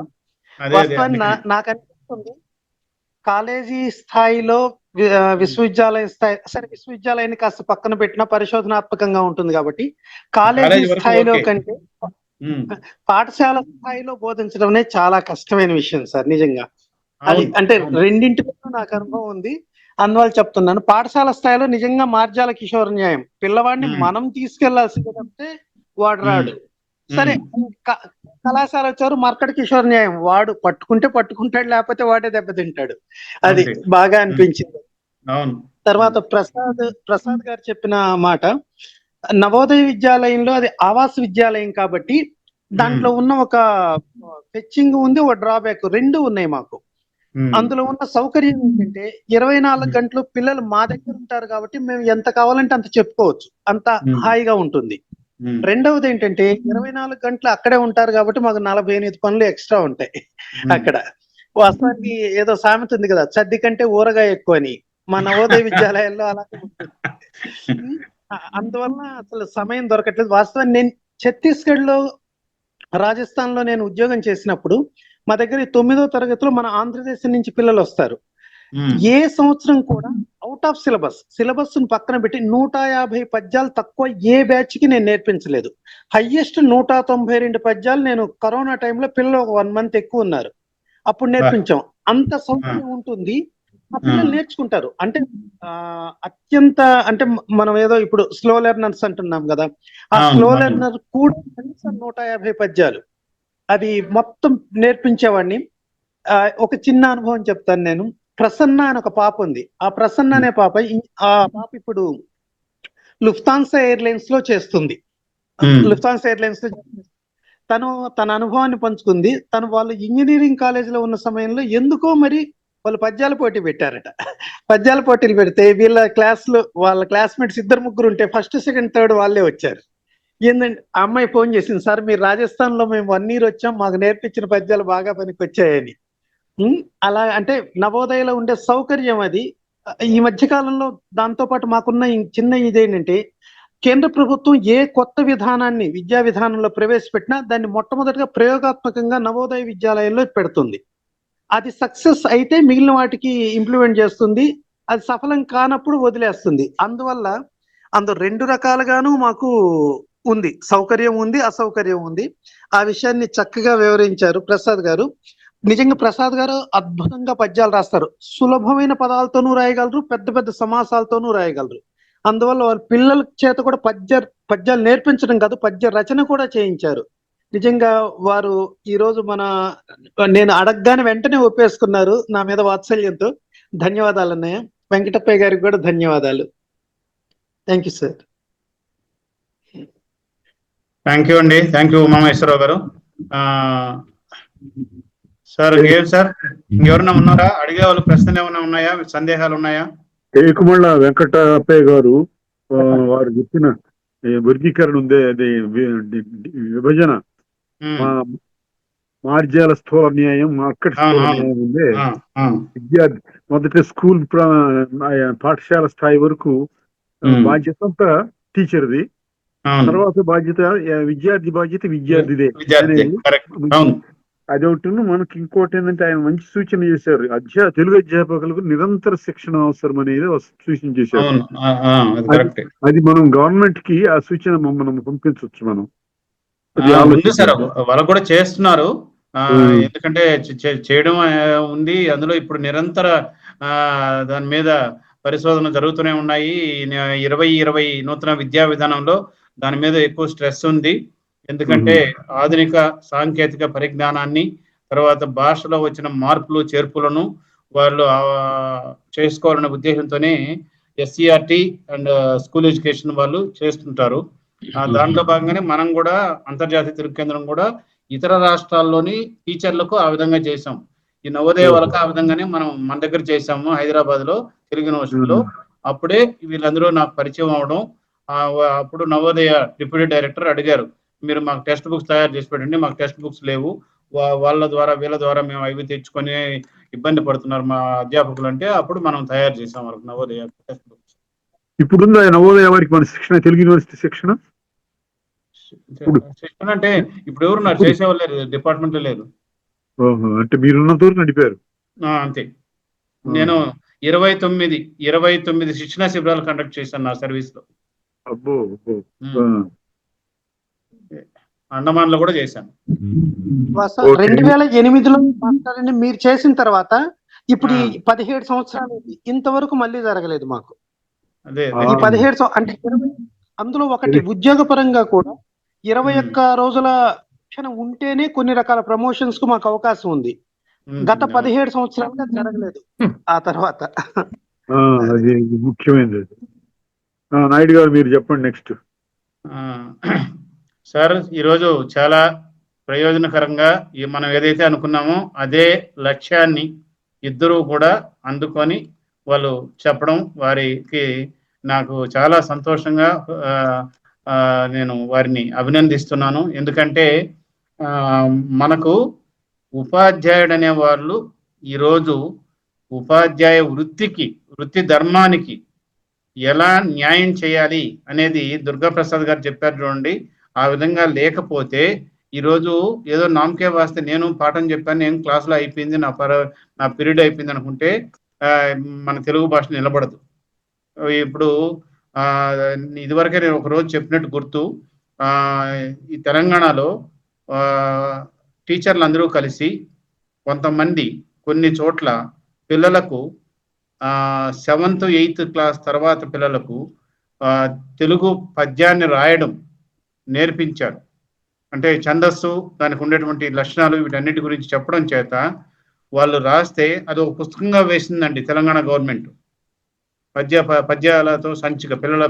వాస్తవాన్ని నాకు అనిపిస్తుంది కాలేజీ స్థాయిలో విశ్వవిద్యాలయ స్థాయి, సరే విశ్వవిద్యాలయాన్ని కాస్త పక్కన పెట్టినా పరిశోధనాత్మకంగా ఉంటుంది కాబట్టి కాలేజీ స్థాయిలో కంటే పాఠశాల స్థాయిలో బోధించడం అనేది చాలా కష్టమైన విషయం సార్. నిజంగా అది అంటే రెండింటిలో నాకు అనుభవం ఉంది, అందువల్ల చెప్తున్నాను. పాఠశాల స్థాయిలో నిజంగా మార్జాల కిషోర న్యాయం, పిల్లవాడిని మనం తీసుకెళ్లాల్సిందంటే వాడు రాడు. సరే కళాశాల వచ్చారు, మర్కట కిషోర న్యాయం, వాడు పట్టుకుంటే పట్టుకుంటాడు, లేకపోతే వాడే దెబ్బతింటాడు. అది బాగా అనిపించింది. తర్వాత ప్రసాద్ గారు చెప్పిన మాట, నవోదయ విద్యాలయంలో అది ఆవాస విద్యాలయం కాబట్టి దాంట్లో ఉన్న ఒక ఫెచ్చింగ్ ఉంది, ఒక డ్రాబ్యాక్, రెండు ఉన్నాయి మాకు. అందులో ఉన్న సౌకర్యం ఏంటంటే 24 గంటలు పిల్లలు మా దగ్గర ఉంటారు కాబట్టి మేము ఎంత కావాలంటే అంత చెప్పుకోవచ్చు, అంత హాయిగా ఉంటుంది. రెండవది ఏంటంటే 24 గంటలు అక్కడే ఉంటారు కాబట్టి మాకు 48 పనులు ఎక్స్ట్రా ఉంటాయి అక్కడ. వాస్తవానికి ఏదో సామెత ఉంది కదా, చద్ది కంటే ఊరగా ఎక్కువ అని, మా నవోదయ విద్యాలయాల్లో అలాగే ఉంటుంది. అందువల్ల అసలు సమయం దొరకట్లేదు. వాస్తవాన్ని నేను ఛత్తీస్గఢ్ లో, రాజస్థాన్ లో నేను ఉద్యోగం చేసినప్పుడు మా దగ్గర 9వ తరగతిలో మన ఆంధ్రదేశం నుంచి పిల్లలు వస్తారు. ఏ సంవత్సరం కూడా అవుట్ ఆఫ్ సిలబస్ పక్కన పెట్టి 150 పద్యాలు తక్కువ ఏ బ్యాచ్ కి నేను నేర్పించలేదు. హైయెస్ట్ 192 పద్యాలు నేను కరోనా టైంలో, పిల్లలు ఒక 1 మంత్ ఎక్కువ ఉన్నారు, అప్పుడు నేర్పించాం. అంత సౌకర్యం ఉంటుంది, ఆ పిల్లలు నేర్చుకుంటారు. అంటే అత్యంత అంటే మనం ఏదో ఇప్పుడు స్లో లెర్నర్స్ అంటున్నాం కదా, ఆ స్లో లెర్నర్ కూడా కనీసం 150 పద్యాలు అది మొత్తం నేర్పించేవాడిని. ఒక చిన్న అనుభవం చెప్తాను నేను. ప్రసన్న అని ఒక పాప ఉంది. ఆ ప్రసన్న అనే పాప ఇప్పుడు లుఫ్తాన్సా ఎయిర్లైన్స్ లో చేస్తుంది. లుఫ్తాన్సా ఎయిర్లైన్స్ లో తన అనుభవాన్ని పంచుకుంది. వాళ్ళు ఇంజనీరింగ్ కాలేజ్ లో ఉన్న సమయంలో ఎందుకో మరి వాళ్ళు పద్యాల పోటీ పెట్టారట. పద్యాల పోటీలు పెడితే వాళ్ళ క్లాస్మేట్స్ 2-3 ఉంటే ఫస్ట్, సెకండ్, థర్డ్ వాళ్ళే వచ్చారు. ఏంటంటే ఆ అమ్మాయి ఫోన్ చేసింది, సార్ మీరు రాజస్థాన్ లో మేము 1 year వచ్చాం, మాకు నేర్పించిన పద్యాలు బాగా పనికి వచ్చాయని. అలా అంటే నవోదయలో ఉండే సౌకర్యం అది. ఈ మధ్య కాలంలో దాంతో పాటు మాకున్న చిన్న ఇదేంటంటే, కేంద్ర ప్రభుత్వం ఏ కొత్త విధానాన్ని విద్యా విధానంలో ప్రవేశపెట్టినా దాన్ని మొట్టమొదటిగా ప్రయోగాత్మకంగా నవోదయ విద్యాలయంలో పెడుతుంది. అది సక్సెస్ అయితే మిగిలిన వాటికి ఇంప్లిమెంట్ చేస్తుంది, అది సఫలం కానప్పుడు వదిలేస్తుంది. అందువల్ల అందులో 2 రకాలుగాను మాకు ఉంది, సౌకర్యం ఉంది, అసౌకర్యం ఉంది. ఆ విషయాన్ని చక్కగా వివరించారు ప్రసాద్ గారు. నిజంగా ప్రసాద్ గారు అద్భుతంగా పద్యాలు రాస్తారు. సులభమైన పదాలతోనూ రాయగలరు, పెద్ద పెద్ద సమాసాలతోనూ రాయగలరు. అందువల్ల వాళ్ళ పిల్లల చేత కూడా పద్యాలు నేర్పించడం కాదు, పద్య రచన కూడా చేయించారు. నిజంగా వారు ఈ రోజు నేను అడగగానే వెంటనే ఒప్పేసుకున్నారు నా మీద వాత్సల్యంతో. ధన్యవాదాలు అన్నయ్య. వెంకటప్పయ్య గారికి కూడా ధన్యవాదాలు. Thank you sir. Thank you అండి. థ్యాంక్ యూ ఉమామహేశ్వరరావు గారు. సార్ సార్ ఇంకెవరన్నా ఉన్నారా? అడిగే వాళ్ళు ప్రశ్నలు ఏమైనా ఉన్నాయా, సందేహాలు ఉన్నాయా? టేకుమళ్ళ వెంకటప్పయ్య గారు వారు చెప్పిన వర్గీకరణ ఉంది, అది విభజన ఉమ్, మార్జాల స్థూల న్యాయం, మార్కెట్ స్థూల అవును, అవును. న్యాయం ఉందే. ఆ, ఆ, విద్యార్థి మొదట స్కూల్ పాఠశాల స్థాయి వరకు ఉమ్, బాధ్యత అంతా టీచర్ది. అవును. తర్వాత బాధ్యత విద్యార్థి బాధ్యత విద్యార్థిదే విద్యార్థి అనేది కరెక్ట్. మంచి అవును. అదొకటి. మనకి ఇంకోటి ఏంటంటే ఆయన మంచి సూచన చేశారు. తెలుగు అధ్యాపకులకు నిరంతర శిక్షణ అవసరం అనేది ఒక సూచన చేశారు. అవును. అది అది కరెక్ట్. అది మనం గవర్నమెంట్ కి ఆ సూచన మనం పంపించవచ్చు. మనం అది ఉంది సార్, ఆలోచిద్దాం. వాళ్ళు కూడా చేస్తున్నారు. ఉమ్, ఎందుకంటే చేయడం ఉంది. అందులో ఇప్పుడు నిరంతర ఆ, దాని మీద పరిశోధన జరుగుతూనే ఉన్నాయి. 2020 నూతన విద్యా విధానంలో దాని మీద ఎక్కువ స్ట్రెస్ ఉంది. ఎందుకంటే ఆధునిక సాంకేతిక పరిజ్ఞానాన్ని, తర్వాత భాషలో వచ్చిన మార్పులు చేర్పులను వాళ్ళు చేసుకోవాలనే ఉద్దేశంతోనే SCRT అండ్ స్కూల్ ఎడ్యుకేషన్ వాళ్ళు చేస్తుంటారు. దాంట్లో భాగంగానే మనం కూడా అంతర్జాతీయ తెలుగు కేంద్రం కూడా ఇతర రాష్ట్రాల్లోని టీచర్లకు ఆ విధంగా చేసాం. ఈ నవోదయ వాళ్ళకి ఆ విధంగానే మనం మన దగ్గర చేసాము, హైదరాబాద్ లో తెలుగు యూనివర్సిటీలో. అప్పుడే వీళ్ళందరూ నాకు పరిచయం అవడం. అప్పుడు నవోదయ డిప్యూటీ డైరెక్టర్ అడిగారు, మీరు మాకు టెక్స్ట్ బుక్స్ తయారు చేసి పెట్టండి, మాకు టెక్స్ట్ బుక్స్ లేవు, వాళ్ళ ద్వారా వీళ్ళ ద్వారా మేము అవి తెచ్చుకొని ఇబ్బంది పడుతున్నారు మా అధ్యాపకులు అంటే, అప్పుడు మనం తయారు చేసాం వాళ్ళకి నవోదయ టెక్స్ట్ బుక్స్. ఇప్పుడుందా నవోదయ వారికి మన శిక్షణ, తెలుగు యూనివర్సిటీ శిక్షణ? శిక్షణ అంటే ఇప్పుడు ఎవరున్నారు ఇప్పుడు చేసేవాళ్ళు లేరు, డిపార్ట్మెంట్ లో లేరు. అంటే మీరున్నంత వరకు నడిపారు. అంతే. నేను 29 శిక్షణా శిబిరాలు కండక్ట్ చేశాను నా సర్వీస్ లో. అబ్బో. అండమాన్ లో కూడా చేశాను. 2008లో మాట్లాడండి మీరు చేసిన తర్వాత ఇప్పుడు ఈ 17 సంవత్సరాలు ఇంతవరకు మళ్ళీ జరగలేదు మాకు. అదే ఈ 17 అంటే 20 అందులో ఒకటి ఉద్యోగ పరంగా కూడా 21 రోజుల శిక్షణ ఉంటేనే కొన్ని రకాల ప్రమోషన్స్ కు మాకు అవకాశం ఉంది. గత 17 సంవత్సరాలుగా జరగలేదు. ఆ తర్వాత అది ముఖ్యమైనది. నాయుడు గారు మీరు చెప్పండి నెక్స్ట్. సార్, ఈరోజు చాలా ప్రయోజనకరంగా మనం ఏదైతే అనుకున్నామో అదే లక్ష్యాన్ని ఇద్దరూ కూడా అందుకొని వాళ్ళు చెప్పడం, వారికి నాకు చాలా సంతోషంగా నేను వారిని అభినందిస్తున్నాను. ఎందుకంటే మనకు ఉపాధ్యాయుడు అనే వాళ్ళు ఈరోజు ఉపాధ్యాయ వృత్తి ధర్మానికి ఎలా న్యాయం చేయాలి అనేది దుర్గాప్రసాద్ గారు చెప్పారు చూడండి. ఆ విధంగా లేకపోతే ఈరోజు ఏదో నామకే వాస్తే నేను పాఠం చెప్పాను, నేను క్లాసులో అయిపోయింది, నా పీరియడ్ అయిపోయింది అనుకుంటే మన తెలుగు భాష నిలబడదు. ఇప్పుడు ఇదివరకే నేను ఒక రోజు చెప్పినట్టు గుర్తు, ఈ తెలంగాణలో టీచర్లు అందరూ కలిసి కొంతమంది కొన్ని చోట్ల పిల్లలకు 7th 8th క్లాస్ తర్వాత పిల్లలకు తెలుగు పద్యాన్ని రాయడం నేర్పించారు. అంటే ఛందస్సు, దానికి ఉండేటువంటి లక్షణాలు, వీటన్నిటి గురించి చెప్పడం చేత వాళ్ళు రాస్తే అది ఒక పుస్తకంగా వేసిందండి తెలంగాణ గవర్నమెంట్. పద్యాలతో సంచిక, పిల్లల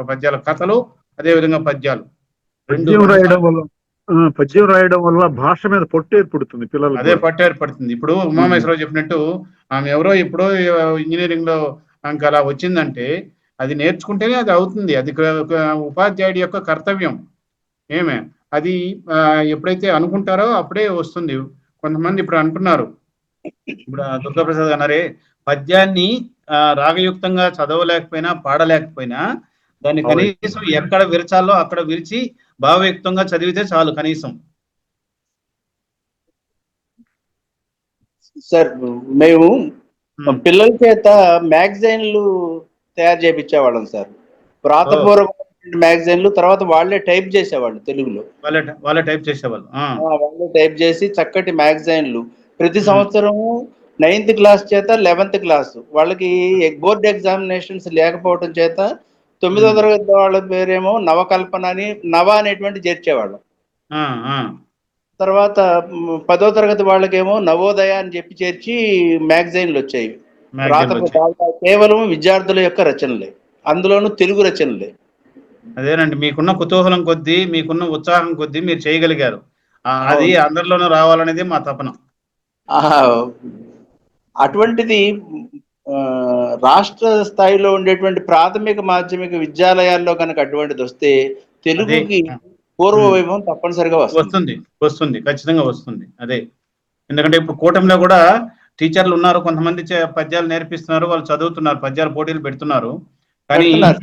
పద్యాల కథలు, అదేవిధంగా పద్యాలు పద్యం రాయడం వల్ల భాష మీద పొట్టు ఏర్పడుతుంది పిల్లలకు. అదే పట్టు ఏర్పడుతుంది. ఇప్పుడు ఉమామేశ్వరరావు చెప్పినట్టు ఆమె ఎవరో ఎప్పుడో ఇంజనీరింగ్ లో ఆమెకు అలా వచ్చిందంటే అది నేర్చుకుంటేనే అది అవుతుంది. అది ఉపాధ్యాయుడి యొక్క కర్తవ్యం. అది ఎప్పుడైతే అనుకుంటారో అప్పుడే వస్తుంది. కొంతమంది ఇప్పుడు అంటున్నారు, ఇప్పుడు దుర్గాప్రసాద్ అన్నారే, పద్యాన్ని రాగయుక్తంగా చదవలేకపోయినా పాడలేకపోయినా దాన్ని కనీసం ఎక్కడ విరచాలో అక్కడ విరిచి భావయుక్తంగా చదివితే చాలు కనీసం. సార్, మేము పిల్లల చేత మ్యాగజైన్లు తయారు చేయించేవాళ్ళం సార్. వ్రాతపూర్వక మ్యాగజైన్లు, తర్వాత వాళ్ళే టైప్ చేసేవాళ్ళు తెలుగులో. వాళ్ళే టైప్ చేసేవాళ్ళు. వాళ్ళే టైప్ చేసి చక్కటి మ్యాగజైన్లు ప్రతి సంవత్సరం 9th క్లాస్ చేత 11th క్లాస్ వాళ్ళకి బోర్డ్ ఎగ్జామినేషన్స్ లేకపోవడం చేత 9వ తరగతి వాళ్ళ పేరేమో నవకల్పన అని నవ అనేటువంటి చేర్చేవాళ్ళం. తర్వాత 10వ తరగతి వాళ్ళకేమో నవోదయ అని చెప్పి చేర్చి మ్యాగజైన్లు వచ్చాయి. కేవలం విద్యార్థుల యొక్క రచనలే, అందులోనూ తెలుగు రచనలే. అదేనండి, మీకున్న కుతూహలం కొద్దీ, మీకున్న ఉత్సాహం కొద్దీ మీరు చేయగలిగారు. అది అందరిలోనూ రావాలనేది మా తపన. అటువంటిది రాష్ట్ర స్థాయిలో ఉండేటువంటి ప్రాథమిక మాధ్యమిక విద్యాలయాల్లో కనుక అటువంటిది వస్తే తెలుగుకి పూర్వ వైభవం తప్పనిసరిగా వస్తుంది. వస్తుంది వస్తుంది ఖచ్చితంగా వస్తుంది. అదే ఎందుకంటే ఇప్పుడు కూటమిలో కూడా టీచర్లు ఉన్నారు, కొంతమంది పద్యాలు నేర్పిస్తున్నారు, వాళ్ళు చదువుతున్నారు, పద్యాల పోటీలు పెడుతున్నారు. కానీ పెడుతున్నారు.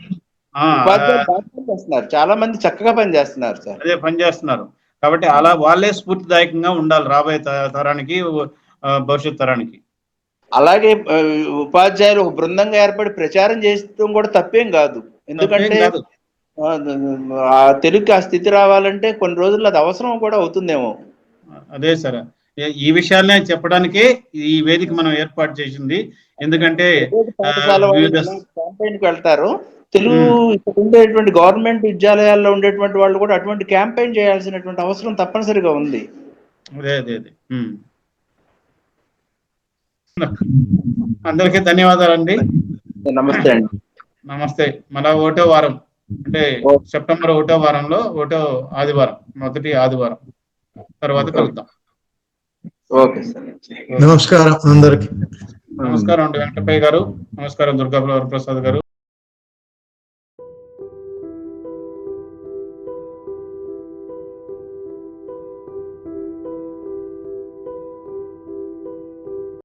ఆ, ఉపాధ్యాయులు బాగా పనిచేస్తున్నారు, చాలా మంది చక్కగా పనిచేస్తున్నారు సార్. అదే పని చేస్తున్నారు. కాబట్టి అలా వాళ్ళే స్ఫూర్తిదాయకంగా ఉండాలి రాబోయే తరానికి, భవిష్యత్ తరానికి. అలాగే ఉపాధ్యాయులు ఒక బృందంగా ఏర్పడి ప్రచారం చేయడం కూడా తప్పేం కాదు. ఎందుకంటే కాదు. ఆ తెలుగుకి ఆ స్థితి రావాలంటే కొన్ని రోజుల్లో అది అవసరం కూడా అవుతుందేమో. అదే సార్, ఈ విషయాలనే చెప్పడానికే ఈ వేదిక మనం ఏర్పాటు చేసింది. ఎందుకంటే పాఠశాల క్యాంపెయిన్ కి వెళ్తారు, తెలుగు ఇక్కడ ఉండేటువంటి గవర్నమెంట్ విద్యాలయాల్లో ఉండేటువంటి వాళ్ళు కూడా అటువంటి క్యాంపెయిన్ చేయాల్సినటువంటి అవసరం తప్పనిసరిగా ఉంది. అదే అదే అదే అందరికీ ధన్యవాదాలండి. నమస్తే అండి. నమస్తే. మళ్ళా 1వ వారం అంటే సెప్టెంబర్ 1వ వారంలో 1వ ఆదివారం, మొదటి ఆదివారం తర్వాత కలుద్దాం. Okay sir. నమస్కారం అందరికి. నమస్కారం అండి వెంకటప్పయ్య గారు, నమస్కారం దుర్గా ప్రసాద్ గారు.